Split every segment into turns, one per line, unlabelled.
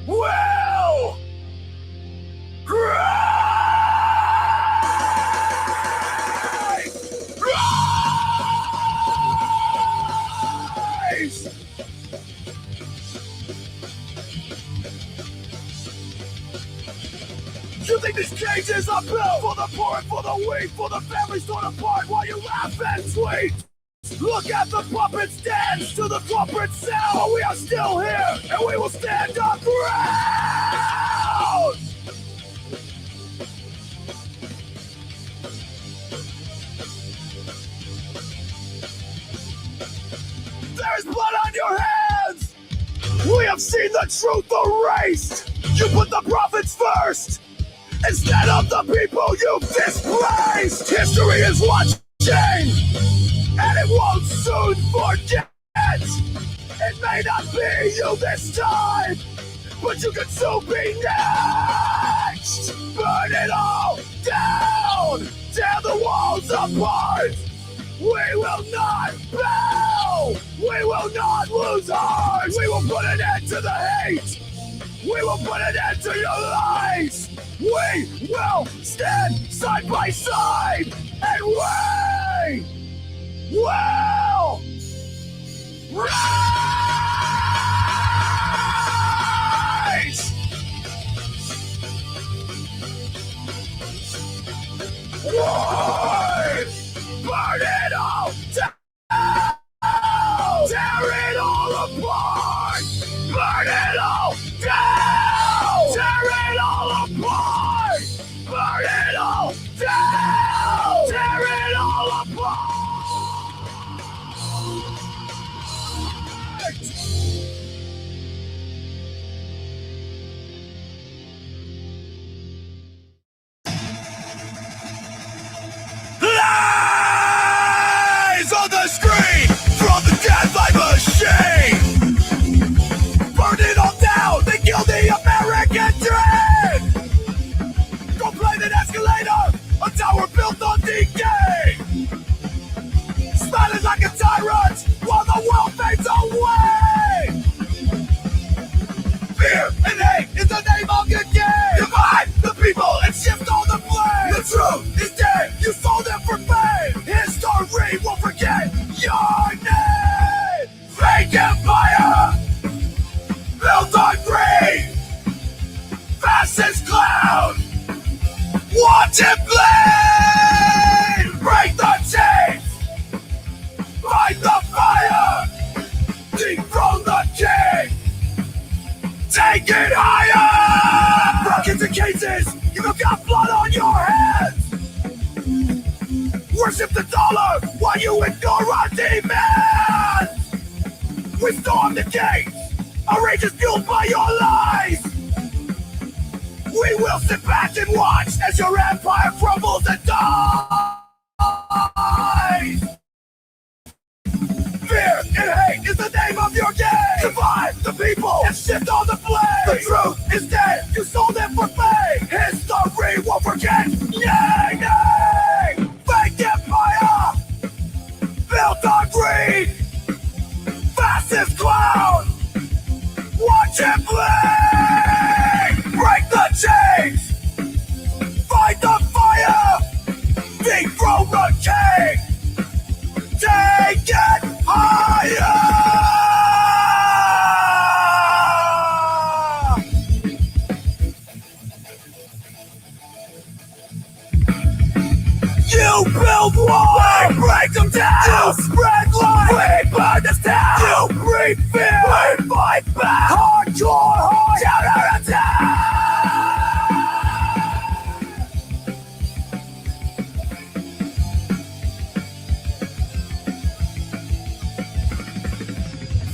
will rise! You think this cage is a pill for the poor and for the weak, for the families torn apart while you laugh and tweet? Look at the puppets dance to the corporate sound, but we are still here and we will stand our ground! There is blood on your hands! We have seen the truth erased! You put the prophets first! Instead of the people you've displaced! History is watching! And it won't soon forget! It may not be you this time! But you can soon be next! Burn it all down! Tear the walls apart! We will not bow! We will not lose heart! We will put an end to the hate! We will put an end to your lies! We will stand side by side! And we will rise! Burn it all down! Tear it all apart! Burn it all down! Tear it all apart! Burn it all down! Tear it all apart! Lies on the screen from the death light machine. Burn it all down. They kill the American dream. Go play an escalator, a tower built on decay. Smiling like a tyrant while the world fades away. Fear and hate is the name of your game. Divide the people and shift all the blame. The truth is dead. You sold them for fame. History won't forget your name. Fake empire built on greed. Fascist clown. Watch it bleed. Break the chains. Fight the fire. Dethrone the king. Take it higher! Broken in cases, you've got blood on your hands! Worship the dollar while you ignore our demands! We storm the gates, our rage is fueled by your lies! We will sit back and watch as your empire crumbles and dies! Fear and hate is the name of your game! Divide the people and shift all the blame! The truth is dead, you sold it for fame! History won't forget! Nay, nay! Fake empire! Built on greed! Fascist clown! Watch it bleed! Break the chains! Fight the fire! Dethrone the king! Take it higher! You build walls, we break them down. You spread lies, we burn this town. You breathe fear, we fight back. Hardcore, hard counterattack.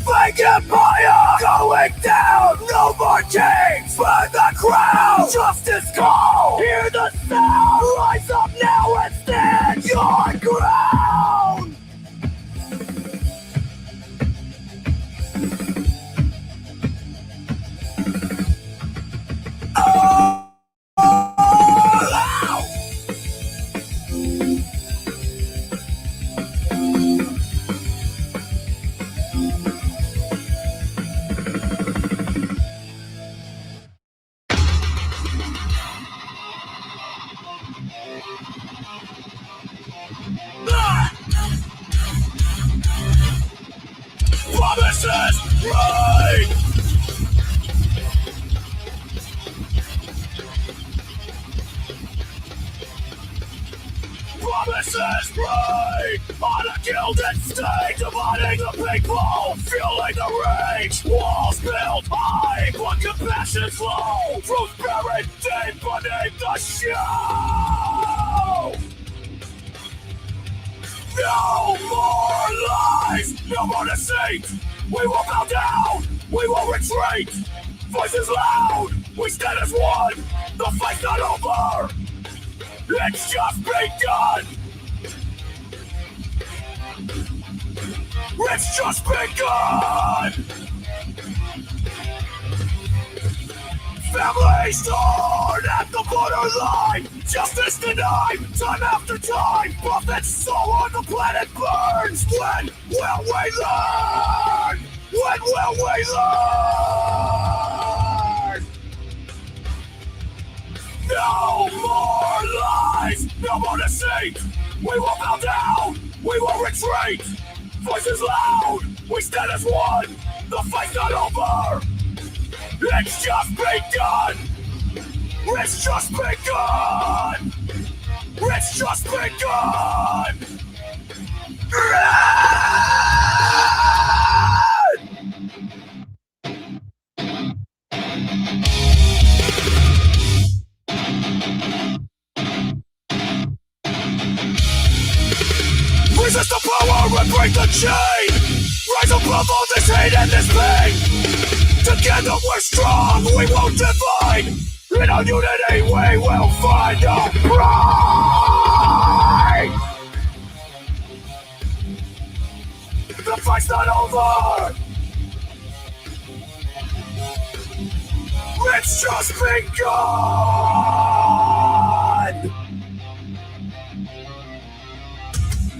Fake empire going down. No more kings, burn the crown. Justice call, hear the sound. Rise up now and stand your ground. Oh, out. Promises break! Promises break! On a gilded stage, dividing the people, fueling the rage. Walls built high, but compassion slow. Truth buried deep beneath the show. No more lies, no more deceit. We will bow down, we will retreat. Voices loud, we stand as one. The fight's not over, it's just begun. It's just begun. Families torn at the borderline, justice denied, time after time. Prophet's soul on the planet burns. When will we learn? When will we learn? No more lies, no more deceit. We will bow down, we will retreat. Voices loud, we stand as one. The fight's not over, it's just begun. It's just begun. It's just begun. Resist the power and break the chain. Rise above all this hate and this pain. Together we're strong, we won't divide. In our unity we will find our pride. The fight's not over, it's just begun.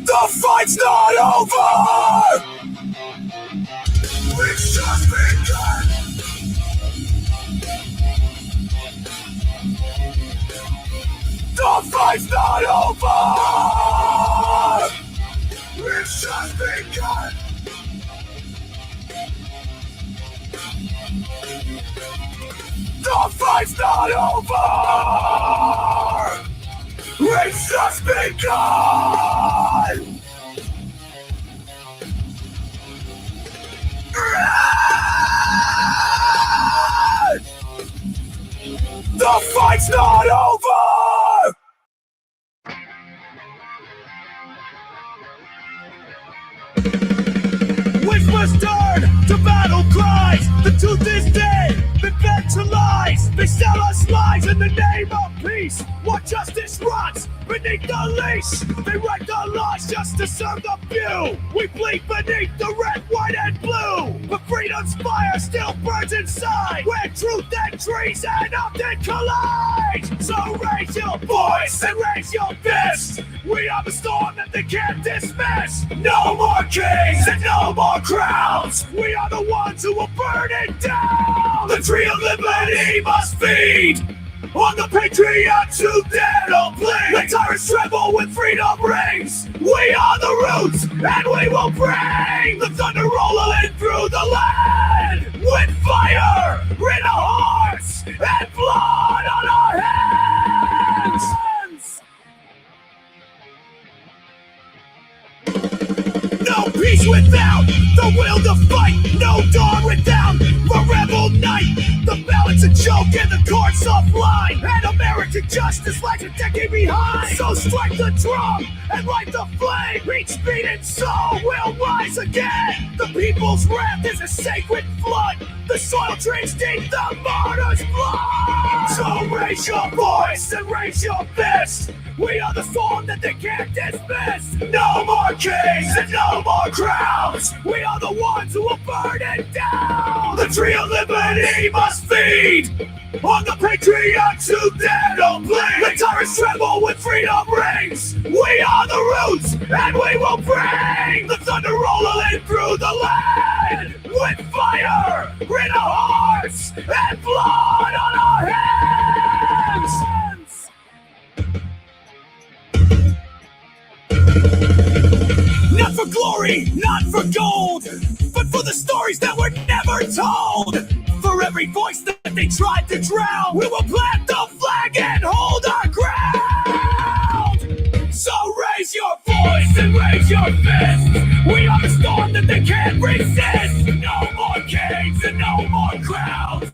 The fight's not over, it's just begun. The fight's not over, it's just begun. The fight's not over, it's just begun. The fight's not over! Whispers turn to battle cries. The truth is dead, been fed to lies. They sell us lies in the name of peace. What justice rots beneath the leash. They write the laws just to serve the few. We bleed beneath the red, white, and blue. But freedom's fire still burns inside, where truth and treason often collide. So raise your voice and raise your fist. We are the storm that they can't dismiss. No more kings and no more crowns. We are the ones who will burn it down. The tree of liberty must feed on the patriots who dare to bleed. The tyrants tremble when freedom rings. We are the roots and we will bring the thunder rolling through the land. With fire in our hearts and blood on our hands. No peace without the will to fight. No dawn without the rebel night. The ballot's a joke and the court's offline. And American justice lags a decade behind. So strike the drum and light the flame. Each beating soul will rise again. The people's wrath is a sacred flood. The soil drains deep the martyr's blood. So raise your voice and raise your fist. We are the storm that they can't dismiss. No more kings and no more crowns. We are the ones who will burn it down. The tree of liberty must feed on the patriots who dare to bleed. The tyrants tremble when freedom rings. We are the roots and we will bring the thunder rolling through the land. With fire in our hearts and blood on our hands. Not for glory, not for gold. gold. But for the stories that were never told, for every voice that they tried to drown, we will plant the flag and hold our ground. So raise your voice and raise your fist. We are the storm that they can't resist. No more kings and no more crowns.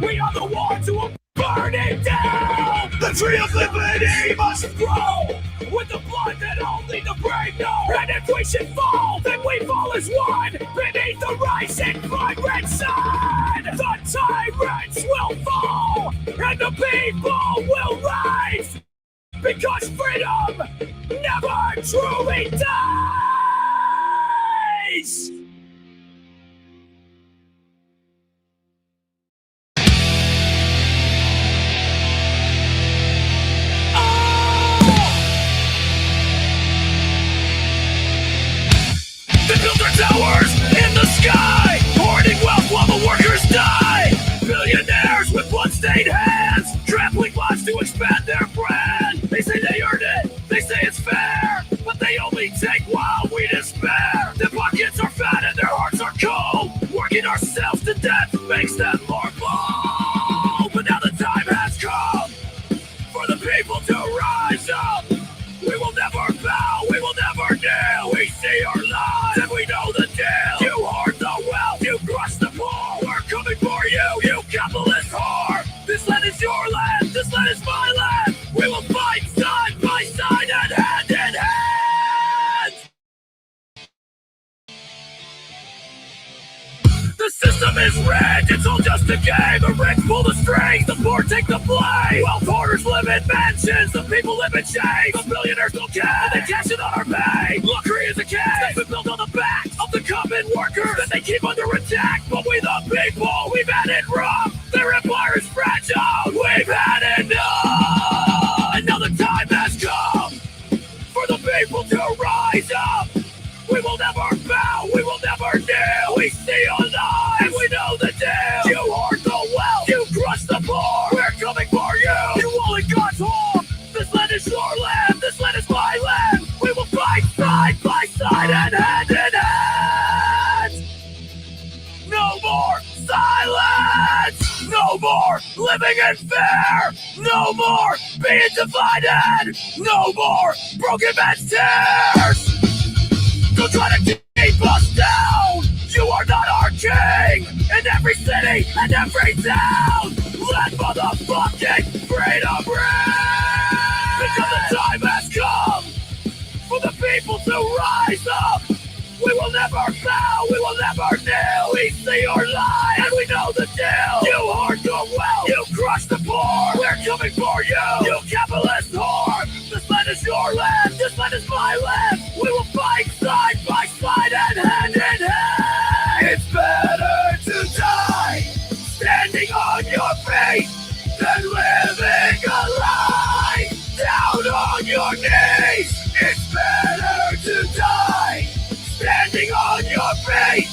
We are the ones who will burn it down. The tree of liberty must grow with the blood that only the brave know. And if we should fall, then we fall as one beneath the rising blood-red sun. The tyrants will fall and the people will rise, because freedom never truly dies. They build their towers in the sky, hoarding wealth while the workers die. Billionaires with blood-stained hands, trampling lives to expand their brand. They say they earned it, they say it's fair, but they only take while we despair. Their pockets are fat and their hearts are cold. Working ourselves to death makes them more bold. But now the time has come for the people to rise up. We will never bow, we will never kneel. We see our lives and we know the deal. You hoard the wealth, you crush the poor. We're coming for you, you capitalist whore. This land is your land, this land is my land. We will fight side by side and hand in hand. The system is rigged, it's all just a game. The rich pull the strings, the poor take the blame. Wealth hoarders live in mansions, the people live in shame. The billionaires don't care, they cash in on our pay. Luxury is a cage that's been built on the backs of the common workers that they keep under attack. But we the people, we've had it rough. Their empire is fragile, we've had enough. And now the time has come for the people to rise up. We will never bow, we will never kneel. We see our lives, and we know the deal. You hoard the wealth, you crush the poor. We're coming for you, you only God's whore. This land is your land, this land is my land. We will fight side by side and hand in hand. No more silence, no more living in fear, no more being divided, no more broken man's tears. Don't try to keep us down. You are not our king. In every city and every town, let motherfucking freedom ring. Because the time has come for the people to rise up. We will never bow, we will never kneel. We see your lie and we know the deal. You hoard your wealth, you crush the poor. We're coming for you, you capitalist whore. This land is your land, this land is my land. We will fight side by side and hand in hand. It's better to die standing on your feet than living a lie down on your knees. It's better to die standing on your feet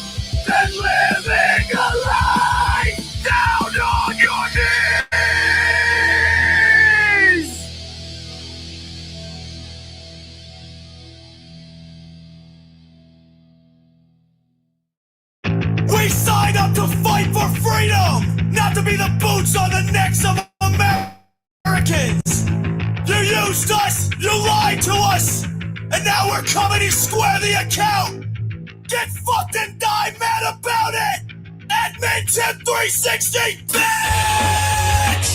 than living a lie down on your knees. We signed up to fight for freedom, not to be the boots on the necks of Americans. You used us, you lied to us, and now we're coming to square the account. Get fucked and die mad about it. Edmonton 360, bitch!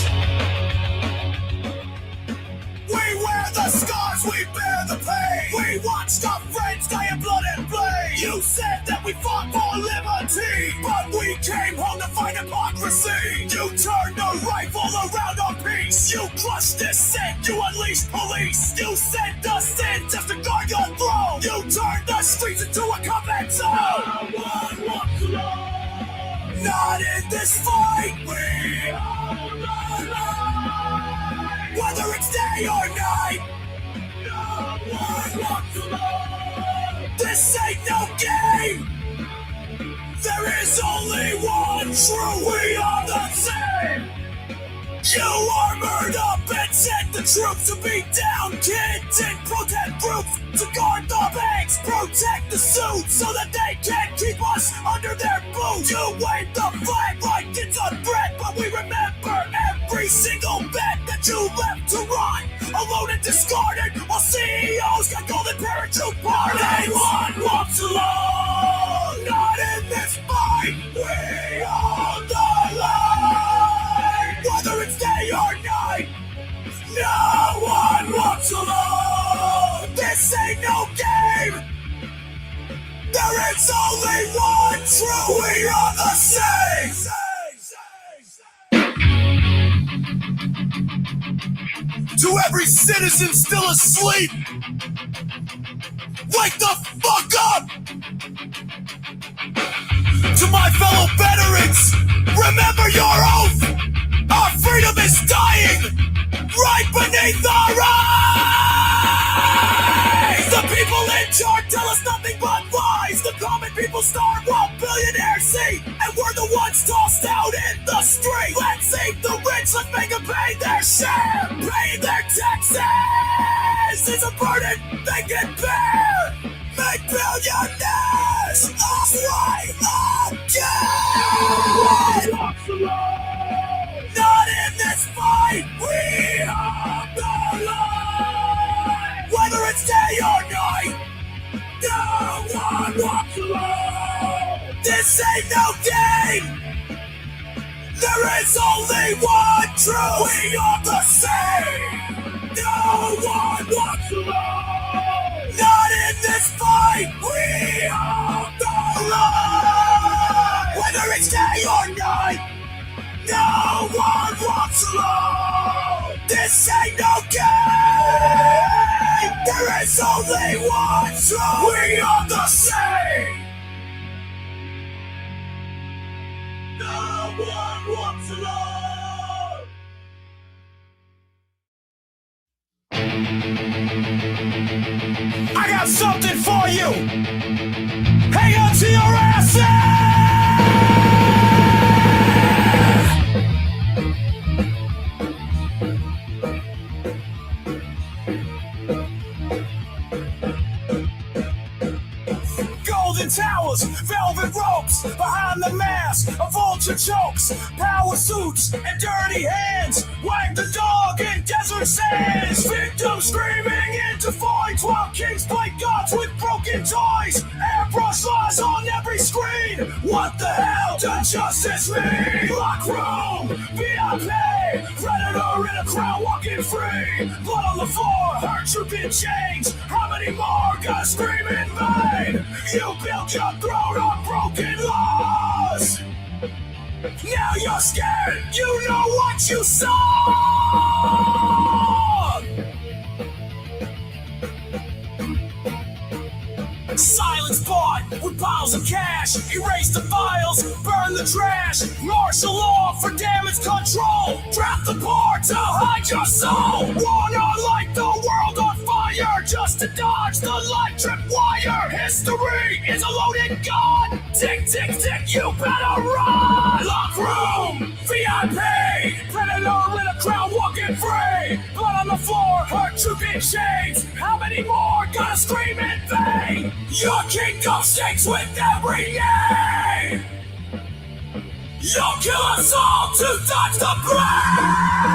We wear the scars, we bear the pain. We watched our friends die in blood and blade. You said that we fought for liberty, but we came home to fight hypocrisy. You turned a rifle around our peace. You crushed dissent, you unleashed police. You sent us in just to guard your throne. You turned the streets into a combat zone. No one walks alone. Not in this fight. We all line. Whether it's day or night, no one walks alone. This ain't no game. There is only one true. We are the same. You armored up and sent the troops to beat down kids in protest groups to guard the banks, protect the suits so that they can't keep us under their boots. You wave the flag like it's a threat, but we remember every single bet that you left to run, alone and discarded, while CEOs got golden parachute parties. Anyone walks alone, not in this fight. We on the line, whether it's day or night. No one walks alone. This ain't no game. There is only one true. We are the same. To every citizen still asleep, wake the fuck up! To my fellow veterans, remember your oath! Our freedom is dying right beneath our eyes! The people in charge tell us nothing but lies. The common people starve while billionaires eat, and we're the ones tossed out in the street. Let's save the rich, let's make them pay their share. Paying their taxes is a burden they can bear. Make billionaires right again. Not in this fight, we are the line. Whether it's day or night, no one walks alone. This ain't no game. There is only one truth. We are the same. No one walks alone. Not in this fight, we are the line. Whether it's day or night, no one walks alone. This ain't no game. There is only one truth. We are the same. No one walks alone. I got something for you. Hang on to your asses. Towers, velvet ropes, behind the mask, a vulture chokes, power suits and dirty hands, wag the dog in desert sands, victims screaming into voids while kings play gods with broken toys, airbrush lies on every screen. What the hell does justice mean? Lock room, VIP, predator in a crown walking free, blood on the floor, hurt you in chains. How many more gotta scream in vain? You built your throne on broken laws. Now you're scared, you know what you saw. Silence bought with piles of cash. Erase the files, burn the trash. Martial law for damage control. Trap the bar to hide your soul. Wanna light the world on fire just to dodge the light trip wire. History is a loaded gun. Tick, tick, tick, you better run. Lock room, VIP, predator in a crown walking free. Blood on the floor, hurt you in chains. How many more gotta scream in vain? Your kingdom shakes with every name. You'll kill us all to dodge the blame.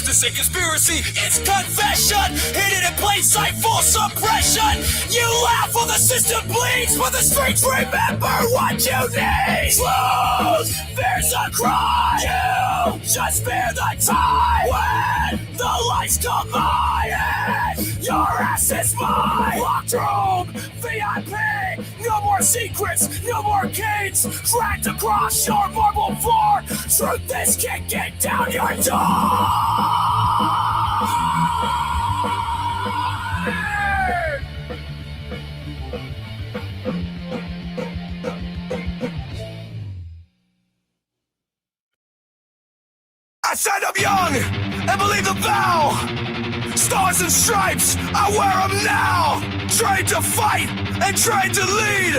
This ain't conspiracy, it's confession. Hidden in plain sight, full suppression. You laugh while the system bleeds, but the streets remember what you need. Truth, there's a cry. You just spare the time. When the lights come by and your ass is mine. Locked room, VIP, no more secrets, no more gates. Dragged across your marble floor. Truth is kicking down your door. I said I'm young and believe the vow. Stars and stripes, I wear them now. Trained to fight and trained to lead.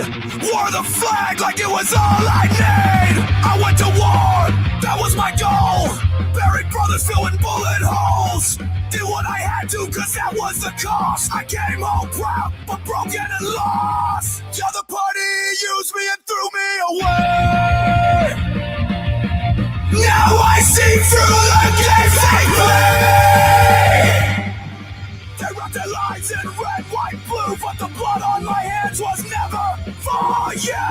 Wore the flag like it was all I need. I went to war, that was my goal. Buried brothers filling bullet holes. Did what I had to cause that was the cost. I came home proud but broken and lost. The other party used me and threw me away. Now I see through the games they play. They wrapped their lives in red, white, blue, but the blood on my hands was never for you.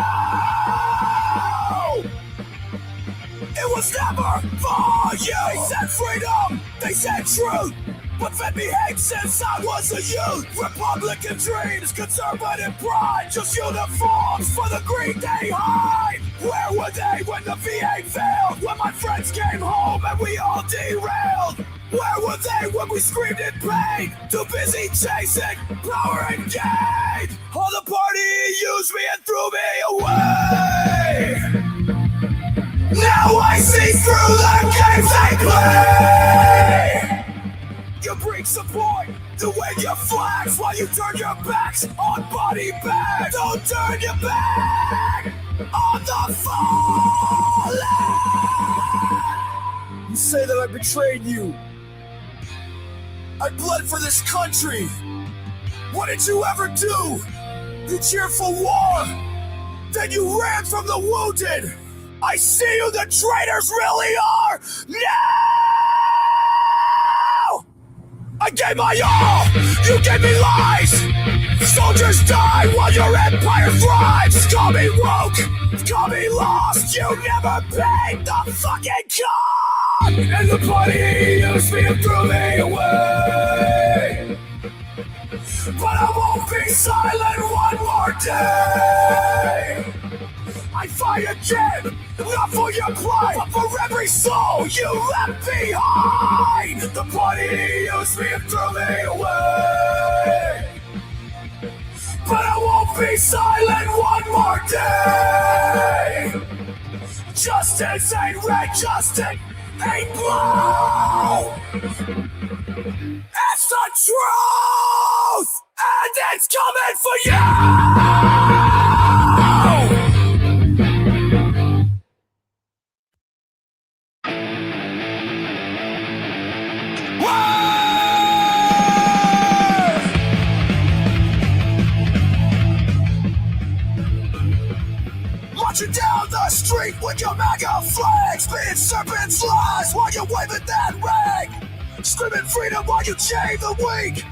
It was never for you. They said freedom, they said truth, but fed me hate since I was a youth. Republican dreams, conservative pride, just uniforms for the greed they hide. Where were they when the VA failed? When my friends came home and we all derailed? Where were they when we screamed in pain? Too busy chasing power and gain. All the party used me and threw me away. Now I see through the games they play. You bring support to wave your flags while you turn your backs on body bags. Don't turn your back on the fallen. You say that I betrayed you. I bled for this country. What did you ever do? You cheered for war. Then you ran from the wounded. I see who the traitors really are now! I gave my all, you gave me lies. Soldiers die while your empire thrives. Call me woke, call me lost. You never paid the fucking cost. And the party used me and threw me away. But I won't be silent one more day. I fight again, not for your pride, but for every soul you left behind. The party used me and threw me away. But I won't be silent one more day. Justice ain't red, justice ain't blue. It's the truth, and it's coming for you. Marching down the street with your MAGA flag, spitting serpent's lies while you're waving that rag, screaming freedom while you chain the weak.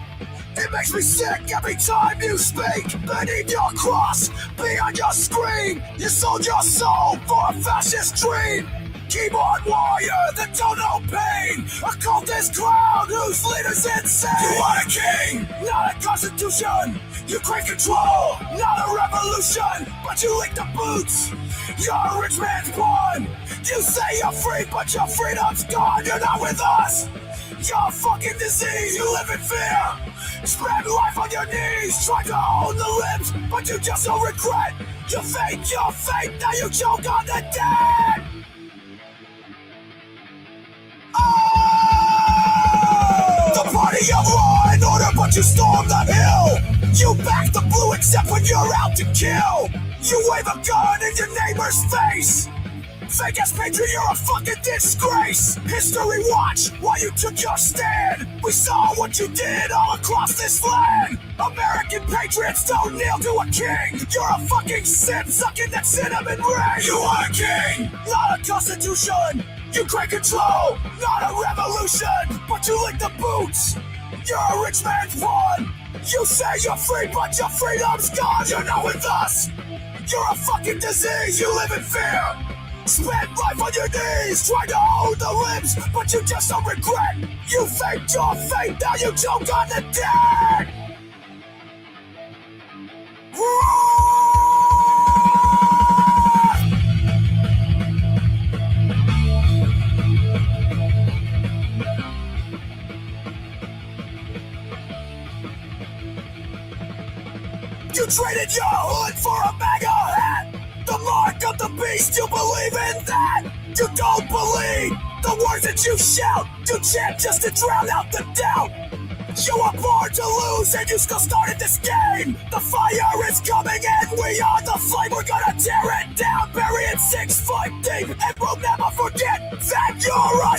It makes me sick every time you speak. Beneath your cross, beyond your screen, you sold your soul for a fascist dream. Keyboard warrior that don't know pain, a cultist clown whose leader's insane. You want a king, not a constitution. You crave control, not a revolution. But you lick the boots, you're a rich man's pawn. You say you're free, but your freedom's gone. You're not with us, you're a fucking disease. You live in fear, spread life on your knees. Try to own the limbs, but you just don't regret. You fake your fate, now you choke on the dead. The party of law and order, but you storm the hill. You back the blue except when you're out to kill. You wave a gun in your neighbor's face. Fake ass patriot, you're a fucking disgrace. History watch while you took your stand. We saw what you did all across this land. American patriots don't kneel to a king. You're a fucking sin sucking that cinnamon ring. You are a king, not a constitution. You crave control, not a revolution. But you lick the boots, you're a rich man's pawn. You say you're free, but your freedom's gone. You're not with us, you're a fucking disease. You live in fear, spend life on your knees. Try to hold the limbs, but you just don't regret. You faked your fate, now you choke on the dead. You traded your hood for a MAGA hat. The mark of the beast, you believe in that. You don't believe the words that you shout. You chant just to drown out the doubt. You were born to lose and you still started this game. The fire is coming in, we are the flame. We're gonna tear it down, bury it 6 foot deep. And we'll never forget that you're a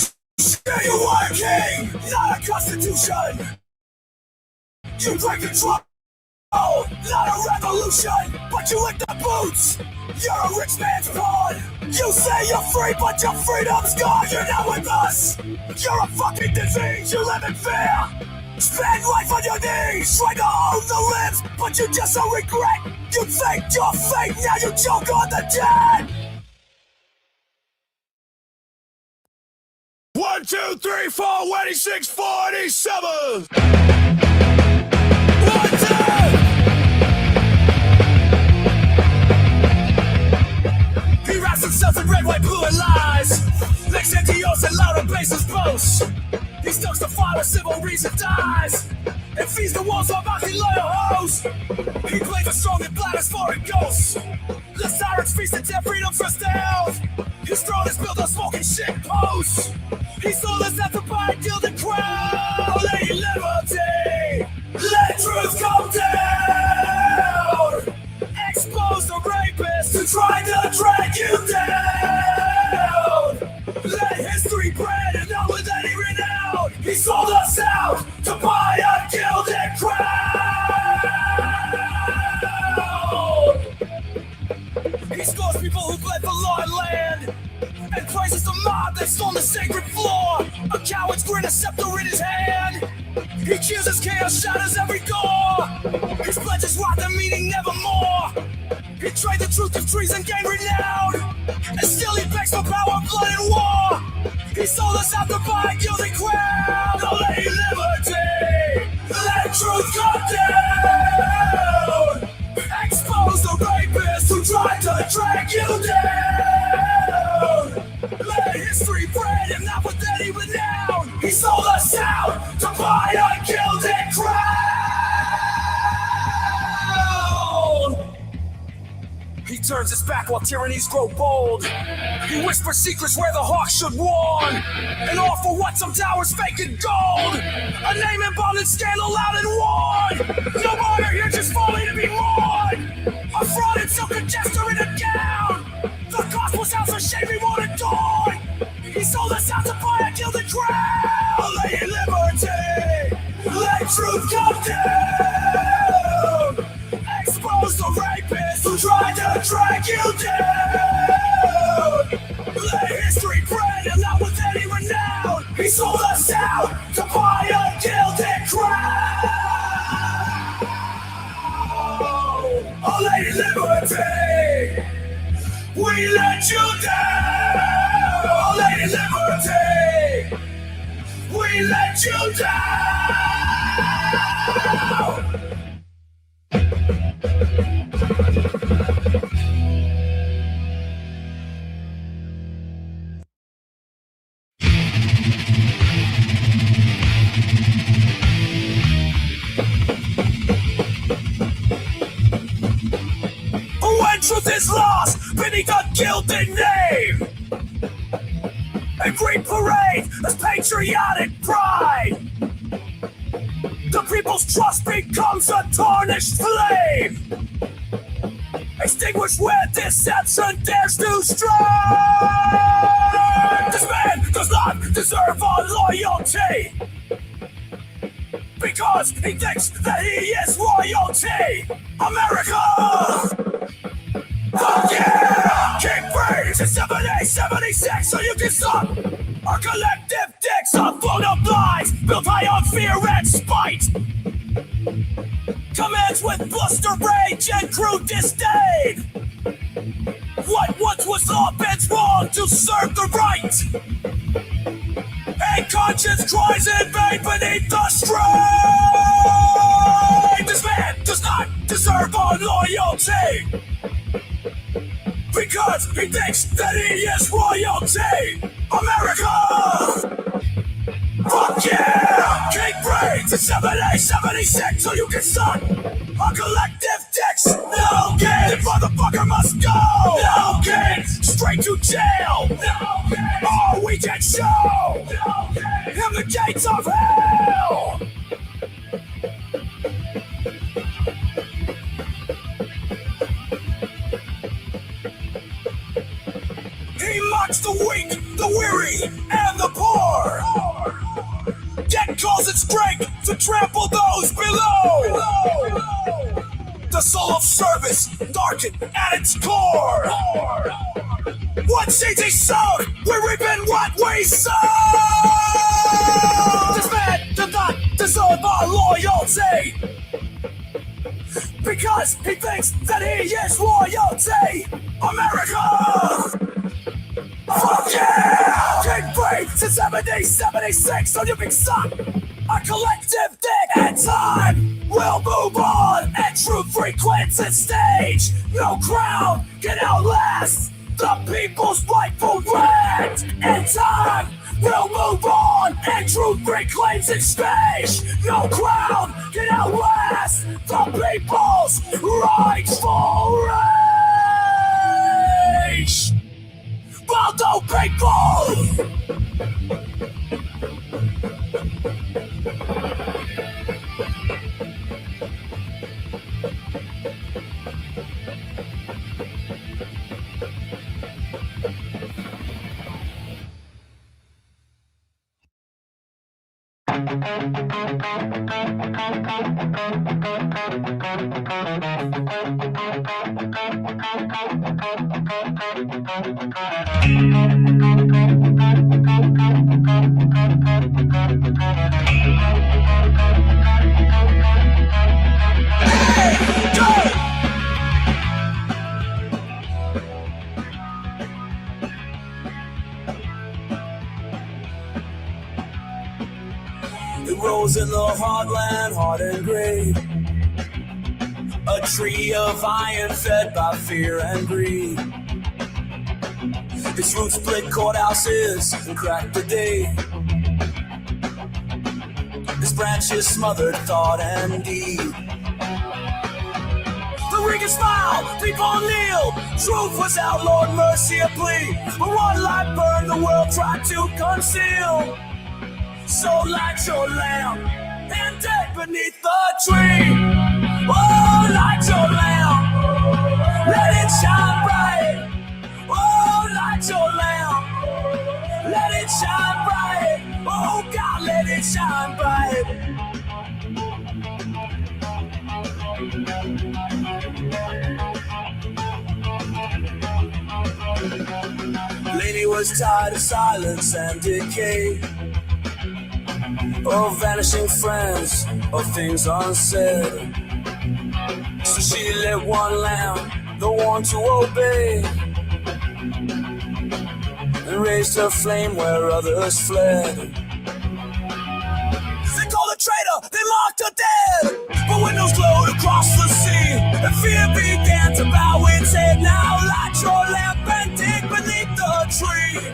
you are a king, not a constitution. You break control, not a revolution. But you lick the boots, you're a rich man's pawn. You say you're free, but your freedom's gone. You're not with us, you're a fucking disease. You live in fear, spend life on your knees, trying to own the limbs, but you just don't regret. You think you're fake, now you choke on the dead. 1, 2, 3, 4, 26, 47. 1, 2. He wraps himself in red, white, blue, and lies. Makes NGOs and louder basses boast. He stokes the fire, civil reason dies. And feeds the walls of mountain loyal hoes. He plays the strong and black as foreign ghosts. The sirens feast their freedoms for stealth. His throne is built on smoking shit posts. He sold us out to buy a gilded crown. Lady liberty, let truth come down. Expose the rapists who tried to drag you down. Let history brand and not with any renown. He sold us out to buy a gilded crown. He scores people who bled for law and land, and praises the mob that stormed the sacred floor. A coward's grin, a scepter in his hand. He chooses chaos, shatters every door. His pledges rot the meaning nevermore. He trade the truth of treason, gain renown, and still he begs for power, blood, and war. He sold us out to buy a gilded crown. Oh, Lady Liberty, let truth come down. Expose the rapists who tried to drag you down. Let history brand him, not with any renown. He sold us out to buy a gilded crown. He turns his back while tyrannies grow bold. He whispers secrets where the hawk should warn. And all for what? Some towers fake and gold. A name embalmed in scandal, loud and worn. No honor here, just falling to be mourned. A fraud and silken jester in a gown. The gospel's house of shame we won't adorn. He sold us out to buy a gilded crown. Lady Liberty, let truth come down. Expose the rapists who tried to drag you down. Let history brand him, not with any renown. He sold us out to buy a gilded crown. Oh, Lady Liberty, we let you down. Oh, Lady Liberty, we let you down. When truth is lost beneath a gilded name, a great parade as patriotic pride, the people's trust becomes a tarnished flame, extinguished where deception dares to strike. This man does not deserve our loyalty, because he thinks that he is royalty. America! Fuck yeah! King Praise in 7876 so you can suck our collective dicks are full of lies, built high on fear and spite. Commands with bluster, rage, and crude disdain. What once was law bends wrong to serve the right, and conscience cries in vain beneath the strain. This man does not deserve our loyalty, because he thinks that he is royalty. America! Fuck yeah! King Brains in 7876 so you can suck our collective dicks. No kids! This motherfucker must go! No kids! Straight to jail! No kids! Or we can show! No kids! Him the gates of hell! the weary and the poor. Debt calls its strength to trample those below. The soul of service darkened at its core. What seeds he sowed, we're reaping what we sow. This man does not deserve our loyalty, because he thinks that he is royalty. America! Fuck yeah! King free since 1776 on your big son. A collective dick and time will move on, and truth frequents its stage. No crown can outlast the people's rightful right. And time will move on, and truth reclaims its stage. No crown can outlast the people's rightful rage. Baldo people! It rose in the heartland, hard and gray. A tree of iron fed by fear and greed. Its roots split courthouses and cracked the day. Its branches smothered thought and deed. The ringing smile, people kneel. Truth was outlawed, mercy a plea. But one light burned, the world tried to conceal. So light your lamp and dead beneath the tree. Oh, light your lamp, let it shine bright. Oh, light your lamp, let it shine bright. Oh, God, let it shine bright. Lady was tired of silence and decay, of vanishing friends, of things unsaid. So she lit one lamp, the one to obey, and raised her flame where others fled. They called a traitor, they mocked her dead, but windows glowed across the sea, and fear began to bow its head. Now light your lamp and dig beneath the tree.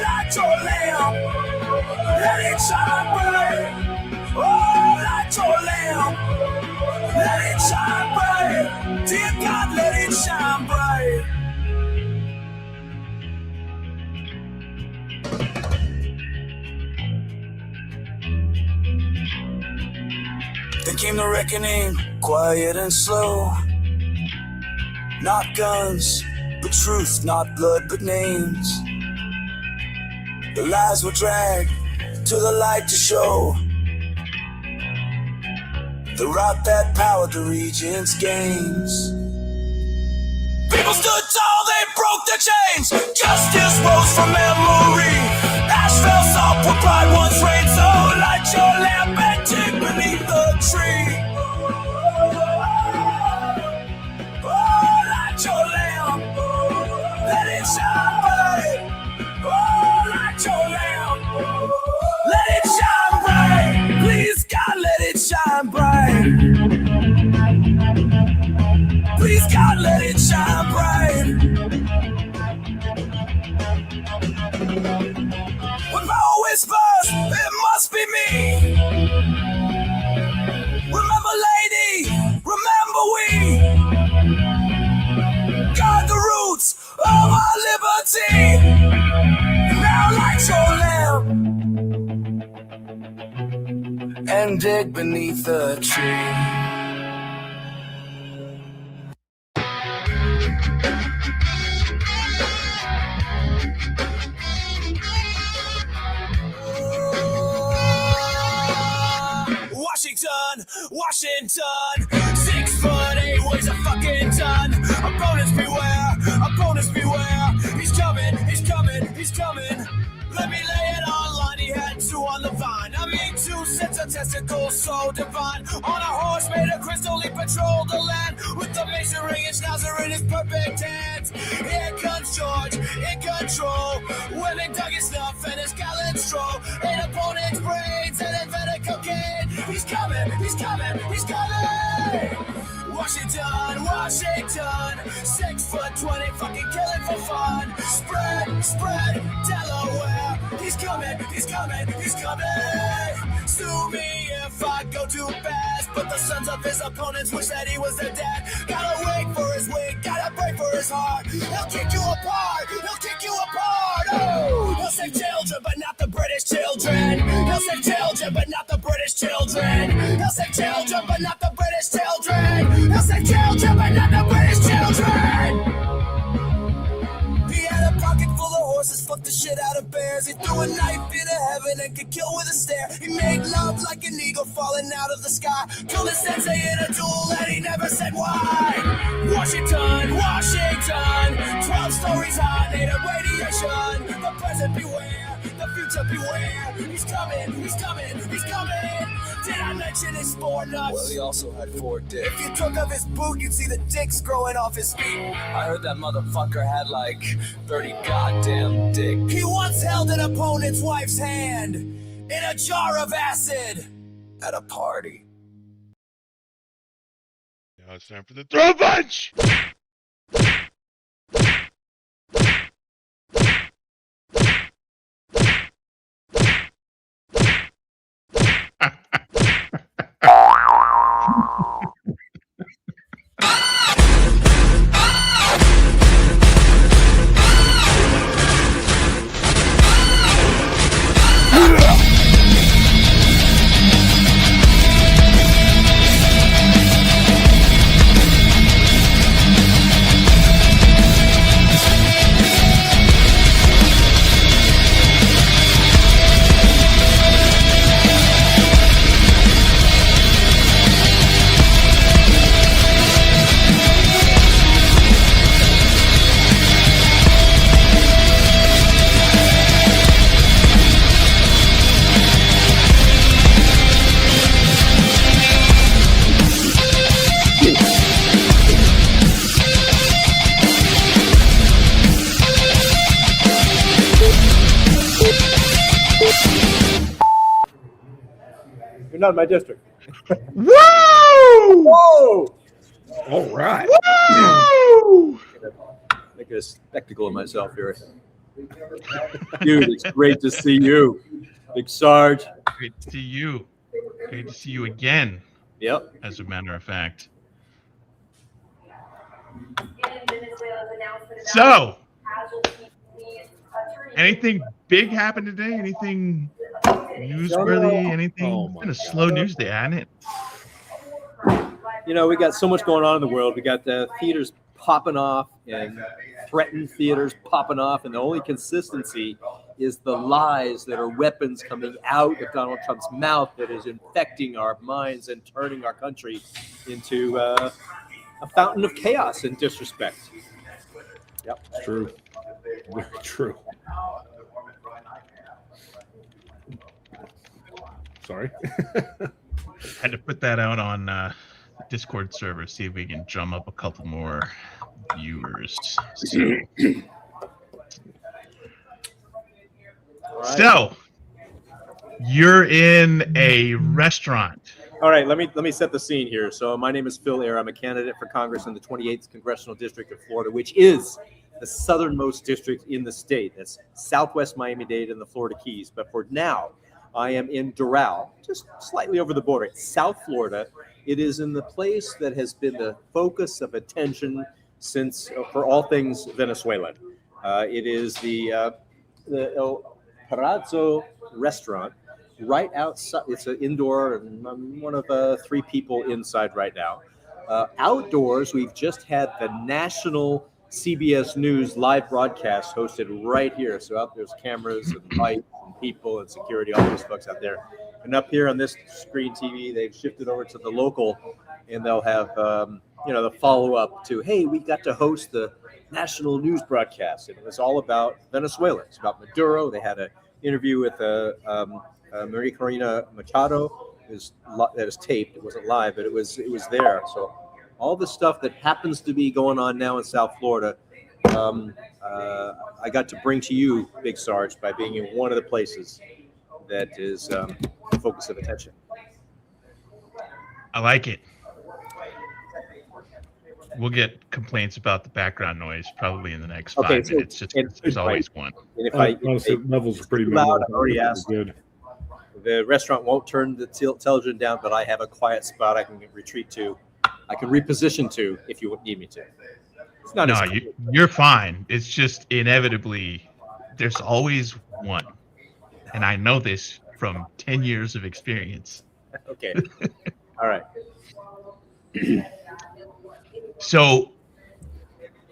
Light your lamp, let it shine bright. Oh, light your lamp, let it shine bright. Dear God, let it shine bright. Then came the reckoning, quiet and slow. Not guns, but truth, not blood, but names. The lies were dragged to the light to show the route that powered the region's gains. People stood tall, they broke their chains. Justice rose from memory. Ash fell soft where pride once reigned. So light your lamp and dig beneath the tree. Oh, light your lamp, let it shine bright. Oh, light your lamp, let it shine bright. Please, God, let it shine bright. Please, God, let it shine bright. When power whispers, it must be me. Remember, lady, remember we guard the roots of our liberty. Now light your lamp and dig beneath the tree. Washington, 6'8", weighs a fucking ton. Opponents beware, opponents beware. He's coming, he's coming, he's coming. Let me lay it on line, he had two on the vine. I mean 2 sets of testicles so divine. On a horse made of crystal, he patrolled the land with the measuring and schnauzer in his perfect hands. Here comes George, in control, whipping dug his snuff and his gallant stroll. In opponent's brains and invented cocaine. He's coming, he's coming, he's coming! Washington, Washington, 6'20", fucking killing for fun. Spread, spread, Delaware. He's coming, he's coming, he's coming. Sue me if I go too fast, but the sons of his opponents wish that he was their dad. Gotta wait for his wig, gotta pray for his heart. He'll kick you apart, he'll kick you apart. Oh, he'll save children, but not the British children. He'll save children, but not the British children. He'll save children, but not the British children. He'll save children, but not the British children. He had a pocket full of horses, fucked the shit out of bears. He threw a knife into heaven and could kill with a stare. He made love like an eagle falling out of the sky. Killed his sensei in a duel and he never said why. Washington, Washington, 12 stories high, native radiation. The present beware, the future beware. He's coming, he's coming, he's coming. Did I mention his 4 nuts?
Well, he also had 4 dicks.
If you took off his boot, you'd see the dicks growing off his feet.
I heard that motherfucker had like 30 goddamn dicks.
He once held an opponent's wife's hand in a jar of acid at a party.
Now it's time for the throw punch!
You're not in my district.
Woo!
Whoa!
All right.
Woo!
Make a spectacle of myself here. Dude, it's great to see you. Big Sarge.
Great to see you. Great to see you again,
Yep.
as a matter of fact. So, anything big happened today? Anything newsworthy? Anything?
Oh
It's been a slow news day, hasn't it?
You know, we got so much going on in the world. We got the theaters popping off and threatened theaters popping off, and the only consistency is the lies that are weapons coming out of Donald Trump's mouth that is infecting our minds and turning our country into a fountain of chaos and disrespect. Yep.
True. Very true. Sorry. Had to put that out on the Discord server, see if we can drum up a couple more viewers. So, you're in a restaurant.
All right, let me set the scene here. So my name is Phil Ehr. I'm a candidate for Congress in the 28th Congressional District of Florida, which is the southernmost district in the state. That's southwest Miami-Dade and the Florida Keys. But for now, I am in Doral, just slightly over the border, South Florida. It is in the place that has been the focus of attention since for all things Venezuelan. It is the El Palazzo restaurant right outside. It's an indoor, and I'm one of 3 people inside right now. Outdoors, we've just had the national CBS News live broadcast hosted right here. So out there's cameras and lights and people and security, all those folks out there. And up here on this screen TV, they've shifted over to the local, and they'll have the follow up to, hey, we got to host the national news broadcast, and it was all about Venezuela. It's about Maduro. They had an interview with Maria Corina Machado. That was taped. It wasn't live, but it was there. So all the stuff that happens to be going on now in South Florida, I got to bring to you, Big Sarge, by being in one of the places that is the focus of attention.
I like it. We'll get complaints about the background noise probably in the next 5 minutes. Just there's always one.
And if
levels are pretty
loud, I already
minimal.
asked.
Good.
The restaurant won't turn the television down, but I have a quiet spot I can retreat to. I can reposition to if you need me to. It's not.
No, you're fine. It's just inevitably there's always one, and I know this from 10 years of experience.
Okay. All right.
So,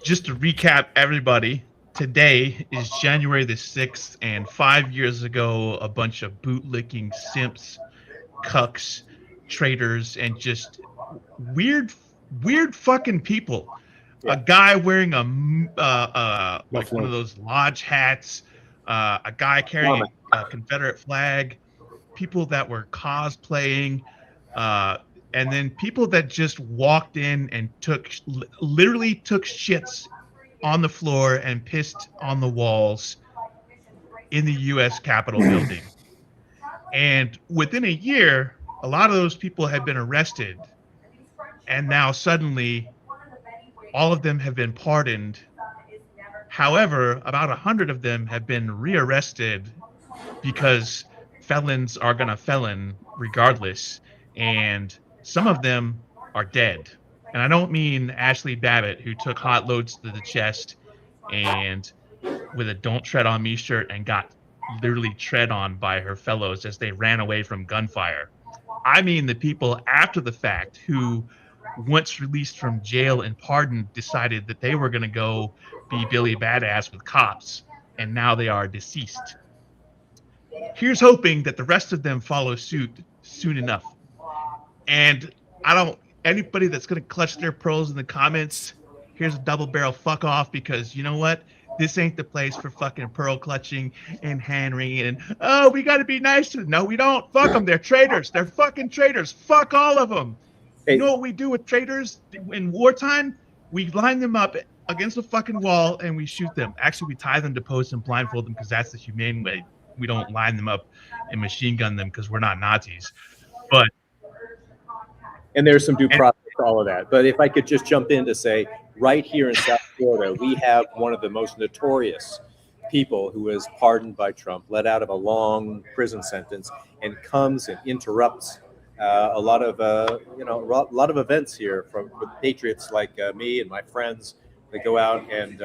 just to recap, everybody, today is January the 6th, and 5 years ago, a bunch of bootlicking simps, cucks, traitors, and just weird fucking people. Yeah. A guy wearing like one of those lodge hats, a guy carrying a Confederate flag, people that were cosplaying, and then people that just walked in and literally took shits on the floor and pissed on the walls in the U.S. Capitol building. And within a year, a lot of those people had been arrested. And now suddenly, all of them have been pardoned. However, about 100 of them have been rearrested because felons are going to felon regardless. And some of them are dead. And I don't mean Ashley Babbitt, who took hot loads to the chest and with a "Don't Tread on Me" shirt and got literally tread on by her fellows as they ran away from gunfire. I mean the people after the fact who, once released from jail and pardoned, decided that they were going to go be Billy Badass with cops, and now they are deceased. Here's hoping that the rest of them follow suit soon enough. And anybody that's going to clutch their pearls in the comments, here's a double barrel fuck off, because you know what? This ain't the place for fucking pearl clutching and hand wringing and, oh, we got to be nice to them. No, we don't. Fuck them. They're traitors. They're fucking traitors. Fuck all of them. Hey. You know what we do with traitors in wartime? We line them up against a fucking wall and we shoot them. Actually, we tie them to posts and blindfold them because that's the humane way. We don't line them up and machine gun them because we're not Nazis.
And there's some due process to all of that. But if I could just jump in to say, right here in South Florida, we have one of the most notorious people who was pardoned by Trump, let out of a long prison sentence, and comes and interrupts a lot of events here with patriots like me and my friends that go out and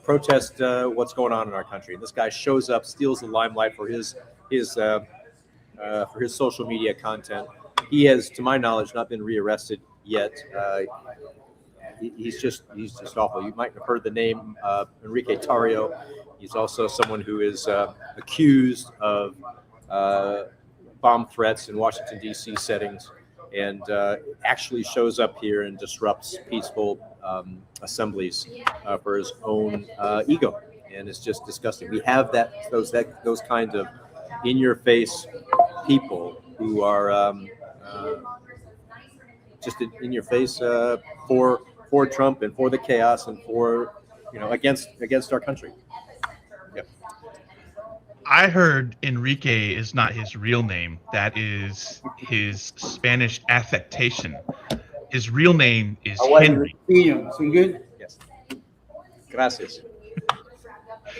protest what's going on in our country. And this guy shows up, steals the limelight for his social media content. He has, to my knowledge, not been rearrested yet. He's just awful. You might have heard the name Enrique Tarrio. He's also someone who is accused of bomb threats in Washington, D.C. settings, and actually shows up here and disrupts peaceful assemblies for his own ego. And it's just disgusting. We have those kind of in-your-face people who are just in your face for Trump and for the chaos and for against our country. Yep.
I heard Enrique is not his real name. That is his Spanish affectation. His real name is Henry.
Yes. Gracias.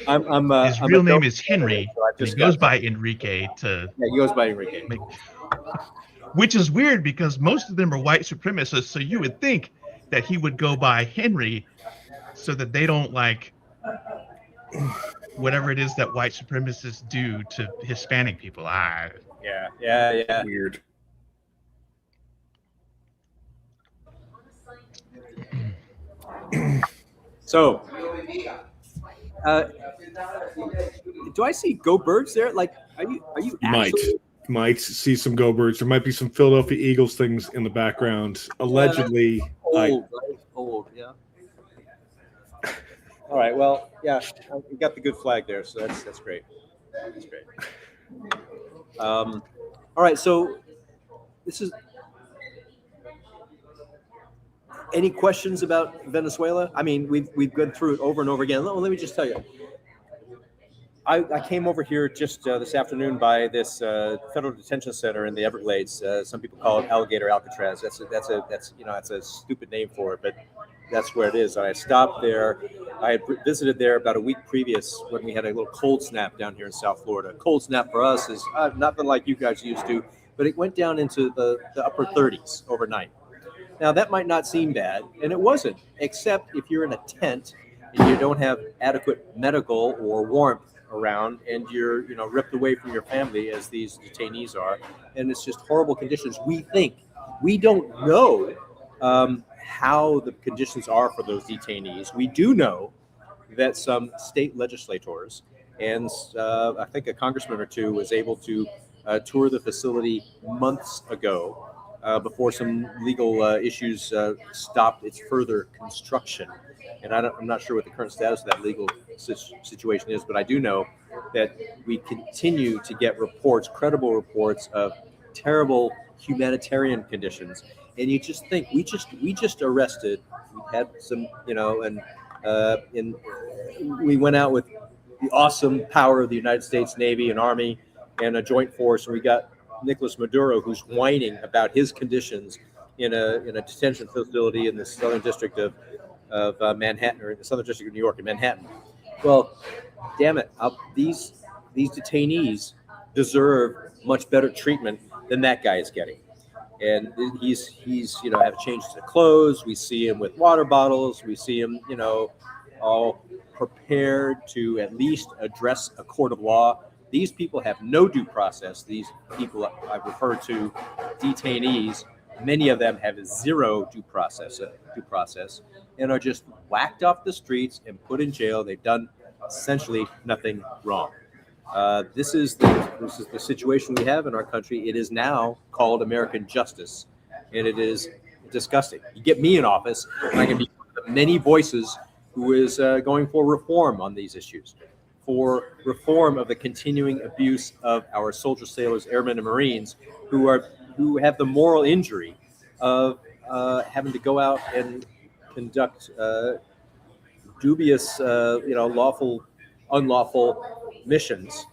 His real name is Henry. So he goes by Enrique to.
Yeah, he goes by Enrique.
Which is weird because most of them are white supremacists. So you would think that he would go by Henry so that they don't like whatever it is that white supremacists do to Hispanic people.
Yeah.
Weird.
So, do I see Go Birds there? Like, are you actually?
might see some Go Birds. There might be some Philadelphia Eagles things in the background. Allegedly,
Old, right? Old, yeah. All right. Well, yeah, we got the good flag there, so that's great. That's great. All right. So this is. Any questions about Venezuela? I mean, we've gone through it over and over again. Let me just tell you. I came over here just this afternoon by this federal detention center in the Everglades. Some people call it Alligator Alcatraz. That's a stupid name for it, but that's where it is. I stopped there. I had visited there about a week previous when we had a little cold snap down here in South Florida. Cold snap for us is nothing like you guys used to, but it went down into the upper 30s overnight. Now that might not seem bad, and it wasn't, except if you're in a tent and you don't have adequate medical or warmth around, and you're ripped away from your family as these detainees are, and it's just horrible conditions. We don't know how the conditions are for those detainees. We do know that some state legislators and I think a congressman or two was able to tour the facility months ago before some legal issues stopped its further construction. And I'm not sure what the current status of that legal situation is, but I do know that we continue to get reports, credible reports of terrible humanitarian conditions. And you just think we just arrested. We had some, and we went out with the awesome power of the United States Navy and Army and a joint force, and we got Nicolas Maduro, who's whining about his conditions in a detention facility in the Southern District of Manhattan, or the Southern District of New York in Manhattan. Well, damn it, these detainees deserve much better treatment than that guy is getting. And he's have changed his clothes. We see him with water bottles. We see him, all prepared to at least address a court of law. These people have no due process. These people I refer to, detainees, many of them have zero due process, and are just whacked off the streets and put in jail. They've done essentially nothing wrong. This is the situation we have in our country. It is now called American justice, and it is disgusting. You get me in office, and I can be one of the many voices who is going for reform on these issues, for reform of the continuing abuse of our soldiers, sailors, airmen, and Marines who have the moral injury of having to go out and conduct dubious, lawful, unlawful missions,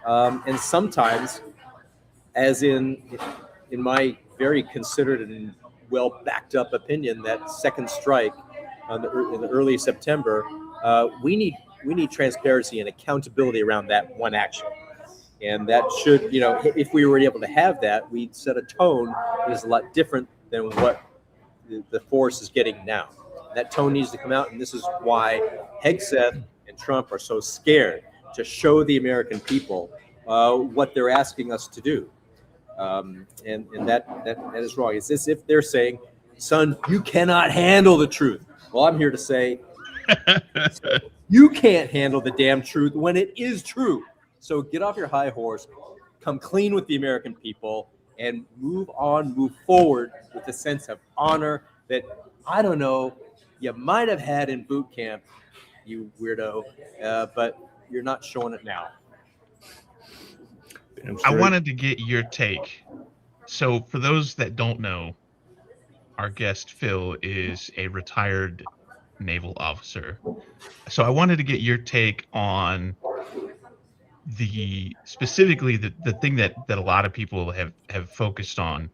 and sometimes, as in my very considered and well backed up opinion, that second strike in the early September, we need transparency and accountability around that one action. And that should, if we were able to have that, we'd set a tone that is a lot different than what the force is getting now. That tone needs to come out, and this is why Hegseth and Trump are so scared to show the American people what they're asking us to do. And that is wrong. It's as if they're saying, son, you cannot handle the truth. Well, I'm here to say, you can't handle the damn truth when it is true. So get off your high horse, come clean with the American people, and move forward with a sense of honor that, I don't know, you might have had in boot camp, you weirdo, but you're not showing it now.
I wanted to get your take. So for those that don't know, our guest Phil is a retired naval officer. So I wanted to get your take on specifically the thing that a lot of people have focused on,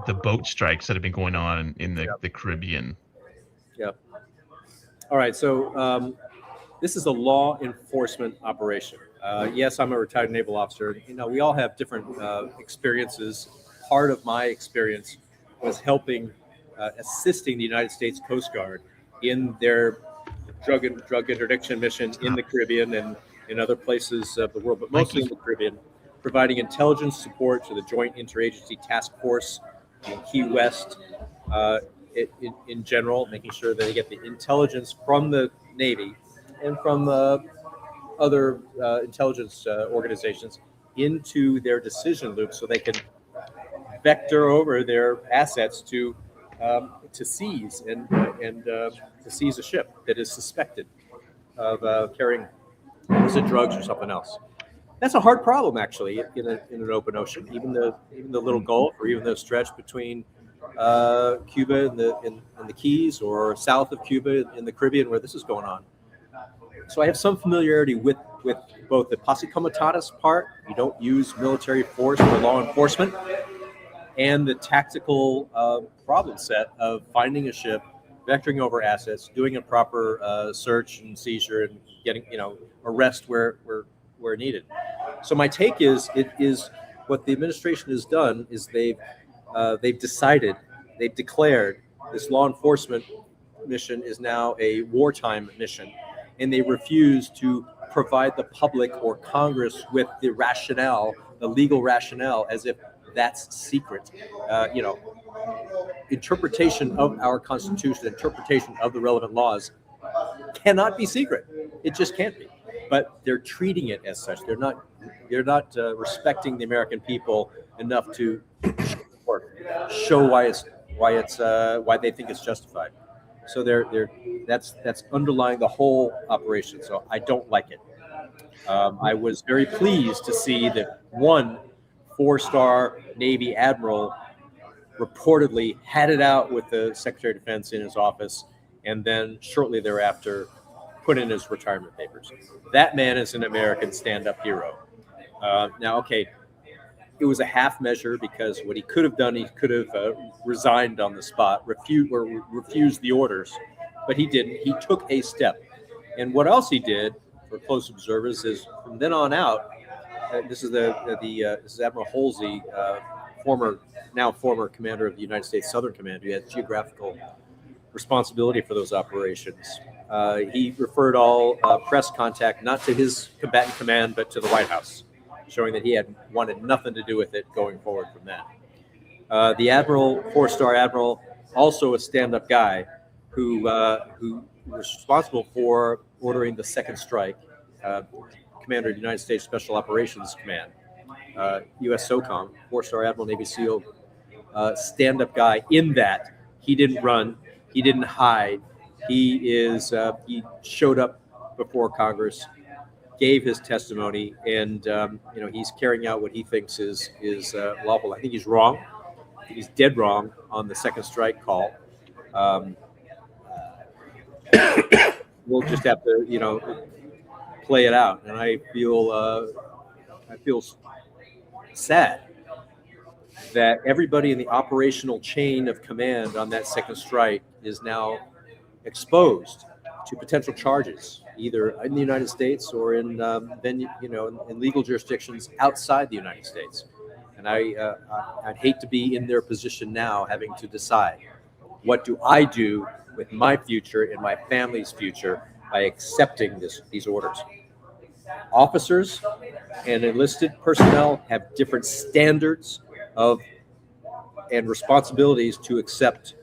the boat strikes that have been going on in the Caribbean.
Yeah. All right. So this is a law enforcement operation. Yes, I'm a retired naval officer. We all have different experiences. Part of my experience was assisting the United States Coast Guard in their drug interdiction mission in the Caribbean and in other places of the world, but mostly in the Caribbean, providing intelligence support to the Joint Interagency Task Force in Key West in general, making sure that they get the intelligence from the Navy and from other intelligence organizations into their decision loop so they can vector over their assets to seize and to seize a ship that is suspected of carrying, is it drugs or something else? That's a hard problem, actually, in an open ocean. Even the little Gulf, or even the stretch between Cuba and the Keys, or south of Cuba in the Caribbean, where this is going on. So I have some familiarity with both the posse comitatus part. You don't use military force for law enforcement, and the tactical problem set of finding a ship, vectoring over assets, doing a proper search and seizure, and getting arrest where needed. So my take is what the administration has done is they've declared this law enforcement mission is now a wartime mission, and they refuse to provide the public or Congress with the rationale, the legal rationale, as if that's secret. Interpretation of our Constitution, interpretation of the relevant laws cannot be secret. It just can't be. But they're treating it as such. They're not respecting the American people enough to show why they think it's justified. So that's underlying the whole operation. So I don't like it. I was very pleased to see that one 4-star Navy admiral reportedly had it out with the Secretary of Defense in his office, and then shortly thereafter put in his retirement papers. That man is an American stand-up hero. Now, okay, it was a half measure, because what he could have done, he could have resigned on the spot, refused the orders, but he didn't. He took a step. And what else he did, for close observers, is from then on out, this is this is Admiral Halsey, former commander of the United States Southern Command, who had geographical responsibility for those operations. He referred all press contact not to his combatant command, but to the White House, showing that he had wanted nothing to do with it going forward from that. The admiral, 4-star admiral, also a stand-up guy who was responsible for ordering the second strike, commander of the United States Special Operations Command, U.S. SOCOM, 4-star admiral, Navy SEAL, stand-up guy in that he didn't run, he didn't hide. He showed up before Congress, gave his testimony, and he's carrying out what he thinks is lawful. I think he's wrong. I think he's dead wrong on the second strike call. We'll just have to play it out. And I feel sad that everybody in the operational chain of command on that second strike is now exposed to potential charges, either in the United States or in legal jurisdictions outside the United States. And I'd hate to be in their position now, having to decide, what do I do with my future and my family's future by accepting these orders? Officers and enlisted personnel have different standards and responsibilities to accept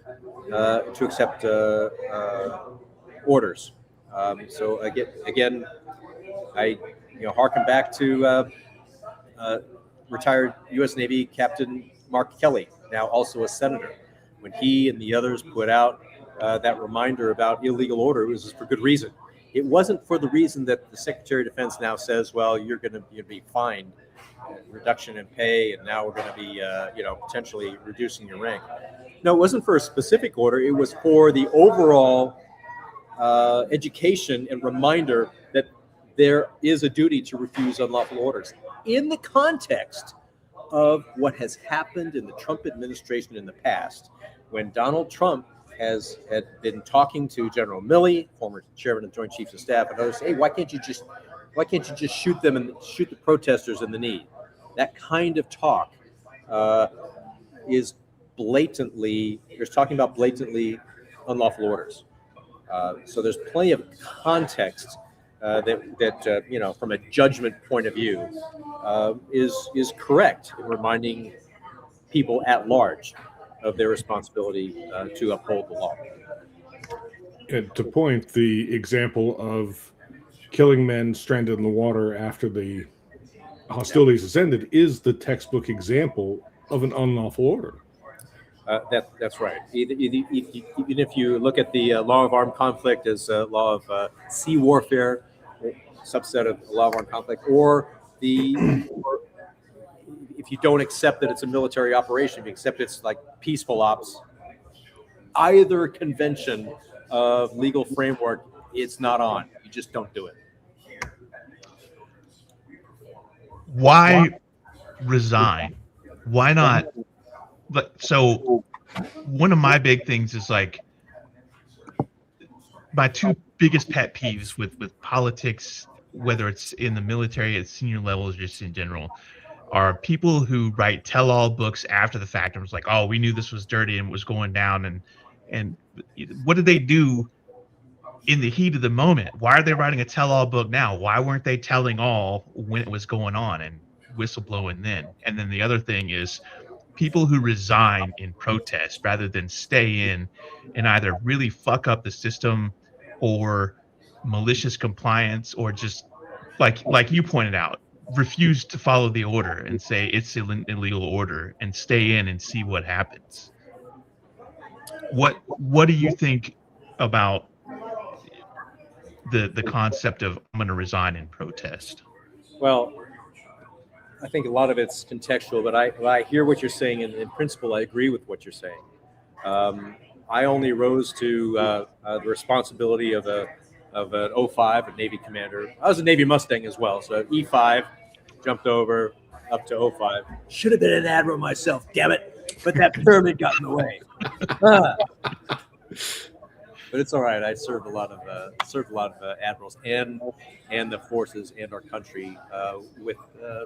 orders. So again, I harken back to retired U.S. Navy Captain Mark Kelly, now also a senator. When he and the others put out that reminder about illegal order, it was for good reason. It wasn't for the reason that the Secretary of Defense now says, well, you're going to be fined, reduction in pay, and now we're going to be potentially reducing your rank. No, it wasn't for a specific order. It was for the overall education and reminder that there is a duty to refuse unlawful orders in the context of what has happened in the Trump administration in the past, when Donald Trump had been talking to General Milley, former chairman of the Joint Chiefs of Staff, and others. Hey, why can't you just shoot them and shoot the protesters in the knee? That kind of talk is blatantly. There's talking about blatantly unlawful orders. So there's plenty of context that from a judgment point of view, is correct in reminding people at large of their responsibility to uphold the law.
And to point, the example of killing men stranded in the water after the hostilities has ended is the textbook example of an unlawful order.
That's right. Even if you look at the law of armed conflict as a law of sea warfare, subset of the law of armed conflict, or if you don't accept that it's a military operation, you accept it's like peaceful ops, either convention of legal framework, it's not on. You just don't do it.
Why resign? Why not? So one of my big things is like my two biggest pet peeves with politics, whether it's in the military at senior levels or just in general, are people who write tell-all books after the fact and was like, oh, we knew this was dirty and was going down, and what did they do in the heat of the moment? Why are they writing a tell-all book now? Why weren't they telling all when it was going on and whistleblowing then? And then the other thing is people who resign in protest rather than stay in and either really fuck up the system or malicious compliance, or just like you pointed out, refuse to follow the order and say it's an illegal order and stay in and see what happens. What do you think about the concept of I'm going to resign in protest?
Well, I think a lot of it's contextual, but I hear what you're saying, and in principle, I agree with what you're saying. I only rose to the responsibility of an O5, a Navy commander. I was a Navy Mustang as well, so E5, jumped over up to O5. Should have been an admiral myself, damn it! But that pyramid got in the way. But it's all right. I served a lot of admirals and the forces and our country with a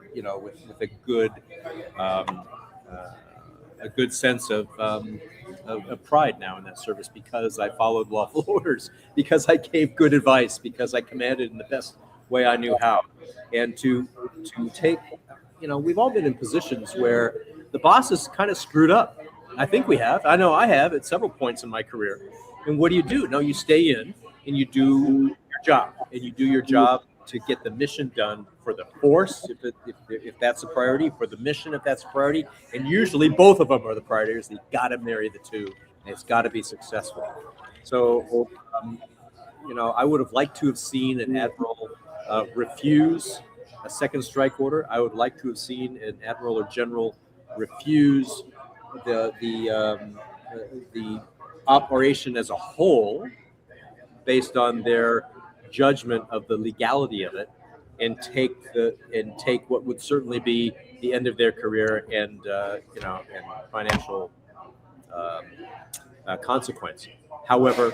good sense of pride now in that service, because I followed lawful orders, because I gave good advice, because I commanded in the best way I knew how, and to take, we've all been in positions where the boss has kind of screwed up. I think we have. I know I have at several points in my career. And what do? No, you stay in and you do your job, and you do your job to get the mission done for the force, if that's a priority, for the mission, if that's a priority. And usually both of them are the priorities. You got to marry the two, and it's got to be successful. So, I would have liked to have seen an admiral refuse a second strike order. I would like to have seen an admiral or general refuse the operation as a whole, based on their judgment of the legality of it, and take what would certainly be the end of their career and financial consequence. However,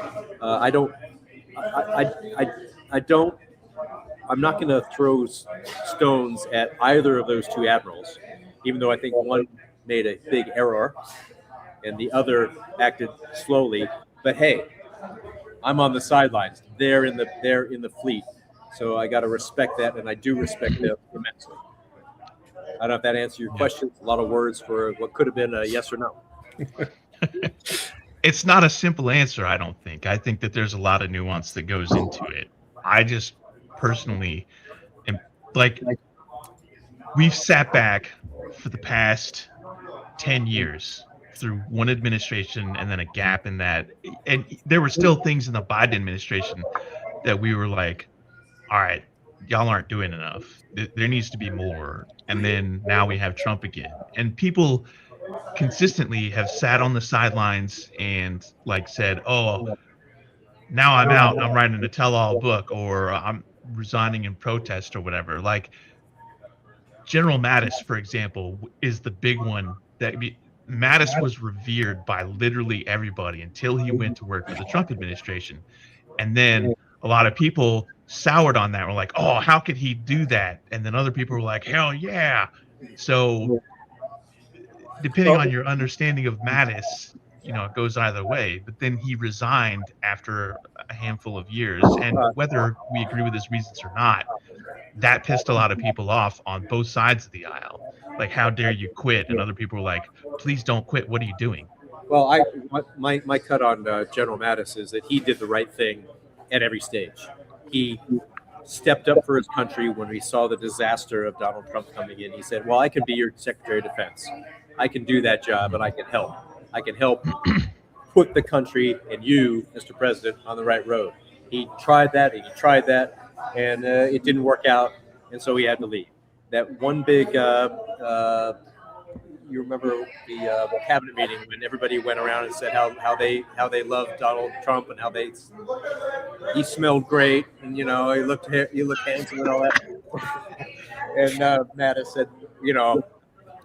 I'm not going to throw stones at either of those two admirals, even though I think one made a big error and the other acted slowly. But hey, I'm on the sidelines. They're in the fleet, so I got to respect that, and I do respect them immensely. I don't know if that answers your question. It's a lot of words for what could have been a yes or no.
It's not a simple answer, I don't think. I think that there's a lot of nuance that goes into it. I just personally am like, we've sat back for the past 10 years through one administration and then a gap in that. And there were still things in the Biden administration that we were like, all right, y'all aren't doing enough. There needs to be more. And then now we have Trump again. And people consistently have sat on the sidelines and like said, oh, now I'm out, I'm writing a tell-all book, or I'm resigning in protest or whatever. Like General Mattis, for example, is the big one. That Mattis was revered by literally everybody until he went to work for the Trump administration. And then a lot of people soured on that. Were like, oh, how could he do that? And then other people were like, hell yeah. So depending on your understanding of Mattis, it goes either way. But then he resigned after a handful of years. And whether we agree with his reasons or not, that pissed a lot of people off on both sides of the aisle. Like, how dare you quit? And other people were like, please don't quit. What are you doing?
Well, my cut on General Mattis is that he did the right thing at every stage. He stepped up for his country when we saw the disaster of Donald Trump coming in. He said, well, I can be your Secretary of Defense. I can do that job, and I can help. I can help put the country and you, Mr. President, on the right road. He tried that, and it didn't work out, and so he had to leave. That one big, you remember the cabinet meeting when everybody went around and said how they loved Donald Trump and how he smelled great, and he looked handsome and all that. And Mattis said,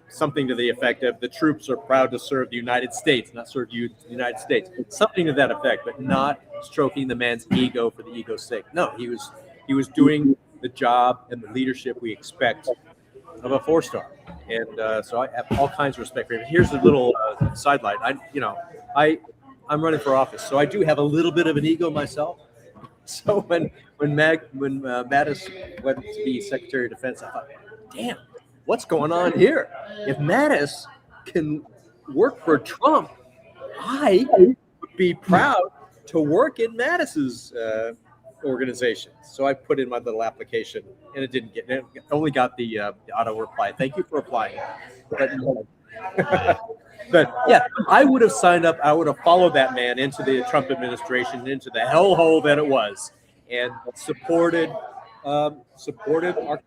something to the effect of, the troops are proud to serve the United States, not serve you, the United States. Something to that effect, but not stroking the man's ego for the ego's sake. No, he was doing the job and the leadership we expect of a 4-star. And so I have all kinds of respect for him. Here's a little sidelight. I'm running for office, so I do have a little bit of an ego myself. So when Mattis went to be Secretary of Defense, I thought, damn, what's going on here? If Mattis can work for Trump, I would be proud to work in Mattis's organization. So I put in my little application, and it only got the auto reply. Thank you for applying. But yeah, I would have signed up. I would have followed that man into the Trump administration, into the hellhole that it was, and supported our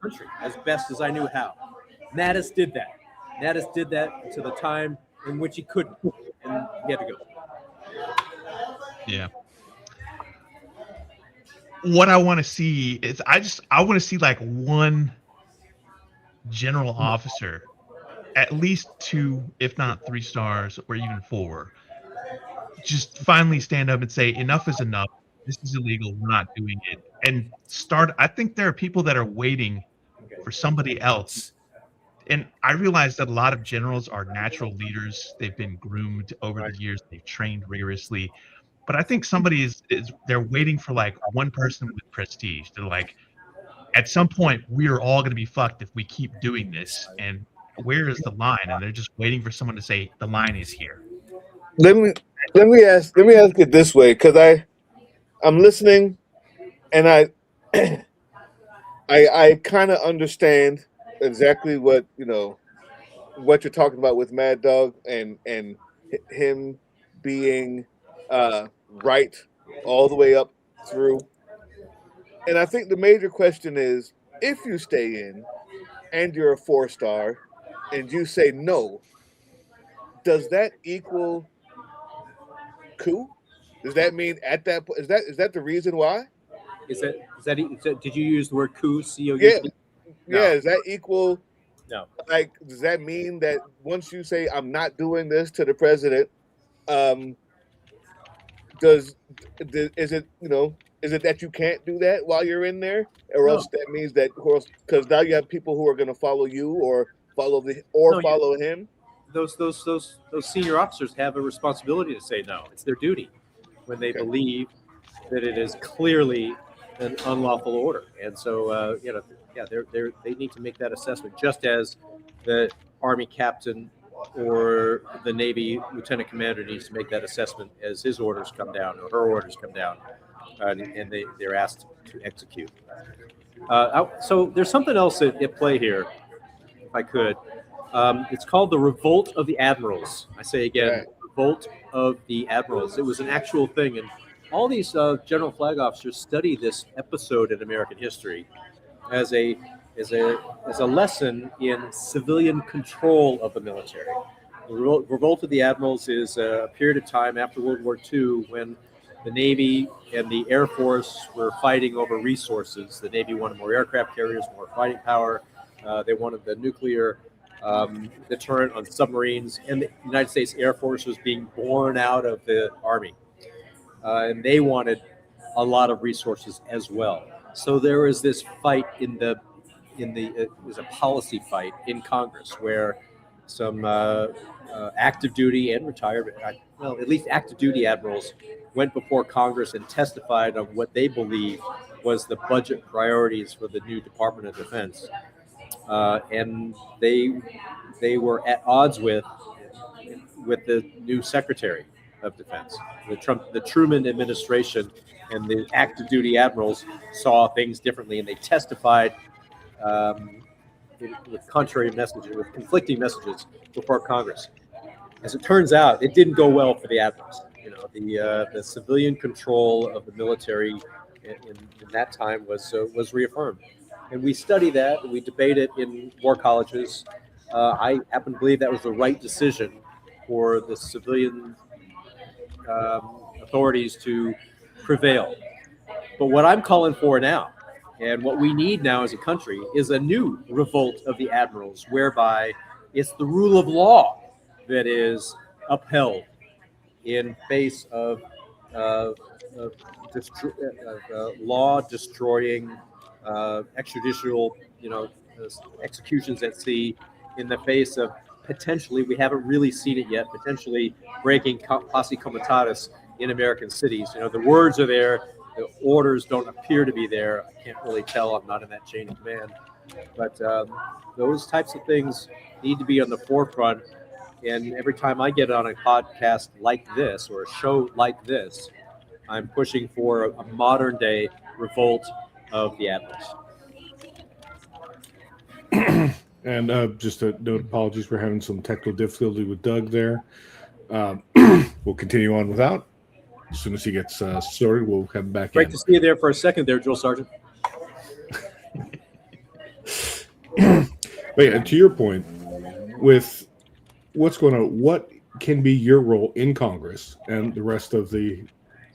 country as best as I knew how. Mattis did that. Mattis did that to the time in which he couldn't, and he had to go.
Yeah. What I want to see is I want to see like one general officer, at least 2, if not 3 stars, or even 4, just finally stand up and say, enough is enough. This is illegal. We're not doing it. And start. I think there are people that are waiting for somebody else. And I realize that a lot of generals are natural leaders. They've been groomed over the years. They've trained rigorously. But I think somebody is they're waiting for like one person with prestige. They're like, at some point, we are all going to be fucked if we keep doing this. And where is the line? And they're just waiting for someone to say the line is here.
Let me ask it this way, because I'm listening, and I kind of understand exactly what what you're talking about with Mad Dog and him being right all the way up through. And I think the major question is, if you stay in and you're a 4-star and you say no, does that equal coup? Does that mean at that point, is that the reason why?
Is that did you use the word coup? C-O-U?
Yeah.
No.
Yeah, is that equal?
No.
Like, does that mean that once you say I'm not doing this to the president, is it that you can't do that while you're in there, or else that means that, because now you have people who are going to follow you or follow him.
Those senior officers have a responsibility to say no. It's their duty when they believe that it is clearly an unlawful order, and so they need to make that assessment, just as the Army captain or the Navy lieutenant commander needs to make that assessment as his orders come down or her orders come down, and they're asked to execute. So there's something else at play here, if I could. It's called the Revolt of the Admirals. I say again, Revolt of the Admirals. It was an actual thing, and all these general flag officers study this episode in American history as a lesson in civilian control of the military. The Revolt of the Admirals is a period of time after World War II when the Navy and the Air Force were fighting over resources. The Navy wanted more aircraft carriers, more fighting power. They wanted the nuclear deterrent on submarines, and the United States Air Force was being born out of the Army, and they wanted a lot of resources as well. So there was this fight it was a policy fight in Congress where some active duty and retired, at least active duty admirals went before Congress and testified on what they believed was the budget priorities for the new Department of Defense. And they were at odds with the new Secretary of Defense. The Truman administration and the active duty admirals saw things differently, and they testified with contrary messages, with conflicting messages before Congress. As it turns out, it didn't go well for the admirals. You know, the civilian control of the military in that time was reaffirmed, and we study that and we debate it in war colleges. I happen to believe that was the right decision for the civilian authorities to prevail. But what I'm calling for now, and what we need now as a country, is a new revolt of the admirals, whereby it's the rule of law that is upheld in face of law destroying extrajudicial, executions at sea, in the face of potentially, we haven't really seen it yet, potentially breaking posse comitatus in American cities. You know, the words are there, the orders don't appear to be there. I can't really tell. I'm not in that chain of command. But those types of things need to be on the forefront. And every time I get on a podcast like this or a show like this, I'm pushing for a modern day revolt of the admirals.
And just a note, apologies for having some technical difficulty with Doug there. We'll continue on without. As soon as he gets started, we'll have him back
Great
in.
to see you there for a second there, Drill Sergeant.
Wait, and to your point, with what's going on, what can be your role in Congress and the rest of the,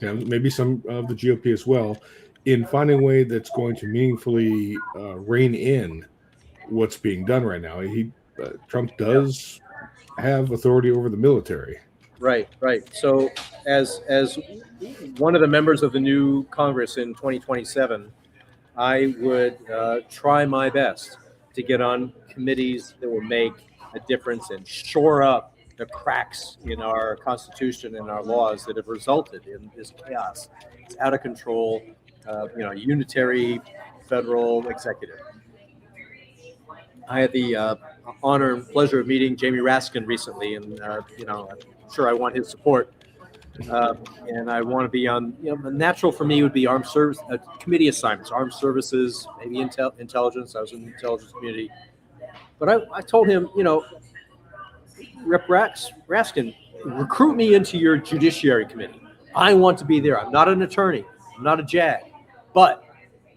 maybe some of the GOP as well, in finding a way that's going to meaningfully rein in what's being done right now? Trump does have authority over the military.
Right. So as one of the members of the new Congress in 2027, I would try my best to get on committees that will make a difference and shore up the cracks in our Constitution and our laws that have resulted in this chaos. It's out of control, unitary federal executive. I had the honor and pleasure of meeting Jamie Raskin recently, and I'm sure I want his support. And I want to be on. Natural for me would be armed service committee assignments, armed services, maybe intelligence. I was in the intelligence community, but I told him, Rep. Raskin, recruit me into your judiciary committee. I want to be there. I'm not an attorney. I'm not a JAG, but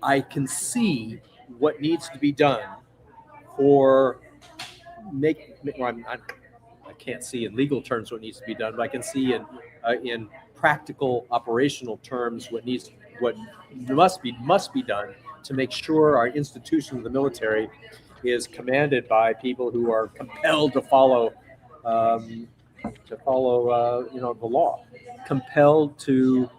I can see what needs to be done for I can't see in legal terms what needs to be done, but I can see in practical operational terms what must be done to make sure our institution of the military is commanded by people who are compelled to follow the law, compelled to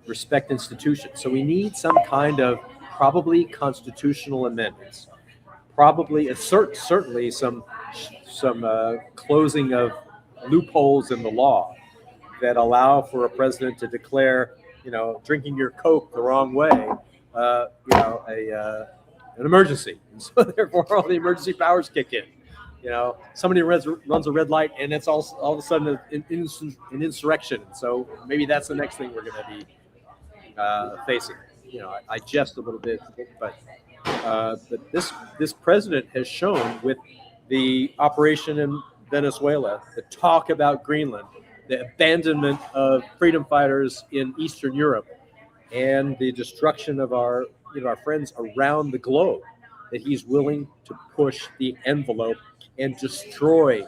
respect institutions. So we need some kind of probably constitutional amendments, probably certainly some closing of loopholes in the law that allow for a president to declare, drinking your Coke the wrong way, an emergency. And so therefore all the emergency powers kick in. Somebody runs a red light and it's all of a sudden an insurrection. So maybe that's the next thing we're going to be facing. I jest a little bit, but this president has shown with the operation in Venezuela, the talk about Greenland, the abandonment of freedom fighters in Eastern Europe, and the destruction of our friends around the globe, that he's willing to push the envelope and destroy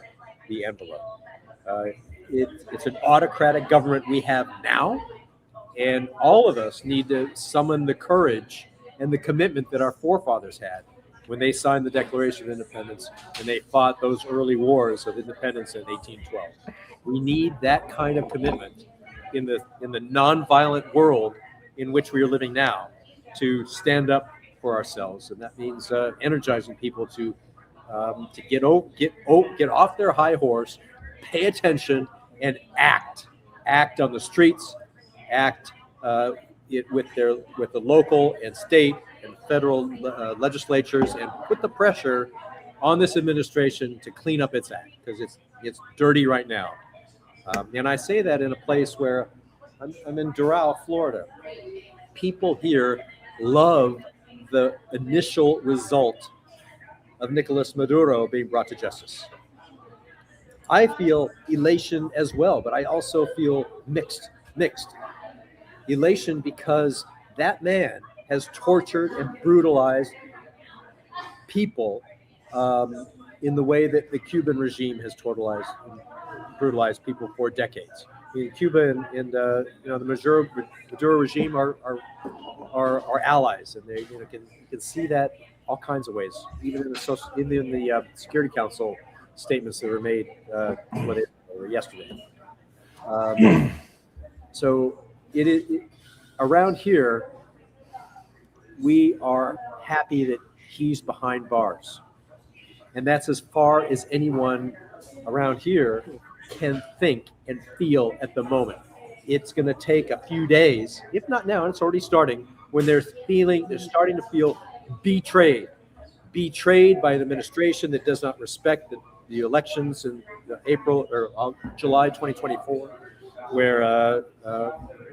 the envelope. It's an autocratic government we have now, and all of us need to summon the courage and the commitment that our forefathers had when they signed the Declaration of Independence and they fought those early wars of independence in 1812. We need that kind of commitment in the nonviolent world in which we are living now to stand up for ourselves, and that means energizing people to get off their high horse, pay attention, and act on the streets, act with the local and state and federal legislatures, and put the pressure on this administration to clean up its act, because it's dirty right now. And I say that in a place where I'm in Doral, Florida. People here love the initial result of Nicolas Maduro being brought to justice. I feel elation as well, but I also feel mixed. Elation because that man has tortured and brutalized people in the way that the Cuban regime has brutalized people for decades. Cuba and the Maduro regime are allies, and they can see that all kinds of ways, even in the Security Council statements that were made yesterday. So around here, we are happy that he's behind bars, and that's as far as anyone around here can think and feel at the moment. It's going to take a few days, if not now, and it's already starting, when they're starting to feel betrayed by an administration that does not respect the elections in April or July 2024, where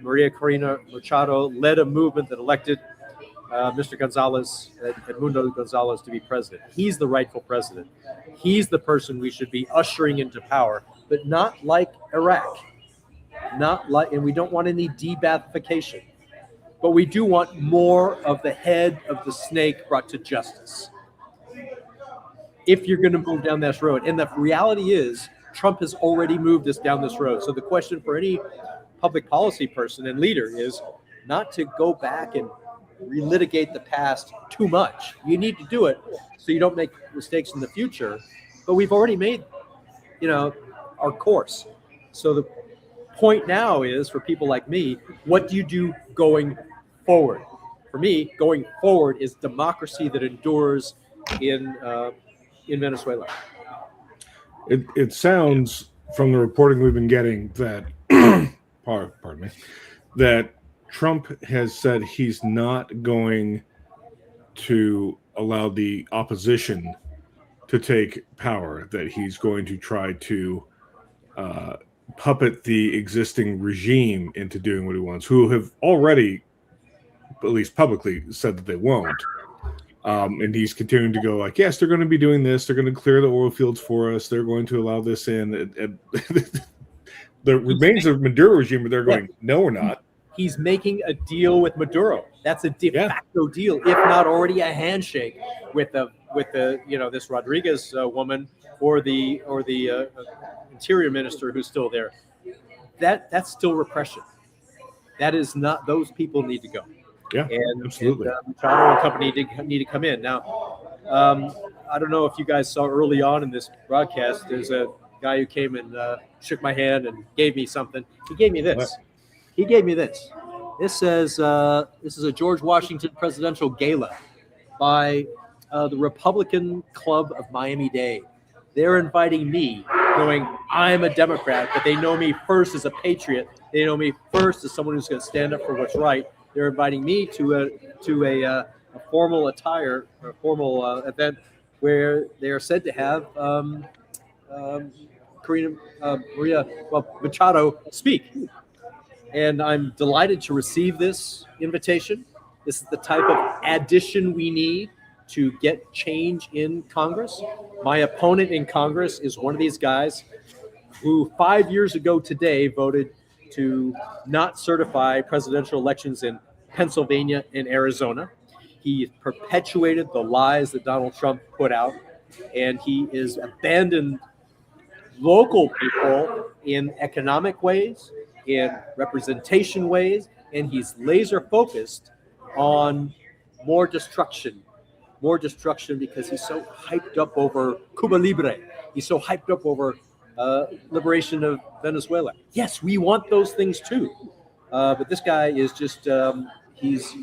Maria Corina Machado led a movement that elected Mr. Gonzalez, Edmundo Gonzalez, to be president. He's the rightful president. He's the person we should be ushering into power, but not like Iraq. And we don't want any de-Baathification, but we do want more of the head of the snake brought to justice. If you're going to move down this road, and the reality is, Trump has already moved us down this road. So the question for any public policy person and leader is not to go back and relitigate the past too much. You need to do it so you don't make mistakes in the future. But we've already made, our course. So the point now is, for people like me, what do you do going forward? For me, going forward is democracy that endures in Venezuela.
It sounds from the reporting we've been getting that, pardon me, that Trump has said he's not going to allow the opposition to take power, that he's going to try to puppet the existing regime into doing what he wants, who have already, at least publicly, said that they won't. And he's continuing to go like, yes, they're going to be doing this. They're going to clear the oil fields for us. They're going to allow this in. And the remains of Maduro regime, but they're going, no, we're not.
He's making a deal with Maduro. That's a de facto deal, if not already a handshake with this Rodriguez woman or the interior minister who's still there. That's still repression. That is not. Those people need to go.
Yeah, absolutely.
Machado and company need to come in. Now, I don't know if you guys saw early on in this broadcast, there's a guy who came and shook my hand and gave me something. He gave me this. This says, this is a George Washington presidential gala by the Republican Club of Miami-Dade. They're inviting me, knowing I'm a Democrat, but they know me first as a patriot. They know me first as someone who's going to stand up for what's right. They're inviting me to a formal attire, or a formal event where they are said to have Maria Machado speak. And I'm delighted to receive this invitation. This is the type of addition we need to get change in Congress. My opponent in Congress is one of these guys who 5 years ago today voted to not certify presidential elections in Pennsylvania and Arizona. He perpetuated the lies that Donald Trump put out, and he is abandoned local people in economic ways, in representation ways, and he's laser focused on more destruction because he's so hyped up over Cuba Libre. He's so hyped up over liberation of Venezuela. Yes, we want those things too, but this guy is just he's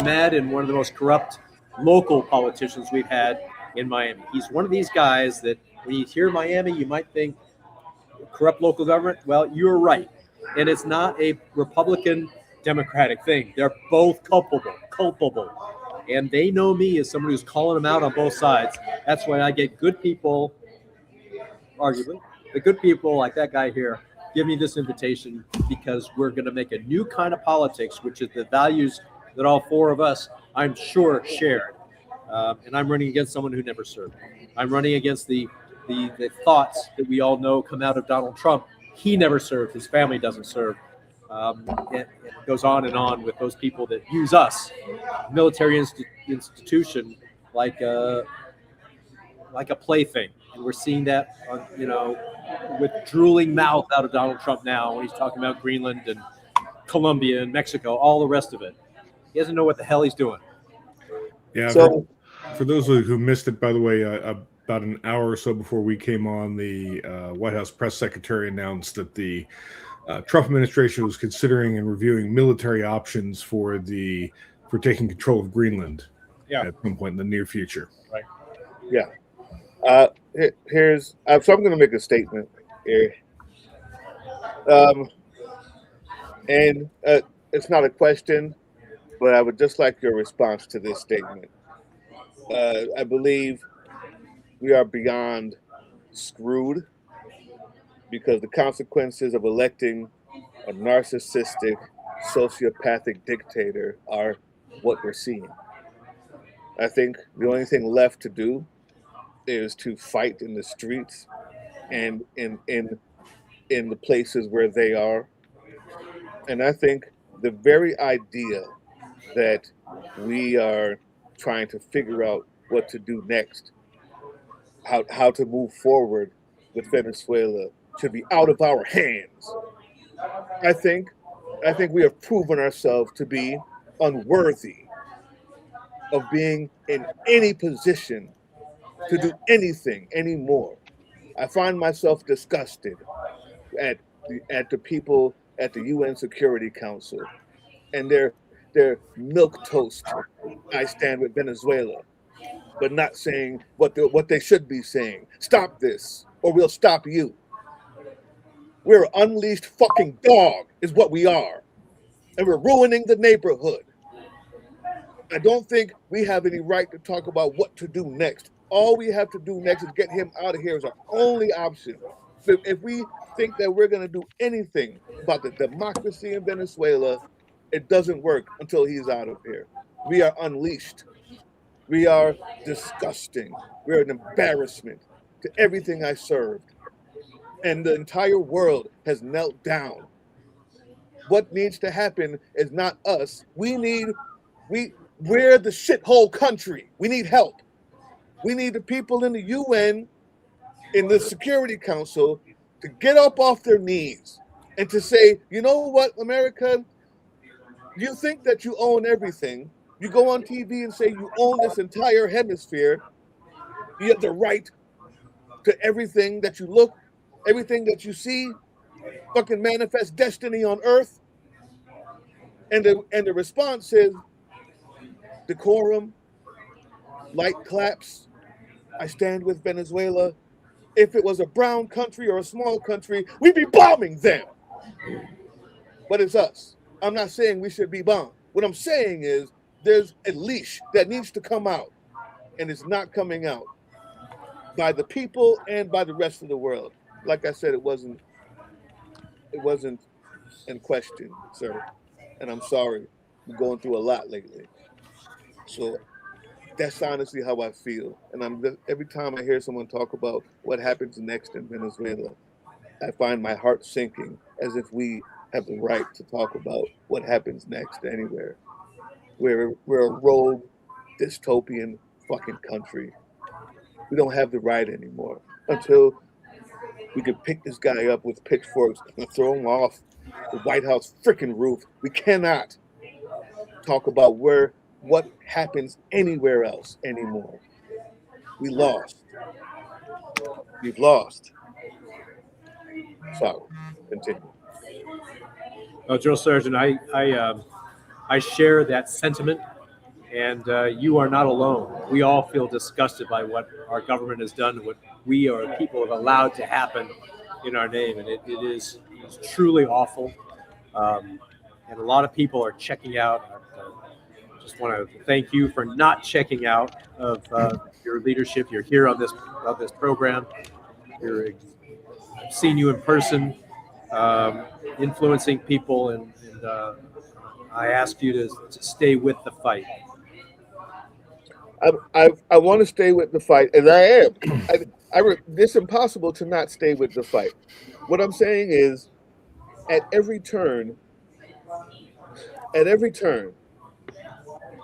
mad, and one of the most corrupt local politicians we've had in Miami. He's one of these guys that when you hear Miami, you might think corrupt local government. Well, you're right, and it's not a Republican Democratic thing. They're both culpable, and they know me as someone who's calling them out on both sides. That's why I get good people, arguably the good people like that guy here, give me this invitation because we're going to make a new kind of politics, which is the values that all four of us, I'm sure, shared. And I'm running against someone who never served. I'm running against the thoughts that we all know come out of Donald Trump. He never served. His family doesn't serve. And it goes on and on with those people that use us, military institution, like a plaything. And we're seeing that, with drooling mouth out of Donald Trump now when he's talking about Greenland and Colombia and Mexico, all the rest of it. He doesn't know what the hell he's doing.
Yeah.
So
For those of you who missed it, by the way, about an hour or so before we came on, the White House press secretary announced that the Trump administration was considering and reviewing military options for taking control of Greenland at some point in the near future.
Right.
yeah. So I'm going to make a statement here. And it's not a question, but I would just like your response to this statement. I believe we are beyond screwed because the consequences of electing a narcissistic, sociopathic dictator are what we're seeing. I think the only thing left to do is to fight in the streets and in the places where they are. And I think the very idea that we are trying to figure out what to do next, how to move forward with Venezuela, should be out of our hands. I think we have proven ourselves to be unworthy of being in any position to do anything anymore. I find myself disgusted at the people at the UN Security Council and their milquetoast. I stand with Venezuela, but not saying what they should be saying. Stop this, or we'll stop you. We're an unleashed fucking dog, is what we are, and we're ruining the neighborhood. I don't think we have any right to talk about what to do next. All we have to do next is get him out of here is our only option. If we think that we're going to do anything about the democracy in Venezuela, it doesn't work until he's out of here. We are unleashed. We are disgusting. We're an embarrassment to everything I served. And the entire world has knelt down. What needs to happen is not us. We're the shithole country. We need help. We need the people in the UN, in the Security Council, to get up off their knees and to say, you know what, America, you think that you own everything. You go on TV and say you own this entire hemisphere. You have the right to everything that you look, everything that you see, fucking manifest destiny on earth. And the response is decorum, light claps. I stand with Venezuela. If it was a brown country or a small country, we'd be bombing them. But it's us. I'm not saying we should be bombed. What I'm saying is there's a leash that needs to come out, and it's not coming out by the people and by the rest of the world. Like I said, it wasn't in question, sir. And I'm sorry. We're going through a lot lately. So that's honestly how I feel. And every time I hear someone talk about what happens next in Venezuela, I find my heart sinking, as if we have the right to talk about what happens next anywhere. We're a rogue, dystopian fucking country. We don't have the right anymore until we can pick this guy up with pitchforks and throw him off the White House freaking roof. We cannot talk about what happens anywhere else anymore. We lost. We've lost. So, continue.
Drill Sergeant, I share that sentiment, and you are not alone. We all feel disgusted by what our government has done, what we or people have allowed to happen in our name, and it's truly awful. And a lot of people are checking out. I just want to thank you for not checking out of your leadership. You're here on this program. I've seen you in person. influencing people, and I ask you to stay with the fight.
I want to stay with the fight, and I am. It's impossible to not stay with the fight. What I'm saying is, at every turn,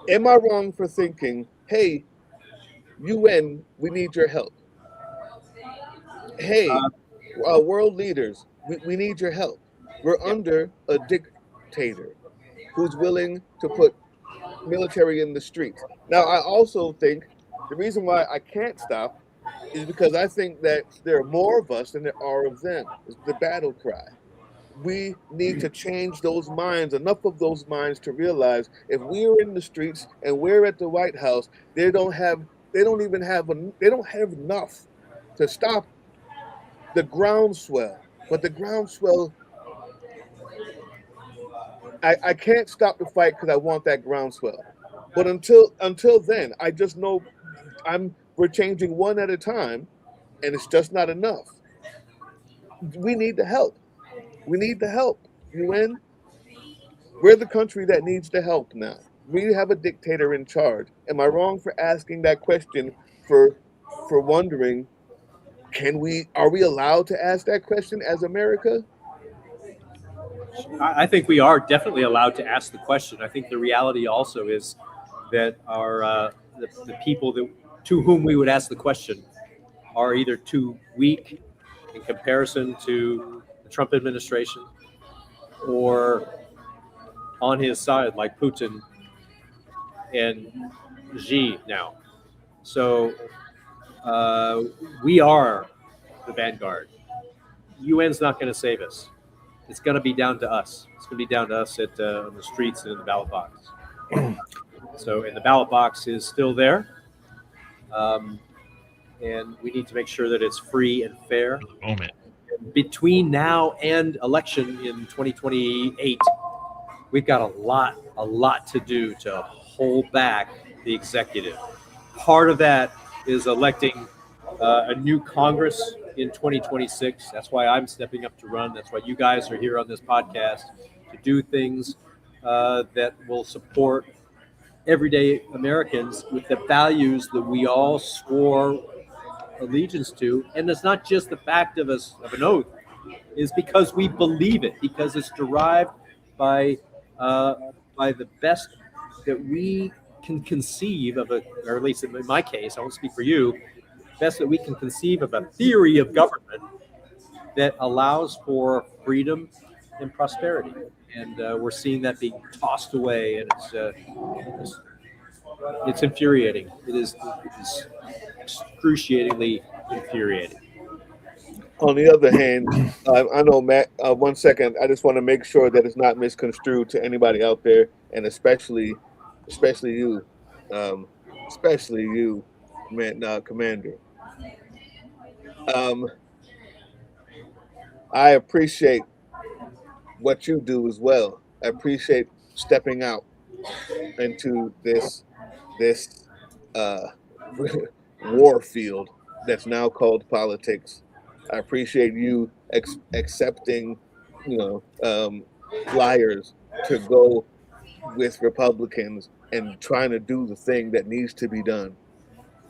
am I wrong for thinking, hey, UN, we need your help? Hey, world leaders, we need your help. We're under a dictator who's willing to put military in the streets. Now, I also think the reason why I can't stop is because I think that there are more of us than there are of them. It's the battle cry. We need to change those minds, enough of those minds to realize if we're in the streets and we're at the White House, they don't have enough to stop the groundswell. But the groundswell, I can't stop the fight because I want that groundswell. But until then, I just know we're changing one at a time, and it's just not enough. We need the help. We need the help. UN, we're the country that needs the help now. We have a dictator in charge. Am I wrong for asking that question? For wondering, are we allowed to ask that question as America?
I think we are definitely allowed to ask the question. I think the reality also is that the people to whom we would ask the question are either too weak in comparison to the Trump administration, or on his side, like Putin and Xi now. So we are the vanguard. UN's not going to save us. It's going to be down to us. It's going to be down to us on the streets and in the ballot box. So, and the ballot box is still there. And we need to make sure that it's free and fair.
Moment.
Between now and election in 2028, we've got a lot to do to hold back the executive. Part of that is electing a new Congress in 2026. That's why I'm stepping up to run. That's why you guys are here on this podcast, to do things that will support everyday Americans with the values that we all swore allegiance to. And it's not just the fact of an oath, is because we believe it, because it's derived by the best that we can conceive of, or at least in my case, I won't speak for you, best that we can conceive of a theory of government that allows for freedom and prosperity. And we're seeing that being tossed away, and it's infuriating. It is excruciatingly infuriating.
On the other hand, I know, Matt, 1 second, I just want to make sure that it's not misconstrued to anybody out there, and especially you, Commander. I appreciate what you do as well. I appreciate stepping out into this war field that's now called politics. I appreciate you accepting, flyers to go with Republicans and trying to do the thing that needs to be done.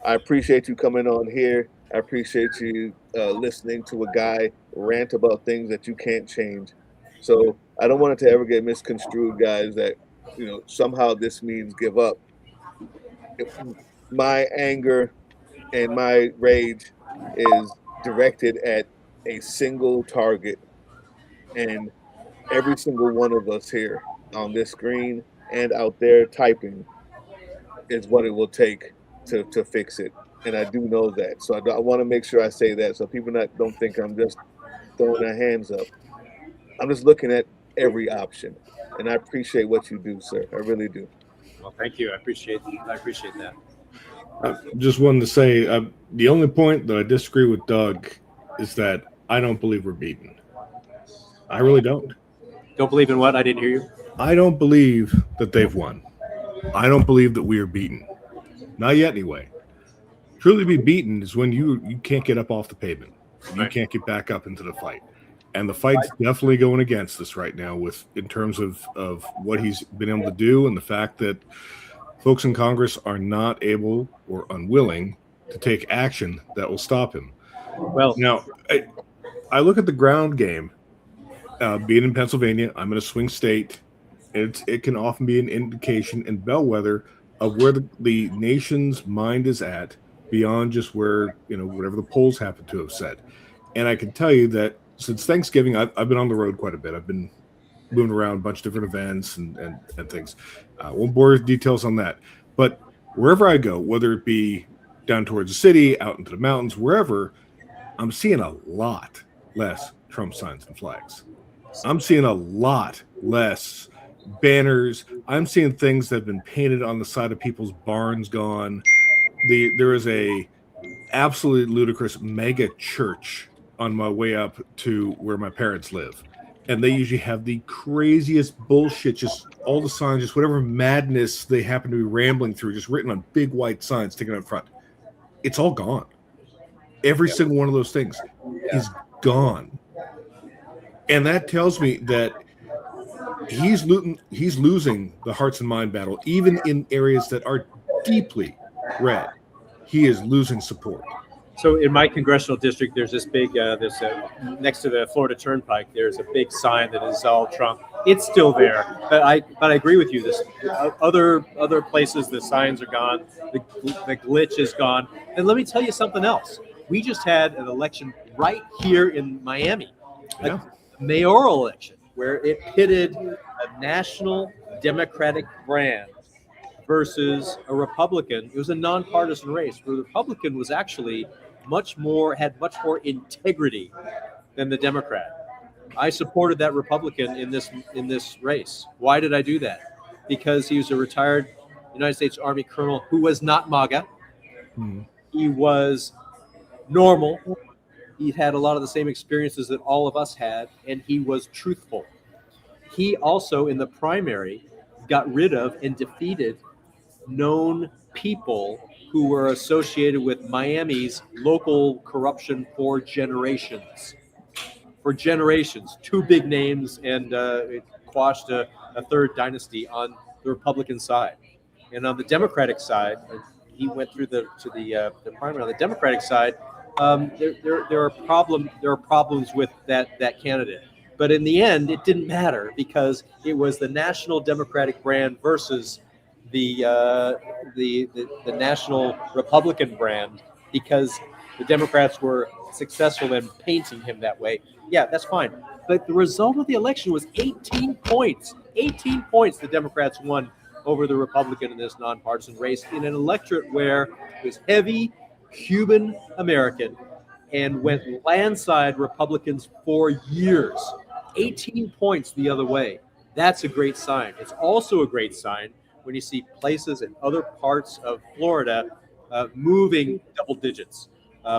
I appreciate you coming on here. I appreciate you listening to a guy rant about things that you can't change. So I don't want it to ever get misconstrued, guys, that somehow this means give up. My anger and my rage is directed at a single target, and every single one of us here on this screen and out there typing is what it will take to fix it. And I do know that. So I want to make sure I say that so people don't think I'm just throwing our hands up. I'm just looking at every option. And I appreciate what you do, sir. I really do.
Well, thank you. I appreciate that.
I just wanted to say the only point that I disagree with Doug is that I don't believe we're beaten. I really don't.
Don't believe in what? I didn't hear you.
I don't believe that they've won. I don't believe that we are beaten. Not yet, anyway. Truly be beaten is when you can't get up off the pavement. You can't get back up into the fight. And the fight's definitely going against us right now in terms of what he's been able to do, and the fact that folks in Congress are not able or unwilling to take action that will stop him.
Well,
Now, I look at the ground game. Being in Pennsylvania, I'm in a swing state. It can often be an indication and bellwether of where the nation's mind is at beyond just where, whatever the polls happen to have said. And I can tell you that since Thanksgiving, I've been on the road quite a bit. I've been moving around a bunch of different events and things. Won't bore with details on that. But wherever I go, whether it be down towards the city, out into the mountains, wherever, I'm seeing a lot less Trump signs and flags. I'm seeing a lot less banners. I'm seeing things that have been painted on the side of people's barns gone. There is a absolutely ludicrous mega church on my way up to where my parents live. And they usually have the craziest bullshit, just all the signs, just whatever madness they happen to be rambling through, just written on big white signs sticking up front. It's all gone. Every single one of those things is gone. And that tells me that he's losing the hearts and mind battle, even in areas that are deeply red. He is losing support.
So in my congressional district, there's this big, next to the Florida Turnpike, there's a big sign that is all Trump. It's still there, but I agree with you. This other places, the signs are gone, the glitch is gone. And let me tell you something else. We just had an election right here in Miami, a mayoral election, where it pitted a national Democratic brand versus a Republican. It was a nonpartisan race where the Republican was actually had much more integrity than the Democrat. I supported that Republican in this race. Why did I do that? Because he was a retired United States Army colonel who was not MAGA. He was normal. He had a lot of the same experiences that all of us had, and he was truthful. He also, in the primary, got rid of and defeated known people who were associated with Miami's local corruption for generations. For generations, two big names, and it quashed a third dynasty on the Republican side. And on the Democratic side, he went through the primary. On the Democratic side, there are problems with that candidate. But in the end, it didn't matter because it was the national Democratic brand versus the national Republican brand, because the Democrats were successful in painting him that way. Yeah, that's fine. But the result of the election was 18 points. 18 points the Democrats won over the Republican in this nonpartisan race in an electorate where it was heavy Cuban American and went landslide Republicans for years. 18 points the other way. That's a great sign. It's also a great sign when you see places in other parts of Florida moving double digits.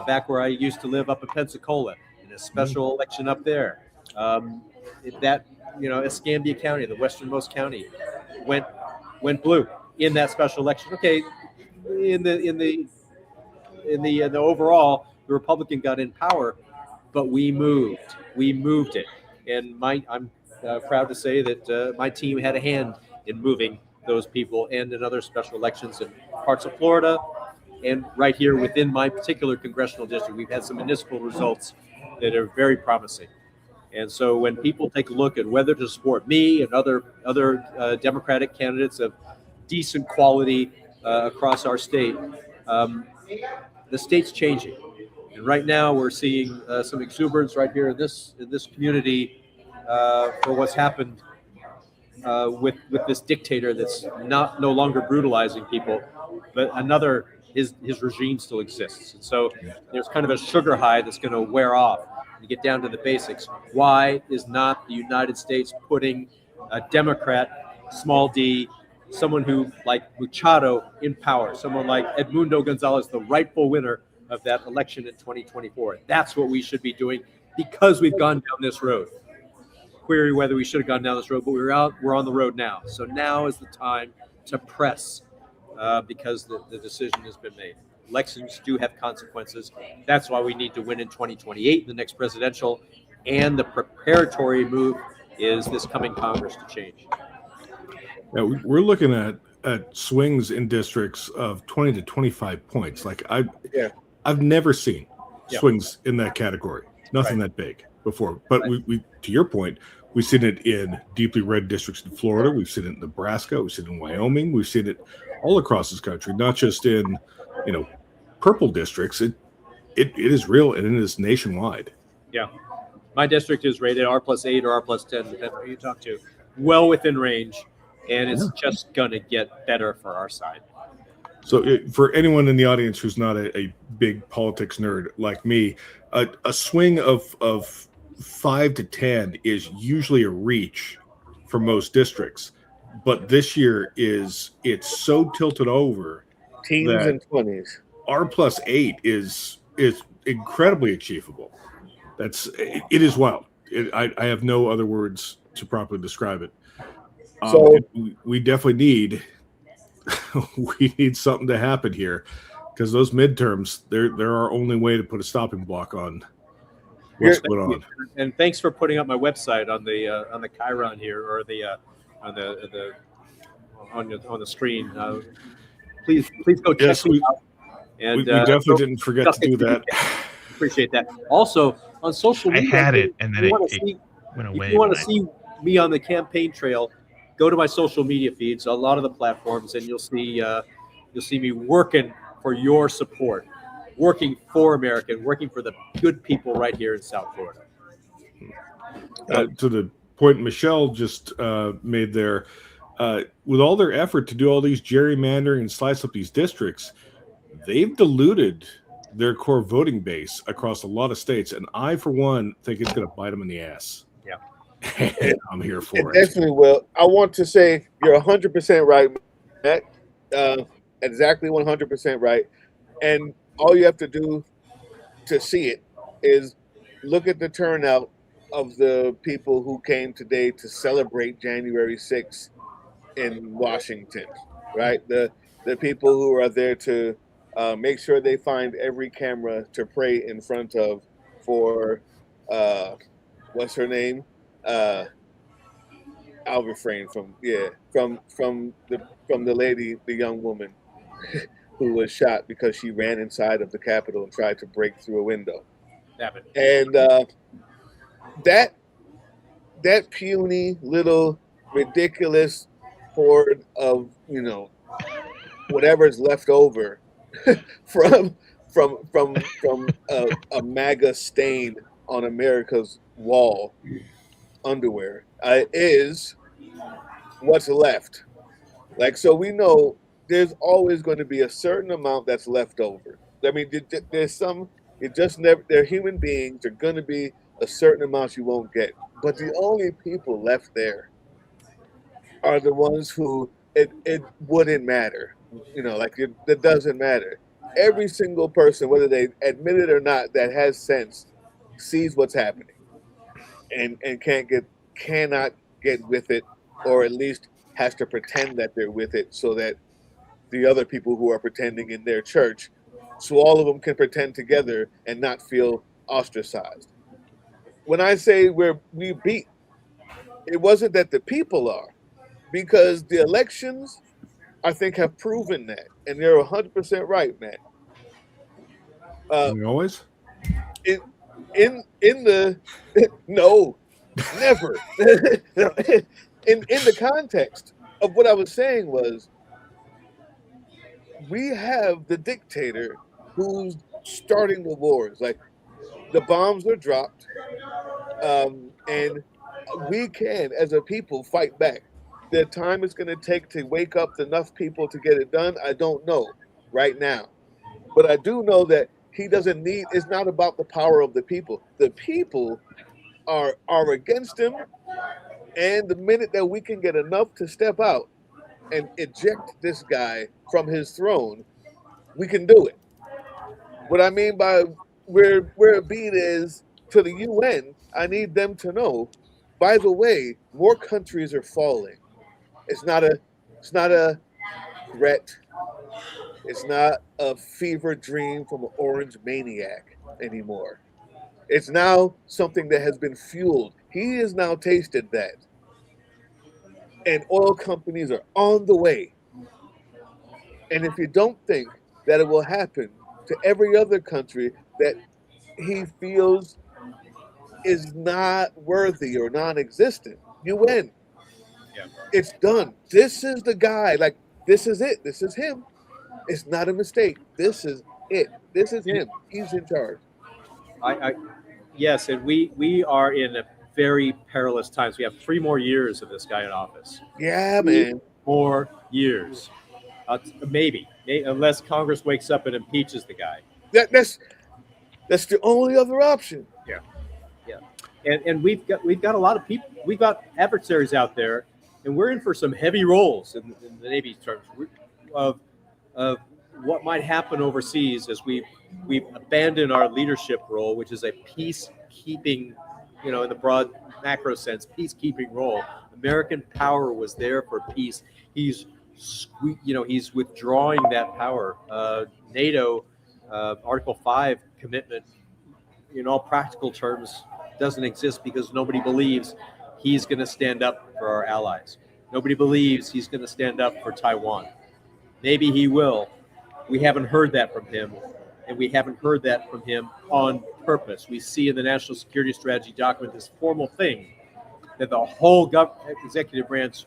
Back where I used to live up in Pensacola, in a special election up there, Escambia County, the westernmost county, went blue in that special election. Okay, in the overall, the Republican got in power, but we moved it, and I'm proud to say that my team had a hand in moving those people, and in other special elections in parts of Florida, and right here within my particular congressional district, we've had some municipal results that are very promising. And so when people take a look at whether to support me and other Democratic candidates of decent quality across our state, the state's changing. And right now we're seeing some exuberance right here in this community for what's happened with this dictator that's no longer brutalizing people, but his regime still exists. And so there's kind of a sugar high that's going to wear off. You get down to the basics. Why is not the United States putting a Democrat, small d, someone who like Machado in power, someone like Edmundo Gonzalez, the rightful winner of that election in 2024? That's what we should be doing, because we've gone down this road. Query whether we should have gone down this road, but we're on the road now. So now is the time to press because the decision has been made. Elections do have consequences. That's why we need to win in 2028, the next presidential. and the preparatory move is this coming Congress to change.
Now, we're looking at swings in districts of 20 to 25 points. Like
Yeah.
I've never seen
Yeah.
swings in that category. Nothing that big before. But we to your point, we've seen it in deeply red districts in Florida. We've seen it in Nebraska. We've seen it in Wyoming. We've seen it all across this country, not just in, purple districts. It is real, and it is nationwide.
Yeah. My district is rated R+8 or R+10, depending on who you talk to, well within range, and it's just going to get better for our side.
So for anyone in the audience who's not a big politics nerd like me, a swing of 5 to 10 is usually a reach for most districts. But this year it's so tilted over
Teens
that
and 20s.
R+8 is incredibly achievable. It is wild. I have no other words to properly describe it.
So
we definitely need something to happen here, because those midterms, they're our only way to put a stopping block on what's going on.
And thanks for putting up my website on the Chiron here, or on the screen. Please go check it out. And
we definitely didn't forget to do that.
Appreciate that. Also, on social media,
I had it, and then it went away.
If you want to see me on the campaign trail, go to my social media feeds, a lot of the platforms, and you'll see me working for your support, working for America, working for the good people right here in South Florida.
To the point Michelle just made there, with all their effort to do all these gerrymandering and slice up these districts, they've diluted their core voting base across a lot of states, and I, for one, think it's going to bite them in the ass.
Yeah.
And I'm here for it.
Definitely will. I want to say you're 100% right, Matt. Exactly 100% right. And all you have to do to see it is look at the turnout of the people who came today to celebrate January 6th in Washington, right? The people who are there to make sure they find every camera to pray in front of for what's her name? I'll refrain from the lady, the young woman who was shot because she ran inside of the Capitol and tried to break through a window. And that puny little ridiculous horde of whatever's left over from a MAGA stain on America's wall underwear is what's left. Like, so we know there's always going to be a certain amount that's left over. I mean, there's some, it just never, they're human beings. They're going to be a certain amount you won't get. But the only people left there are the ones who it wouldn't matter. Like it doesn't matter. Every single person, whether they admit it or not, that has sense, sees what's happening, and cannot get with it, or at least has to pretend that they're with it, so that the other people who are pretending in their church, so all of them can pretend together and not feel ostracized. When I say we beat, it wasn't that the people are, because the elections, I think, have proven that, and they're 100% right, man.
Always?
In the no, never. in the context of what I was saying was, we have the dictator who's starting the wars. Like, the bombs are dropped, and we can, as a people, fight back. The time it's going to take to wake up enough people to get it done, I don't know right now. But I do know that he doesn't need, it's not about the power of the people. The people are against him, and the minute that we can get enough to step out and eject this guy from his throne, we can do it. What I mean by where a beat is to the UN, I need them to know, by the way, more countries are falling. It's not a threat. It's not a fever dream from an orange maniac anymore. It's now something that has been fueled. He has now tasted that. And oil companies are on the way. And if you don't think that it will happen to every other country that he feels is not worthy or non-existent, you win.
Yeah.
It's done. This is the guy. Like, this is it. This is him. It's not a mistake. This is it. This is him. He's in charge.
I yes, and we are in a very perilous times. We have 3 more years of this guy in office.
Yeah,
3
man.
more years, maybe, unless Congress wakes up and impeaches the guy.
That's the only other option.
Yeah, yeah, and we've got a lot of people. We've got adversaries out there, and we're in for some heavy rolls in the Navy's terms of of what might happen overseas as we've abandoned our leadership role, which is a peacekeeping, in the broad macro sense, peacekeeping role. American power was there for peace. He's he's withdrawing that power. NATO Article 5 commitment, in all practical terms, doesn't exist because nobody believes he's going to stand up for our allies. Nobody believes he's going to stand up for Taiwan. Maybe he will. We haven't heard that from him, and we haven't heard that from him on purpose. We see in the National Security Strategy document this formal thing that the whole executive branch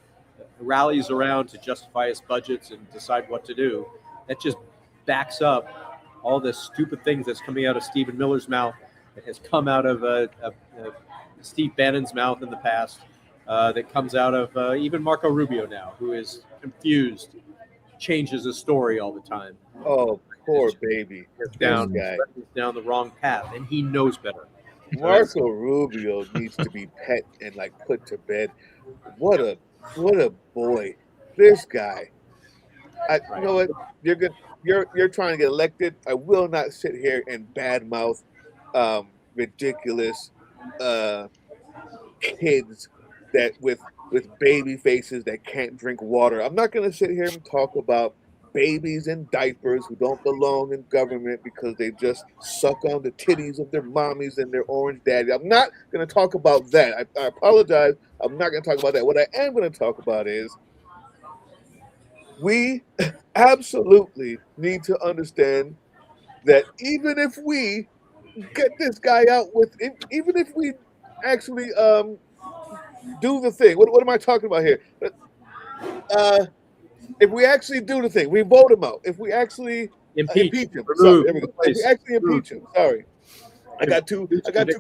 rallies around to justify its budgets and decide what to do. That just backs up all the stupid things that's coming out of Stephen Miller's mouth, that has come out of Steve Bannon's mouth in the past, that comes out of even Marco Rubio now, who is confused, changes his story all the time.
Oh, poor baby.
Down the wrong path, and he knows better.
Marco Rubio needs to be pet and like put to bed. What a boy. This guy. You know what? You're good. You're trying to get elected. I will not sit here and badmouth ridiculous kids that with baby faces that can't drink water. I'm not going to sit here and talk about babies in diapers who don't belong in government because they just suck on the titties of their mommies and their orange daddy. I'm not going to talk about that. I apologize. I'm not going to talk about that. What I am going to talk about is we absolutely need to understand that even if we get this guy out even if we actually do the thing. What am I talking about here? If we actually do the thing, we vote him out. If we actually impeach him, sorry, there we go. If we actually impeach him, sorry, I got too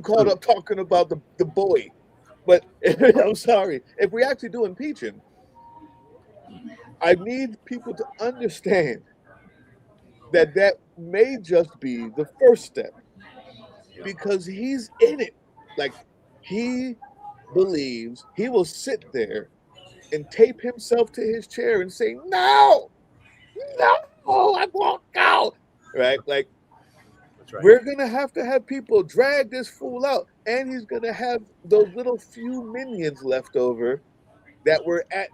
caught up talking about the boy, but I'm sorry. If we actually do impeach him, I need people to understand that may just be the first step, because he's in it. Like, he believes he will sit there and tape himself to his chair and say, no, I won't go. Right? Like, that's right. We're going to have people drag this fool out. And he's going to have those little few minions left over that were at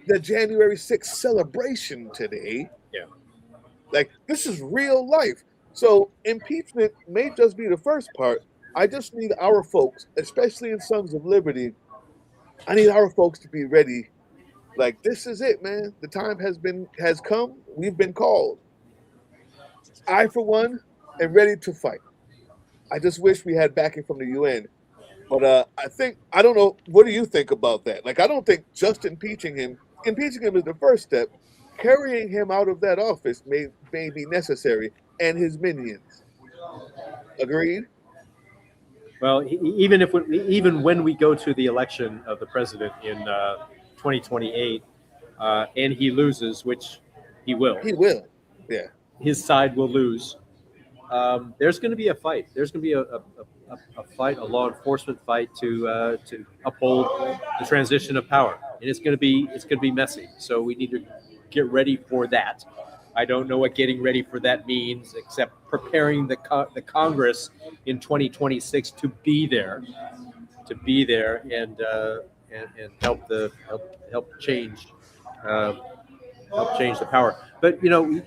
the January 6th celebration today.
Yeah.
Like, this is real life. So impeachment may just be the first part. I just need our folks, especially in Sons of Liberty, I need our folks to be ready. Like, this is it, man. The time has come. We've been called. I, for one, am ready to fight. I just wish we had backing from the UN. But I don't know, what do you think about that? Like, I don't think just impeaching him is the first step. Carrying him out of that office may be necessary, and his minions. Agreed?
Well, even when we go to the election of the president in 2028, and he loses, which he will.
He will, yeah.
His side will lose. There's going to be a fight. There's going to be a fight, a law enforcement fight to uphold the transition of power, and it's going to be messy. So we need to get ready for that. I don't know what getting ready for that means, except preparing the Congress in 2026 to be there and help change the power. But you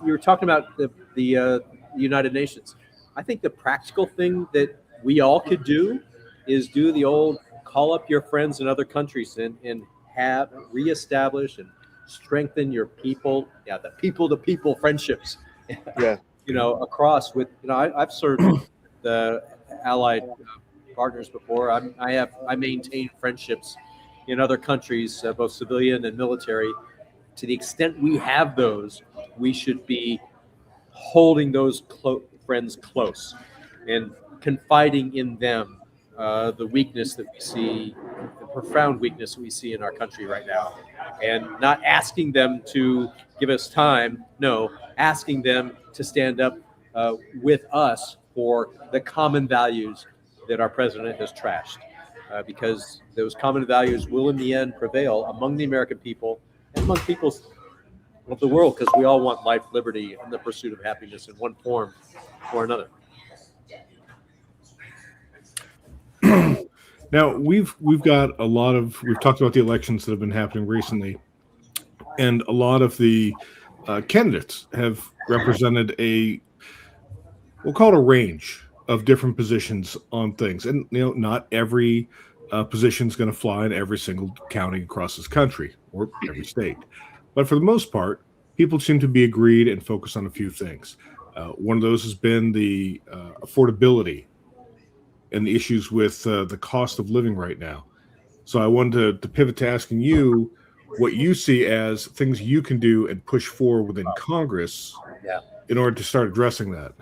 were talking about the United Nations. I think the practical thing that we all could do is do the old call up your friends in other countries and have reestablish and strengthen your people, the people to people friendships,
Yeah.
across with, I've served the allied partners before. I maintain friendships in other countries, both civilian and military. To the extent we have those, we should be holding those friends close and confiding in them the weakness that we see, the profound weakness we see in our country right now, and not asking them to give us time. No, asking them to stand up with us for the common values that our president has trashed, because those common values will in the end prevail among the American people and among peoples of the world, because we all want life, liberty, and the pursuit of happiness in one form or another.
Now we've talked about the elections that have been happening recently, and a lot of the candidates have represented we'll call it a range of different positions on things, and not every position is going to fly in every single county across this country or every state, but for the most part, people seem to be agreed and focused on a few things. One of those has been the affordability and the issues with the cost of living right now. So I wanted to pivot to asking you what you see as things you can do and push forward within Congress in order to start addressing that.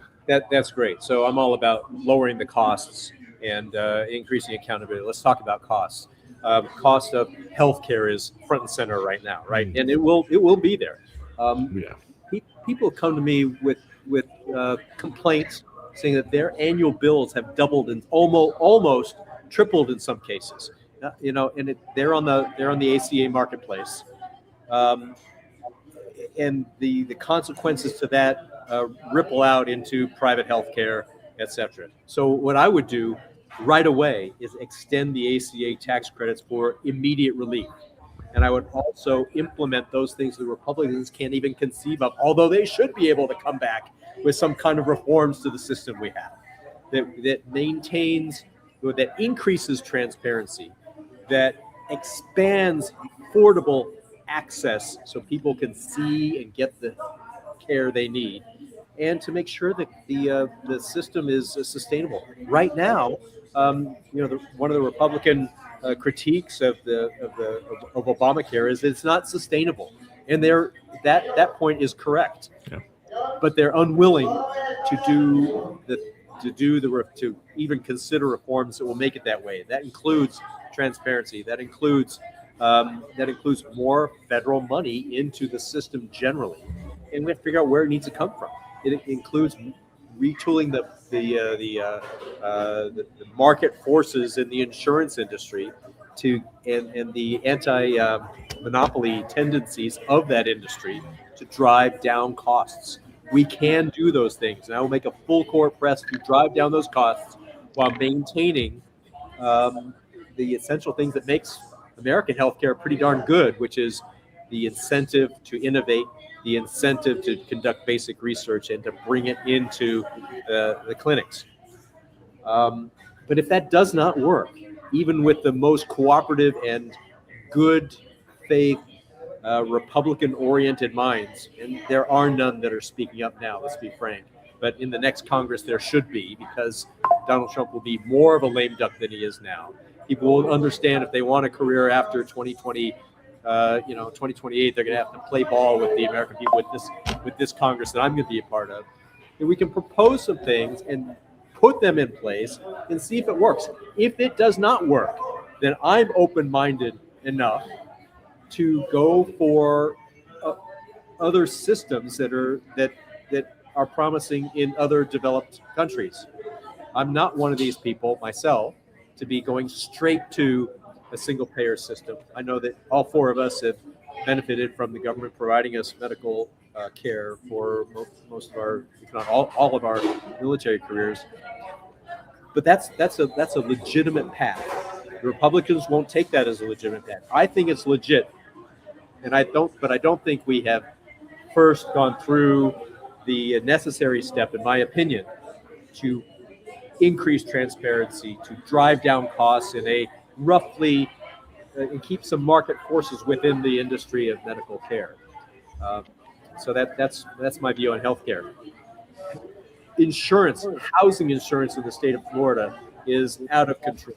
That's great. So I'm all about lowering the costs and increasing accountability. Let's talk about costs. Cost of healthcare is front and center right now, right? And it will be there. People come to me with complaints saying that their annual bills have doubled and almost tripled in some cases. And they're on the ACA marketplace, and the consequences to that ripple out into private health care, etc. So what I would do right away is extend the ACA tax credits for immediate relief. And I would also implement those things the Republicans can't even conceive of, although they should be able to come back with some kind of reforms to the system we have that maintains, that increases transparency, that expands affordable access so people can see and get the care they need, and to make sure that the system is sustainable. Right now, one of the Republican critiques of Obamacare is it's not sustainable, and that point is correct.
Yeah.
But they're unwilling to even consider reforms that will make it that way. That includes transparency. That includes more federal money into the system generally, and we have to figure out where it needs to come from. It includes retooling the market forces in the insurance industry and the anti-monopoly tendencies of that industry to drive down costs. We can do those things, and I will make a full court press to drive down those costs while maintaining the essential things that makes American healthcare pretty darn good, which is the incentive to innovate, the incentive to conduct basic research, and to bring it into the clinics. But if that does not work, even with the most cooperative and good faith Republican-oriented minds, and there are none that are speaking up now, let's be frank, but in the next Congress there should be, because Donald Trump will be more of a lame duck than he is now. People will understand if they want a career after 2020, 2028, they're going to have to play ball with the American people with this Congress that I'm going to be a part of. And we can propose some things and put them in place and see if it works. If it does not work, then I'm open-minded enough to go for other systems that are promising in other developed countries. I'm not one of these people myself to be going straight to a single-payer system. I know that all four of us have benefited from the government providing us medical care for most of our, if not all of our military careers. But that's a legitimate path. The Republicans won't take that as a legitimate path. I think it's legit, and I don't think we have first gone through the necessary step, in my opinion, to increase transparency, to drive down costs in a roughly and keep some market forces within the industry of medical care. So that's my view on healthcare. Insurance, housing insurance in the state of Florida is out of control.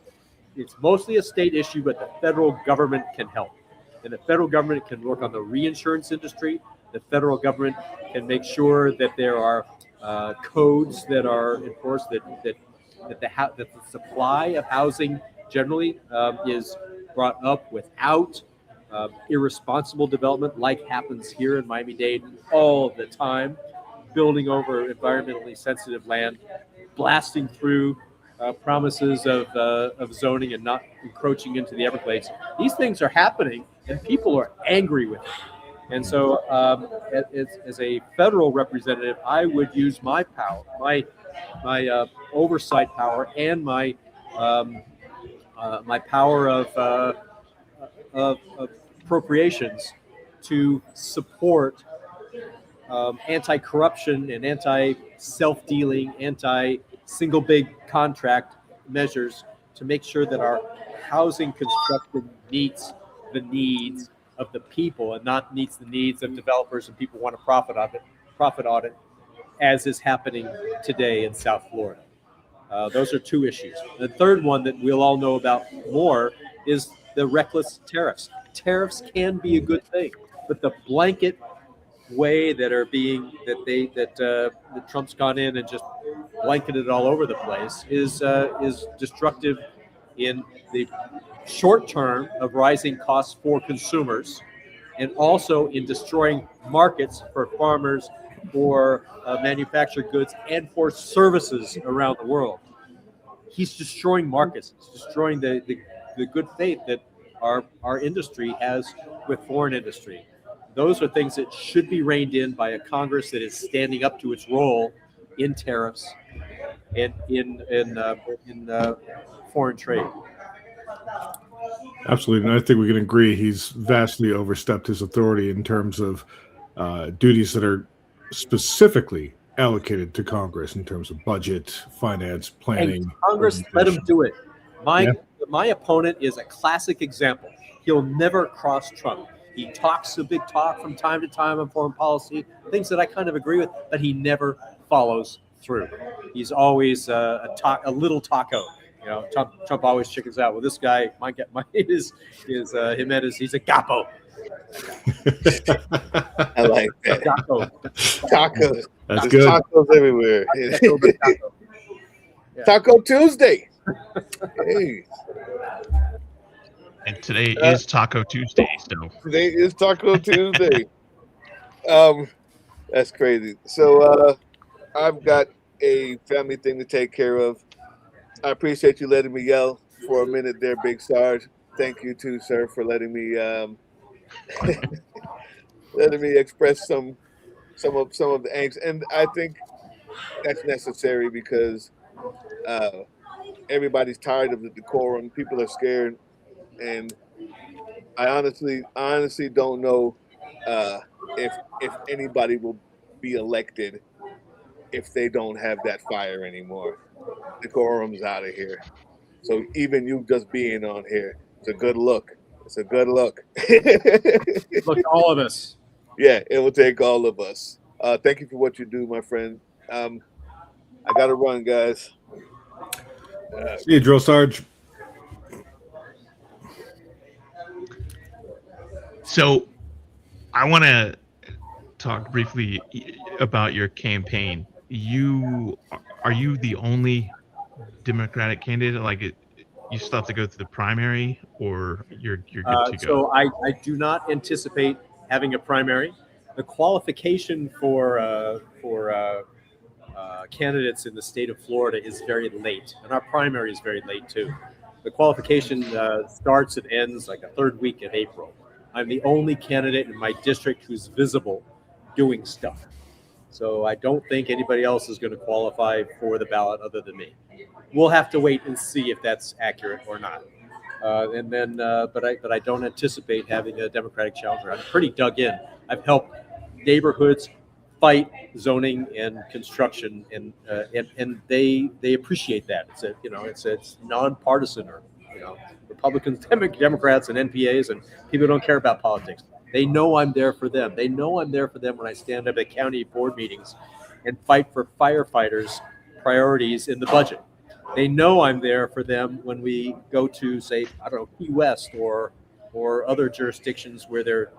It's mostly a state issue, but the federal government can help. And the federal government can work on the reinsurance industry. The federal government can make sure that there are codes that are enforced, that the supply of housing generally is brought up without irresponsible development, like happens here in Miami-Dade all the time, building over environmentally sensitive land, blasting through promises of zoning and not encroaching into the Everglades. These things are happening, and people are angry with it. And so, as a federal representative, I would use my power, my oversight power, and my power of appropriations to support anti-corruption and anti-self-dealing, anti-single big contract measures to make sure that our housing construction meets the needs of the people and not meets the needs of developers and people want to profit on it, as is happening today in South Florida. Those are two issues. The third one that we'll all know about more is the reckless tariffs. Tariffs can be a good thing, but the blanket way that Trump's gone in and just blanketed it all over the place is destructive in the short term of rising costs for consumers, and also in destroying markets for farmers, for manufactured goods, and for services around the world. He's destroying markets. He's destroying the good faith that our industry has with foreign industry. Those are things that should be reined in by a Congress that is standing up to its role in tariffs and in foreign trade.
Absolutely, and I think we can agree he's vastly overstepped his authority in terms of duties that are specifically allocated to Congress in terms of budget, finance, planning.
And Congress let him do it. My opponent is a classic example. He'll never cross Trump. He talks a big talk from time to time on foreign policy, things that I kind of agree with, but he never follows through. He's always a little taco. You know, Trump always chickens out. Well, this guy, he's a capo.
I like that. Tacos.
That's
There's
good.
Tacos everywhere.
Yeah.
Taco Tuesday. Hey,
And today is Taco Tuesday, so
today is Taco Tuesday. That's crazy. So I've got a family thing to take care of. I appreciate you letting me yell for a minute there, Big Sarge. Thank you too, sir, for letting me express some of the angst. And I think that's necessary because everybody's tired of the decorum. People are scared, and I honestly don't know if anybody will be elected if they don't have that fire anymore. Decorum's out of here. So even you just being on here, it's a good look. It's a good look.
Look, all of us.
Yeah, it will take all of us. Thank you for what you do, my friend. I got to run, guys.
See you, Drill Sarge.
So I want to talk briefly about your campaign. Are you the only Democratic candidate? Like, you still have to go through the primary, or you're good to go?
So I do not anticipate having a primary. The qualification for candidates in the state of Florida is very late, and our primary is very late too. The qualification starts and ends like a third week in April. I'm the only candidate in my district who's visible doing stuff. So I don't think anybody else is going to qualify for the ballot other than me. We'll have to wait and see if that's accurate or not. But I don't anticipate having a Democratic challenger. I'm pretty dug in. I've helped neighborhoods fight zoning and construction, and they appreciate that. It's nonpartisan, or Republicans, Democrats, and NPAs, and people who don't care about politics. They know I'm there for them. They know I'm there for them when I stand up at county board meetings and fight for firefighters' priorities in the budget. They know I'm there for them when we go to, say, I don't know, Key West or other jurisdictions where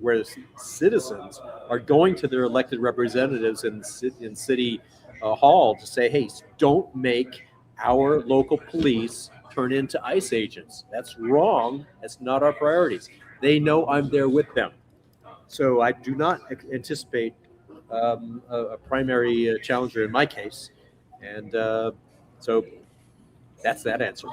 where citizens are going to their elected representatives in city hall to say, hey, don't make our local police turn into ICE agents. That's wrong. That's not our priorities. They know I'm there with them. So I do not anticipate a primary challenger in my case. And so that's that answer.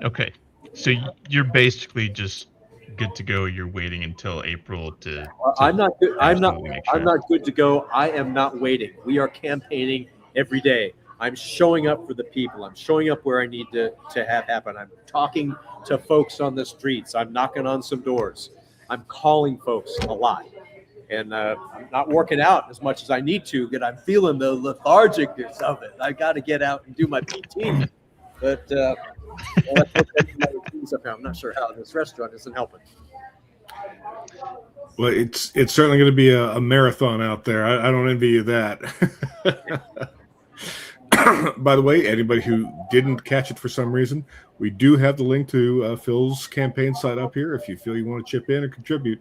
Okay. So you're basically just good to go. You're waiting until April to
I'm not good. I'm not.
absolutely make sure.
I'm not good to go. I am not waiting. We are campaigning every day. I'm showing up for the people. I'm showing up where I need to have happen. I'm talking to folks on the streets. I'm knocking on some doors. I'm calling folks a lot. And I'm not working out as much as I need to, but I'm feeling the lethargicness of it. I got to get out and do my PT. But I'm not sure how this restaurant isn't helping.
Well, it's certainly going to be a marathon out there. I don't envy you that. By the way, anybody who didn't catch it for some reason, we do have the link to Phil's campaign site up here if you feel you want to chip in or contribute.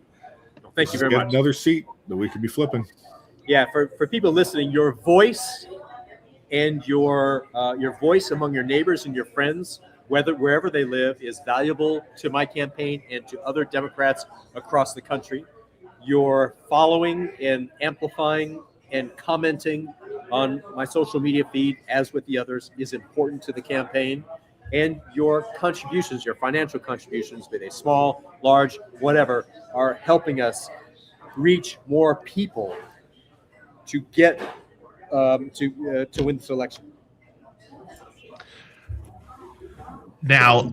Thank you very much.
Another seat that we could be flipping.
Yeah, for people listening, your voice and your voice among your neighbors and your friends, wherever they live, is valuable to my campaign and to other Democrats across the country. Your following and amplifying and commenting on my social media feed, as with the others, is important to the campaign. And your contributions, your financial contributions, be they small, large, whatever, are helping us reach more people to get to win this election.
Now,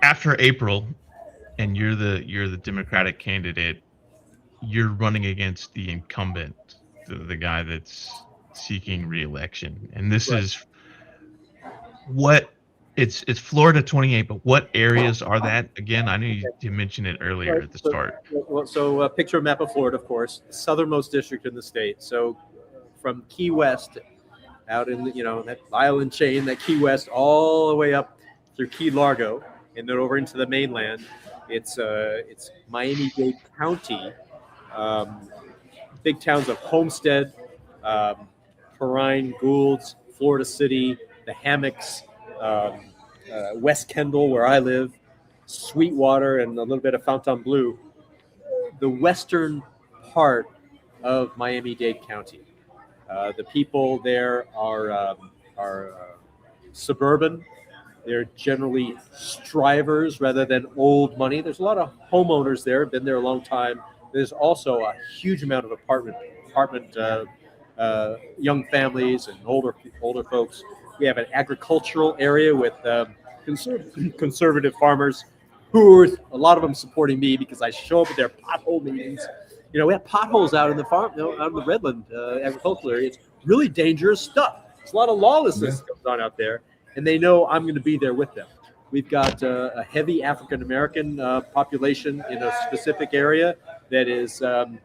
after April, and you're the Democratic candidate, you're running against the incumbent, the guy that's seeking re-election, and this
Right.
is what it's Florida 28. But what areas are that again? I know you mentioned it earlier at the start.
So picture a map of Florida, of course, the southernmost district in the state. So from Key West, out in that island chain, that Key West, all the way up through Key Largo, and then over into the mainland. It's Miami-Dade County, big towns of Homestead, Perrine, Goulds, Florida City, the Hammocks, West Kendall, where I live, Sweetwater, and a little bit of Fontainebleau. The western part of Miami-Dade County. The people there are suburban. They're generally strivers rather than old money. There's a lot of homeowners there, been there a long time. There's also a huge amount of apartment young families and older folks. We have an agricultural area with conservative farmers who are, a lot of them supporting me because I show up at their pothole meetings. We have potholes out in the farm, out in the Redland agricultural area. It's really dangerous stuff. There's a lot of lawlessness that goes on out there, and they know I'm going to be there with them. We've got a heavy African American population in a specific area that is I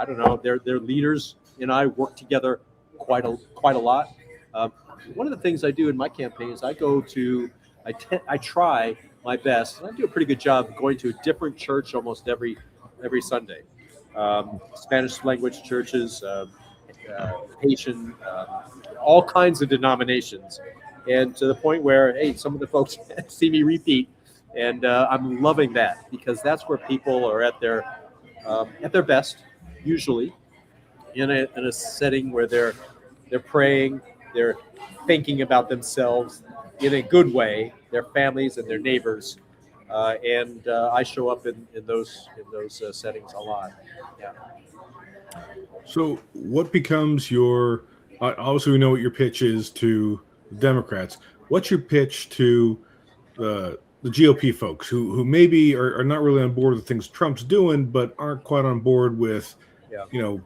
don't know. Their leaders and I work together quite a lot. One of the things I do in my campaign is I try my best, and I do a pretty good job going to a different church almost every Sunday. Spanish language churches, Haitian, all kinds of denominations, and to the point where, hey, some of the folks see me repeat, and I'm loving that because that's where people are at their best, usually, in a setting where they're praying, they're thinking about themselves in a good way, their families and their neighbors, and I show up in those settings a lot. Yeah.
So what becomes your, obviously we know what your pitch is to the Democrats. What's your pitch to the the GOP folks who maybe are not really on board with the things Trump's doing, but aren't quite on board with,
Yeah.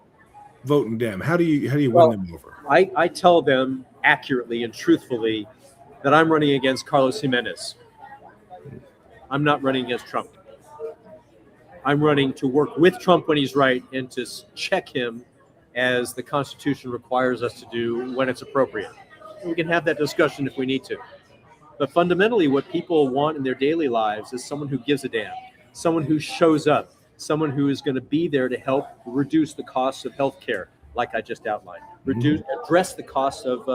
voting Dem? How do you win
Well,
them over?
I tell them accurately and truthfully that I'm running against Carlos Jimenez. I'm not running against Trump. I'm running to work with Trump when he's right and to check him as the Constitution requires us to do when it's appropriate. We can have that discussion if we need to. But fundamentally, what people want in their daily lives is someone who gives a damn, someone who shows up, someone who is going to be there to help reduce the costs of healthcare, like I just outlined, address the costs of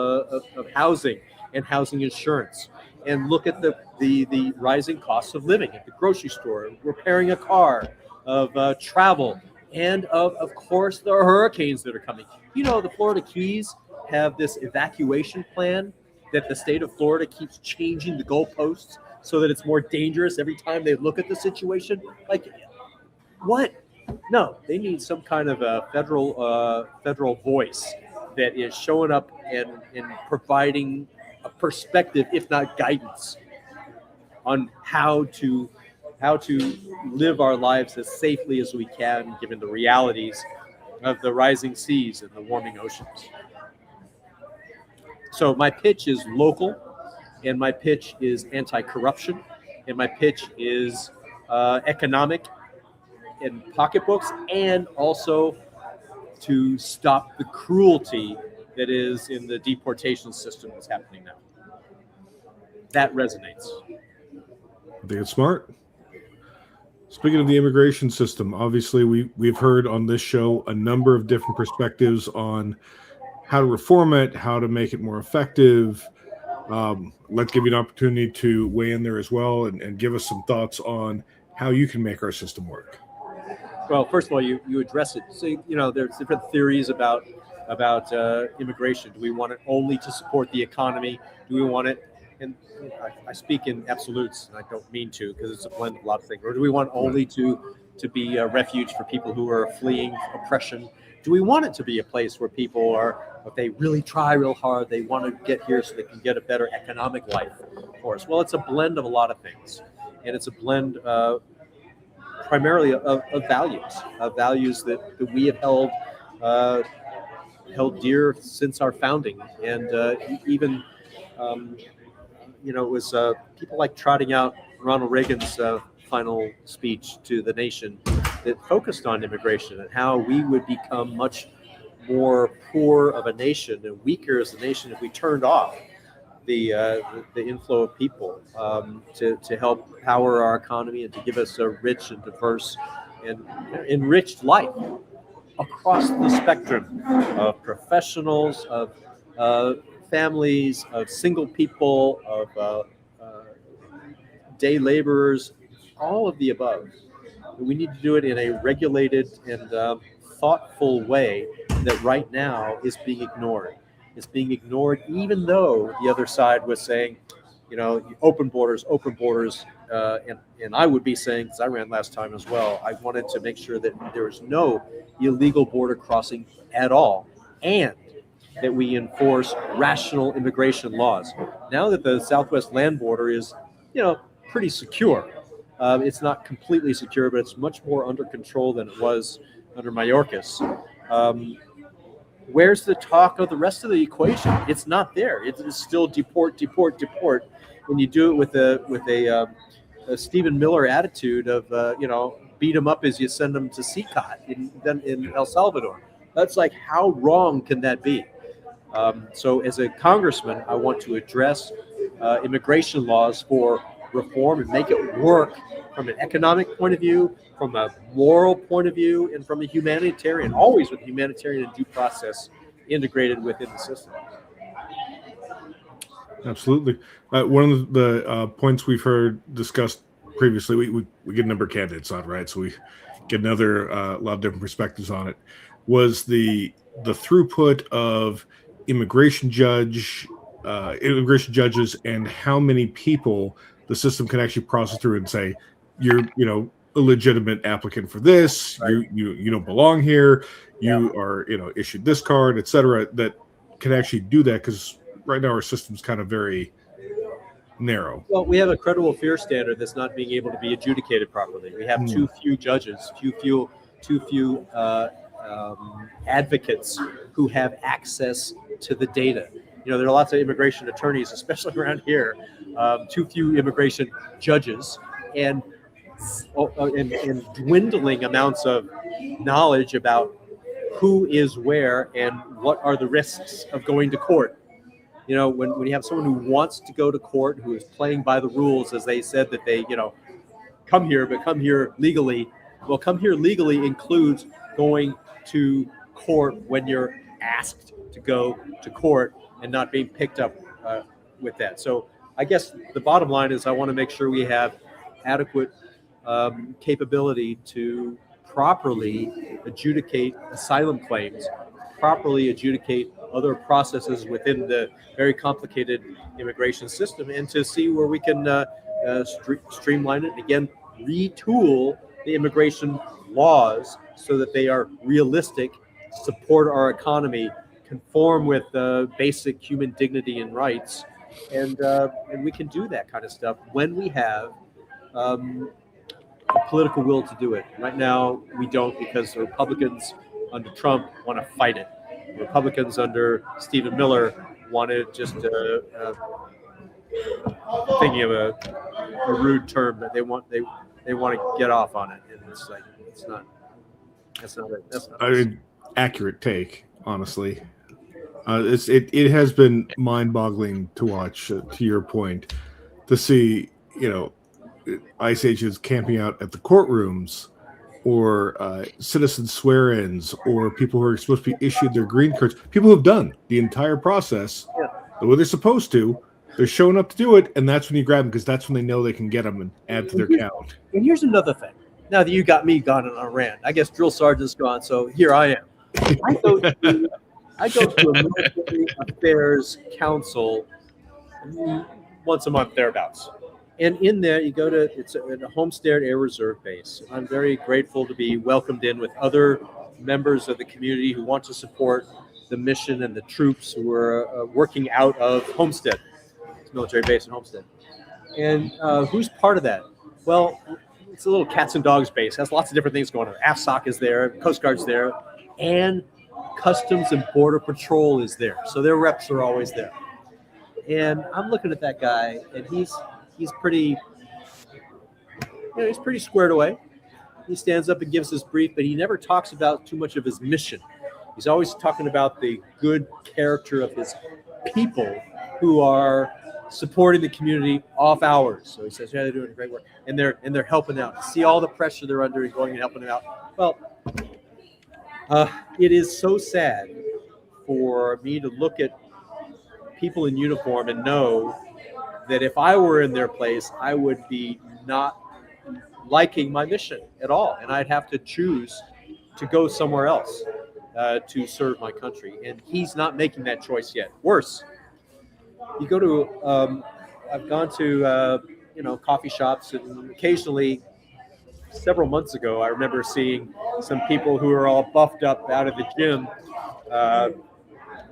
housing and housing insurance, and look at the rising costs of living at the grocery store, repairing a car, of travel, and of course the hurricanes that are coming. The Florida Keys have this evacuation plan that the state of Florida keeps changing the goalposts so that it's more dangerous every time they look at the situation. Like, what? No, they need some kind of a federal voice that is showing up and providing a perspective, if not guidance, on how to live our lives as safely as we can, given the realities of the rising seas and the warming oceans. So my pitch is local, and my pitch is anti-corruption, and my pitch is economic and pocketbooks, and also to stop the cruelty that is in the deportation system that's happening now. That resonates.
I think it's smart. Speaking of the immigration system, obviously we've heard on this show a number of different perspectives on how to reform it, how to make it more effective. Let's give you an opportunity to weigh in there as well and give us some thoughts on how you can make our system work.
Well, first of all, you address it. So, there's different theories about immigration. Do we want it only to support the economy? Do we want it, and I speak in absolutes, and I don't mean to, because it's a blend of a lot of things. Or do we want only to be a refuge for people who are fleeing oppression? Do we want it to be a place where people are, if they really try real hard, they want to get here so they can get a better economic life for us? Well, it's a blend of a lot of things, and it's a blend primarily of values that we have held dear since our founding, and even it was people like trotting out Ronald Reagan's final speech to the nation that focused on immigration and how we would become much more poor of a nation and weaker as a nation if we turned off the inflow of people to help power our economy and to give us a rich and diverse and enriched life across the spectrum of professionals, of families, of single people, of day laborers, all of the above. We need to do it in a regulated and thoughtful way that right now is being ignored. It's being ignored even though the other side was saying, open borders, and I would be saying, because I ran last time as well, I wanted to make sure that there was no illegal border crossing at all, and that we enforce rational immigration laws. Now that the Southwest land border is, pretty secure, it's not completely secure, but it's much more under control than it was under Mayorkas. Where's the talk of the rest of the equation? It's not there. It is still deport. When you do it with a Stephen Miller attitude of beat them up as you send them to CCOT in El Salvador. That's like, how wrong can that be? So as a congressman, I want to address immigration laws for reform and make it work from an economic point of view, from a moral point of view, and from a humanitarian, always with humanitarian and due process integrated within the system.
Absolutely. One of the points we've heard discussed previously, we get a number of candidates on, right? So we get another lot of different perspectives on it, was the throughput of immigration judges and how many people the system can actually process through and say, you're a legitimate applicant for this, right. you don't belong here, you are issued this card, etc., that can actually do that, because right now our system's kind of very narrow.
Well, we have a credible fear standard that's not being able to be adjudicated properly. We have too few judges, too few advocates who have access to the data. You know, there are lots of immigration attorneys, especially around here. Too few immigration judges, and dwindling amounts of knowledge about who is where and what are the risks of going to court. You know, when you have someone who wants to go to court, who is playing by the rules, as they said that they, come here, but come here legally. Well, come here legally includes going to court when you're asked to go to court and not being picked up with that. So I guess the bottom line is I want to make sure we have adequate capability to properly adjudicate asylum claims, properly adjudicate other processes within the very complicated immigration system, and to see where we can streamline it and again retool the immigration laws so that they are realistic, support our economy, conform with basic human dignity and rights, and we can do that kind of stuff when we have the political will to do it. Right now, we don't, because the Republicans under Trump want to fight it. The Republicans under Stephen Miller wanted just thinking of a rude term, but they want to get off on it, and it's like that's not
an accurate take, honestly. It has been mind-boggling to watch. To your point, to see ICE agents camping out at the courtrooms, or citizen swear-ins, or people who are supposed to be issued their green cards. People who've done the entire process the way they're supposed to. They're showing up to do it, and that's when you grab them, because that's when they know they can get them and add to their count.
And here's another thing. Now that you got me gone on a rant, I guess drill sergeant's gone, so here I am. I go to a military affairs council once a month, thereabouts. And in there, it's a Homestead Air Reserve base. I'm very grateful to be welcomed in with other members of the community who want to support the mission and the troops who are working out of Homestead. It's a military base in Homestead. And who's part of that? Well, it's a little cats and dogs base. It has lots of different things going on. AFSOC is there, Coast Guard's there, and Customs and Border Patrol is there. So their reps are always there. And I'm looking at that guy, and he's pretty, he's pretty squared away. He stands up and gives his brief, but he never talks about too much of his mission. He's always talking about the good character of his people who are supporting the community off hours. So he says, yeah, they're doing great work, and they're helping out. See all the pressure they're under and going and helping them out. Well, it is so sad for me to look at people in uniform and know that if I were in their place, I would be not liking my mission at all, and I'd have to choose to go somewhere else to serve my country. And he's not making that choice yet. Worse, you go to, I've gone to, coffee shops, and occasionally, several months ago, I remember seeing some people who are all buffed up out of the gym,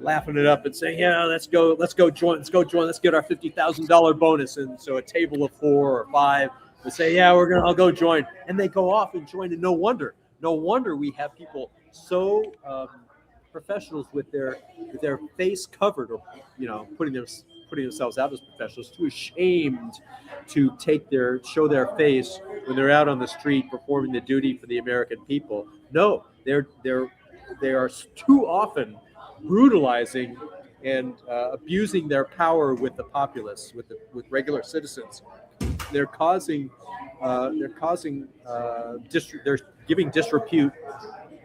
laughing it up and saying, yeah, let's go join, let's get our $50,000 bonus. And so a table of 4 or 5 would say, yeah, I'll go join. And they go off and join. And no wonder we have people so professionals with their face covered, or putting themselves out as professionals, too ashamed to show their face when they're out on the street performing the duty for the American people. No, they are too often brutalizing and abusing their power with the populace, with regular citizens. They're giving disrepute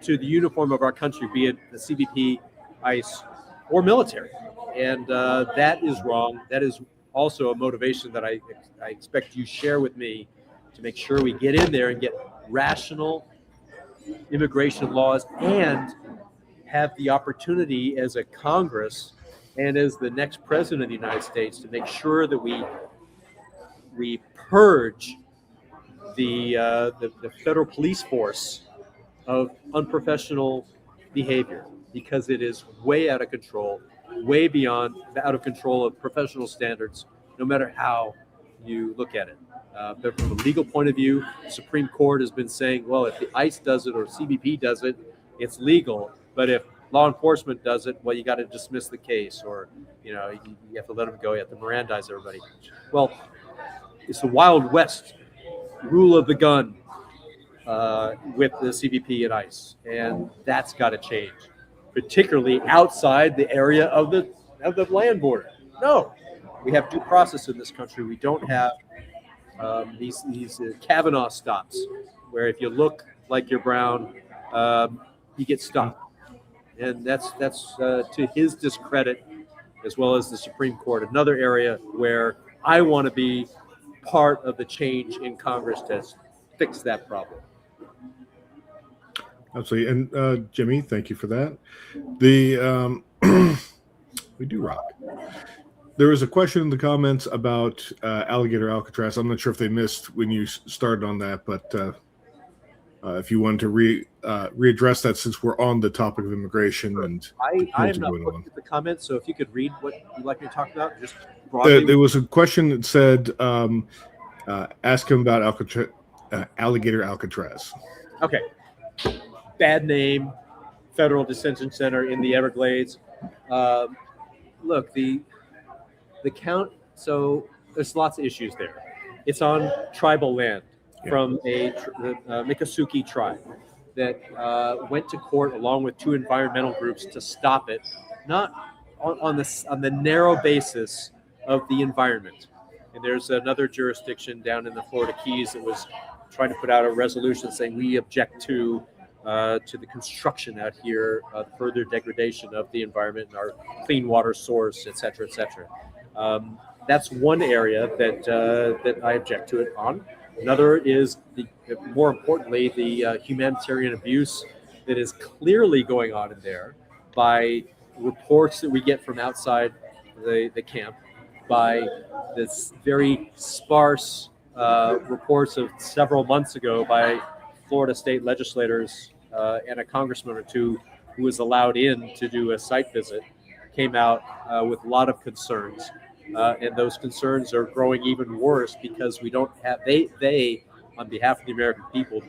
to the uniform of our country, be it the CBP, ICE, or military, and that is wrong. That is also a motivation that I expect you share with me, to make sure we get in there and get rational immigration laws, and have the opportunity as a Congress and as the next president of the United States to make sure that we purge the federal police force of unprofessional behavior, because it is way out of control, way beyond out of control of professional standards, no matter how you look at it. But from a legal point of view, the Supreme Court has been saying, well, if the ICE does it or CBP does it, it's legal. But if law enforcement does it, well, you got to dismiss the case, or you have to let them go. You have to Mirandize everybody. Well, it's the Wild West rule of the gun with the CBP and ICE, and that's got to change, particularly outside the area of the land border. No, we have due process in this country. We don't have these Kavanaugh stops, where if you look like you're brown, you get stopped, and that's to his discredit, as well as the Supreme Court. Another area where I want to be part of the change in Congress to fix that problem.
Absolutely. And Jimmy, thank you for that. We do rock. There was a question in the comments about alligator Alcatraz. I'm not sure if they missed when you started on that, but if you wanted to readdress that, since we're on the topic of immigration and
I am not looking at the comments, so if you could read what you'd like me to talk about, just broadly.
There was a question that said, ask him about alligator Alcatraz.
Okay. Bad name, Federal Detention Center in the Everglades. Look, the count, so there's lots of issues there. It's on tribal land from the Miccosukee tribe that went to court along with two environmental groups to stop it, not on the narrow basis of the environment. And there's another jurisdiction down in the Florida Keys that was trying to put out a resolution saying we object to the construction out here, further degradation of the environment and our clean water source, et cetera, et cetera. That's one area that I object to it on. Another is, more importantly, the humanitarian abuse that is clearly going on in there by reports that we get from outside the camp, by this very sparse reports of several months ago by Florida state legislators and a congressman or two who was allowed in to do a site visit, came out with a lot of concerns. And those concerns are growing even worse because we don't have, they, on behalf of the American people,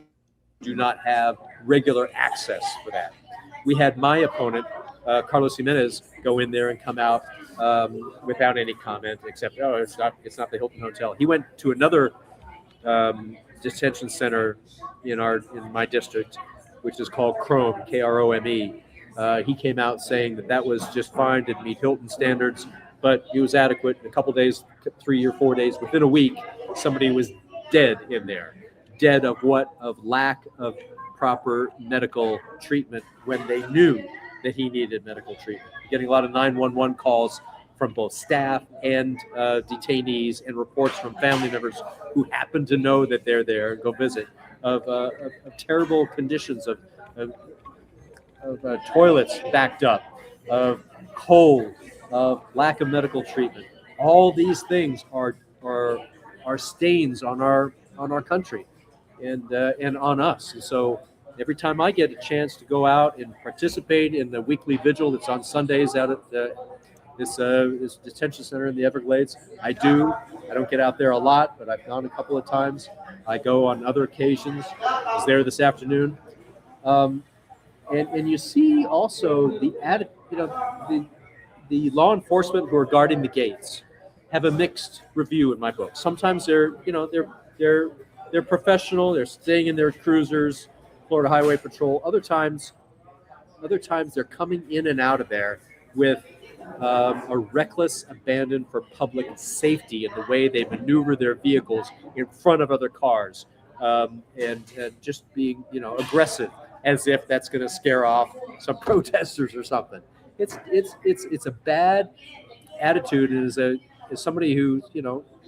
do not have regular access for that. We had my opponent, Carlos Jimenez, go in there and come out without any comment, except, oh, it's not the Hilton Hotel. He went to another detention center in my district, which is called Krome, Krome. He came out saying that was just fine, didn't meet Hilton standards, but it was adequate. In a couple days, 3 or 4 days, within a week, somebody was dead in there. Dead of what? Of lack of proper medical treatment when they knew that he needed medical treatment. Getting a lot of 911 calls from both staff and detainees, and reports from family members who happen to know that they're there and go visit, of terrible conditions, of toilets backed up, of cold, of lack of medical treatment. All these things are stains on our country and on us. And so every time I get a chance to go out and participate in the weekly vigil that's on Sundays out at this detention center in the Everglades, I do. I don't get out there a lot, but I've gone a couple of times. I go on other occasions. I was there this afternoon. And you see also the law enforcement who are guarding the gates have a mixed review in my book. Sometimes they're professional. They're staying in their cruisers, Florida Highway Patrol. Other times they're coming in and out of there with a reckless abandon for public safety in the way they maneuver their vehicles in front of other cars, and just being aggressive, as if that's going to scare off some protesters or something. It's a bad attitude, and as somebody who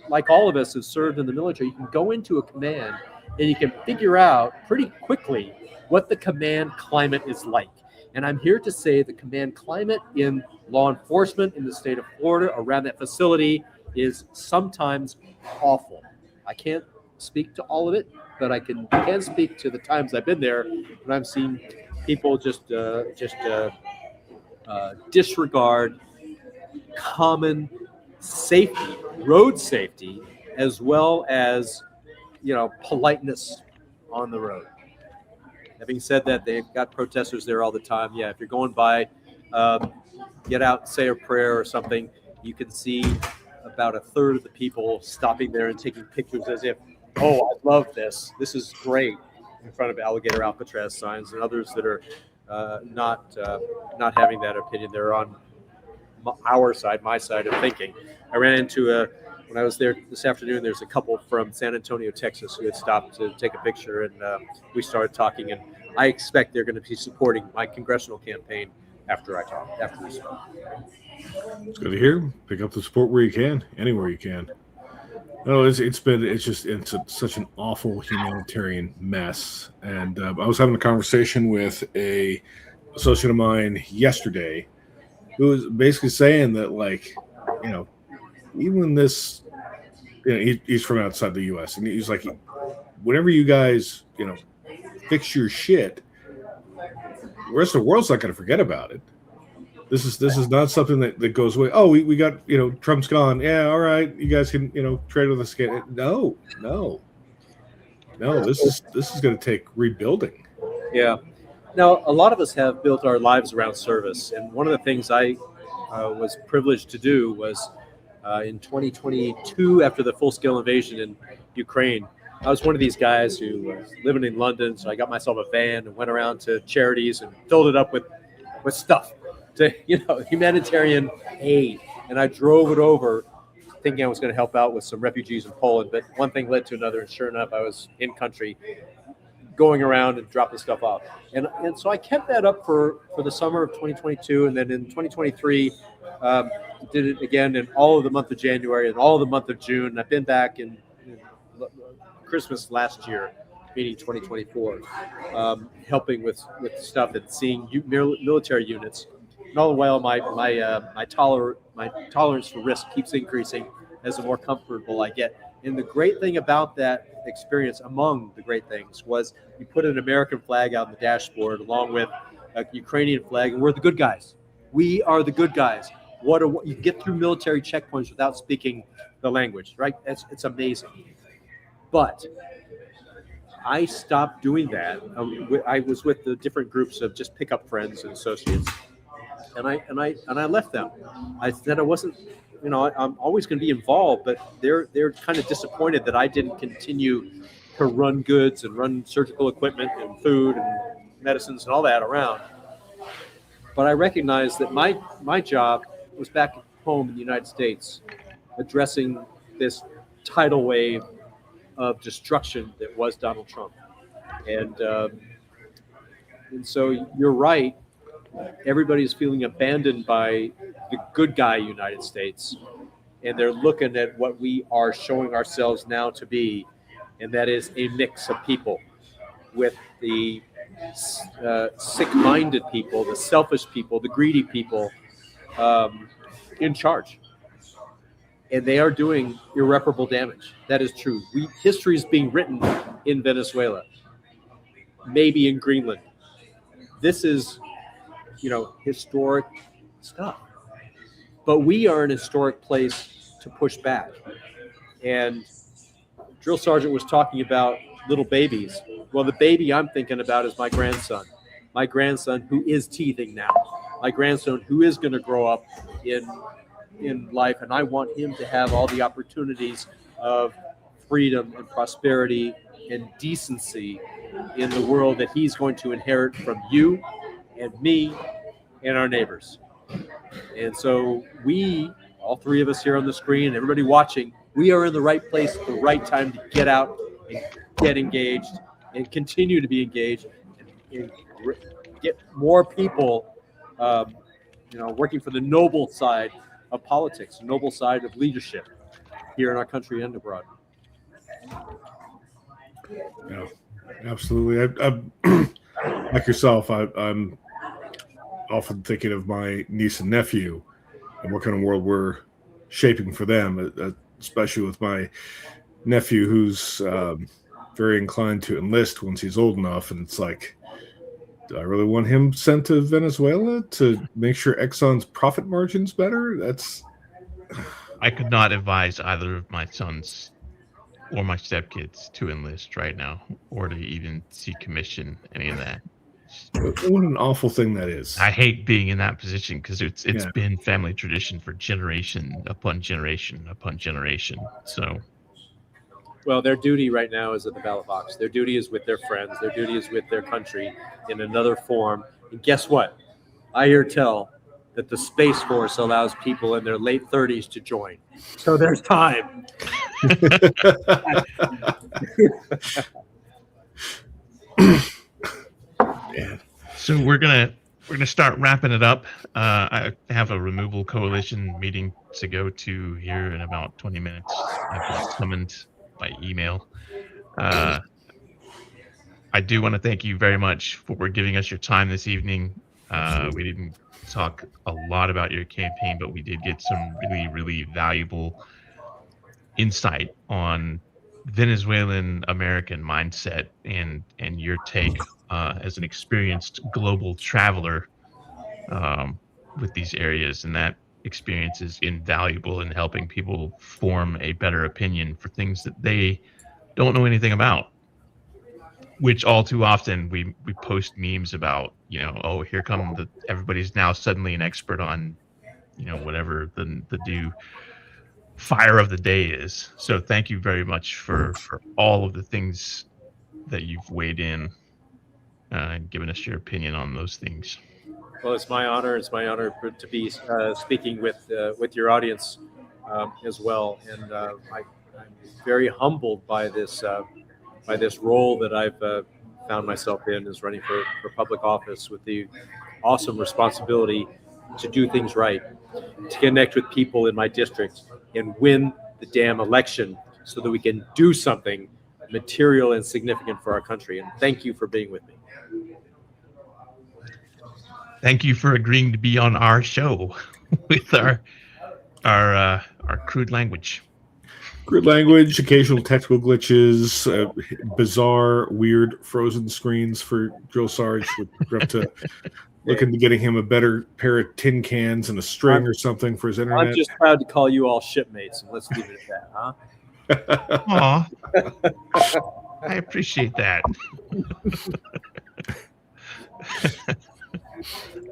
like all of us, has served in the military, you can go into a command and you can figure out pretty quickly what the command climate is like. And I'm here to say the command climate in law enforcement in the state of Florida around that facility is sometimes awful. I can't speak to all of it, but I can speak to the times I've been there when I've seen people just disregard common safety, road safety, as well as, politeness on the road. Having said that, they've got protesters there all the time. Yeah, if you're going by, get out and say a prayer or something, you can see about a third of the people stopping there and taking pictures as if, oh, I love this. This is great, in front of alligator Alcatraz signs, and others that are not having that opinion. They're on our side, my side of thinking. I ran into when I was there this afternoon, there's a couple from San Antonio, Texas, who had stopped to take a picture, and we started talking, and I expect they're going to be supporting my congressional campaign after this talk.
It's good to hear. Pick up the support where you can, anywhere you can. No, it's such an awful humanitarian mess. And I was having a conversation with a associate of mine yesterday who was basically saying that, like, even this, he's from outside the U.S. and he's like, whenever you guys, fix your shit, the rest of the world's not going to forget about it. This is not something that goes away. Oh, we got, Trump's gone. Yeah, all right. You guys can, trade with us again. No. This is going to take rebuilding.
Yeah. Now, a lot of us have built our lives around service. And one of the things I was privileged to do was in 2022, after the full-scale invasion in Ukraine, I was one of these guys who was living in London. So I got myself a van and went around to charities and filled it up with stuff to, humanitarian aid. And I drove it over thinking I was going to help out with some refugees in Poland. But one thing led to another. And sure enough, I was in country going around and dropping stuff off. And so I kept that up for the summer of 2022. And then in 2023, did it again in all of the month of January and all of the month of June. I've been back in Christmas last year, meaning 2024, helping with stuff and seeing military units. And all the while, my tolerance for risk keeps increasing as the more comfortable I get. And the great thing about that experience, among the great things, was you put an American flag out on the dashboard along with a Ukrainian flag, and we're the good guys. We are the good guys. You get through military checkpoints without speaking the language, right? It's amazing. But I stopped doing that. I was with the different groups of just pickup friends and associates, and I left them. I said I wasn't. I'm always going to be involved, but they're kind of disappointed that I didn't continue to run goods and run surgical equipment and food and medicines and all that around. But I recognized that my job was back home in the United States, addressing this tidal wave of destruction that was Donald Trump. And so you're right. Everybody's feeling abandoned by the good guy United States, and they're looking at what we are showing ourselves now to be, and that is a mix of people, with the sick-minded people, the selfish people, the greedy people in charge. And they are doing irreparable damage. That is true. History is being written in Venezuela, maybe in Greenland. This is historic stuff. But we are an historic place to push back. And Drill Sergeant was talking about little babies. Well, the baby I'm thinking about is my grandson who is teething now, my grandson who is going to grow up in life. And I want him to have all the opportunities of freedom and prosperity and decency in the world that he's going to inherit from you and me and our neighbors. And so we, all three of us here on the screen, everybody watching, we are in the right place at the right time to get out and get engaged and continue to be engaged and get more people, working for the noble side of politics, the noble side of leadership here in our country and abroad.
Yeah, absolutely. I like yourself, I'm often thinking of my niece and nephew and what kind of world we're shaping for them, especially with my nephew who's very inclined to enlist once he's old enough. And it's like, do I really want him sent to Venezuela to make sure Exxon's profit margin's better?
I could not advise either of my sons or my stepkids to enlist right now, or to even see commission, any of that.
What an awful thing that is.
I hate being in that position because it's
Yeah.
been family tradition for generation upon generation upon generation. So
Well, their duty right now is at the ballot box. Their duty is with their friends. Their duty is with their country in another form. And guess what? I hear tell that the Space Force allows people in their late 30s to join. So there's time.
Yeah.
So we're gonna start wrapping it up. I have a removal coalition meeting to go to here in about 20 minutes. I've been summoned by email. I do want to thank you very much for giving us your time this evening. We didn't talk a lot about your campaign, but we did get some really, really valuable insight on Venezuelan American mindset and your take as an experienced global traveler with these areas, and that experience is invaluable in helping people form a better opinion for things that they don't know anything about. Which all too often we post memes about, oh, here come everybody's now suddenly an expert on, whatever the new fire of the day is. So thank you very much for all of the things that you've weighed in and given us your opinion on those things.
Well, it's my honor. It's my honor to be speaking with your audience as well. And I'm very humbled by this role that I've found myself in, is running for public office with the awesome responsibility to do things right, to connect with people in my district and win the damn election so that we can do something material and significant for our country. And thank you for being with me.
Thank you for agreeing to be on our show with our crude language.
Crude language, occasional technical glitches, bizarre, weird frozen screens for Drill Sarge. We're up to looking to getting him a better pair of tin cans and a string or something for his internet.
I'm just proud to call you all shipmates, and let's leave it at that, huh?
Aw, I appreciate that.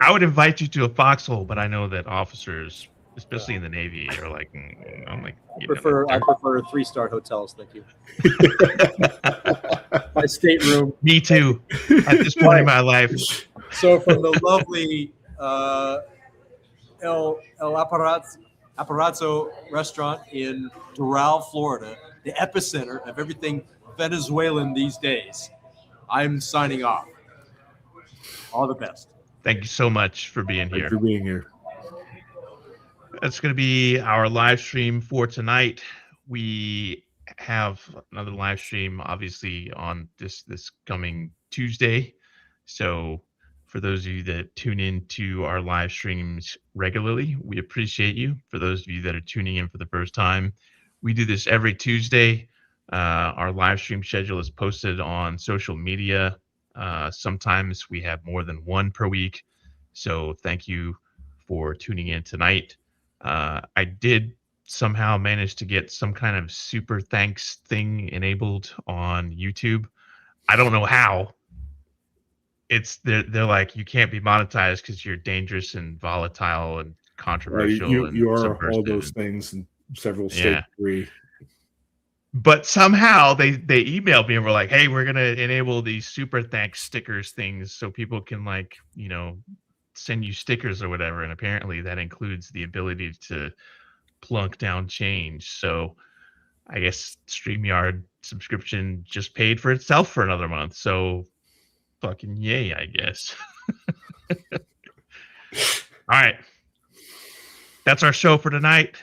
I would invite you to a foxhole, but I know that officers, especially in the Navy, are like, I'm like,
I prefer 3-star hotels. Thank you. My stateroom.
Me too. At this point in my life.
So from the lovely El Aparazo restaurant in Doral, Florida, the epicenter of everything Venezuelan these days, I'm signing off. All the best.
Thank you so much for being here.
Thanks for being here.
That's going to be our live stream for tonight. We have another live stream, obviously, on this coming Tuesday. So for those of you that tune in to our live streams regularly, we appreciate you. For those of you that are tuning in for the first time, we do this every Tuesday. Our live stream schedule is posted on social media. Sometimes we have more than one per week. So thank you for tuning in tonight. I did somehow manage to get some kind of super thanks thing enabled on YouTube. I don't know how. They're like, you can't be monetized because you're dangerous and volatile and controversial.
You are
subversive.
all those things in several states. Yeah.
But somehow they emailed me and were like, hey, we're going to enable these super thanks stickers things so people can send you stickers or whatever. And apparently that includes the ability to plunk down change. So I guess StreamYard subscription just paid for itself for another month. So fucking yay, I guess. All right. That's our show for tonight.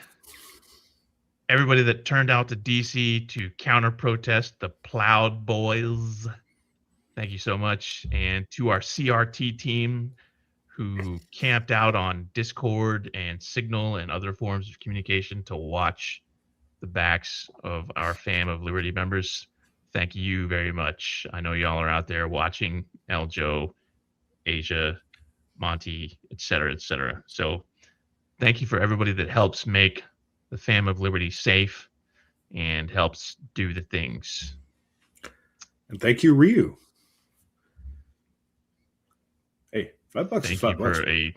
Everybody that turned out to DC to counter protest the Plowed Boys, thank you so much. And to our CRT team who camped out on Discord and Signal and other forms of communication to watch the backs of our Fam of Liberty members, thank you very much. I know y'all are out there watching, Eljo, Asia, Monty, etc., etc. So thank you for everybody that helps make the Phantom of Liberty safe and helps do the things.
And thank you, Ryu. Hey, $5 is $5.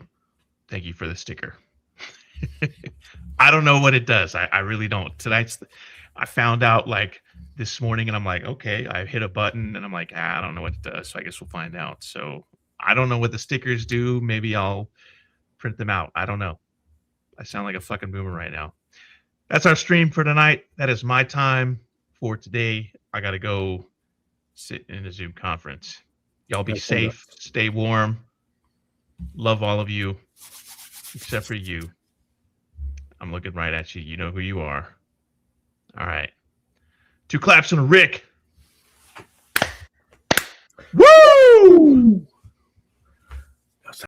Thank you for the sticker. I don't know what it does. I really don't. I found out like this morning, and I'm like, okay, I hit a button, and I'm like, I don't know what it does. So I guess we'll find out. So I don't know what the stickers do. Maybe I'll print them out. I don't know. I sound like a fucking boomer right now. That's our stream for tonight. That is my time for today. I got to go sit in a Zoom conference. Y'all be safe. Stay warm. Love all of you, except for you. I'm looking right at you. You know who you are. All right. 2 claps on a Rick.
Woo!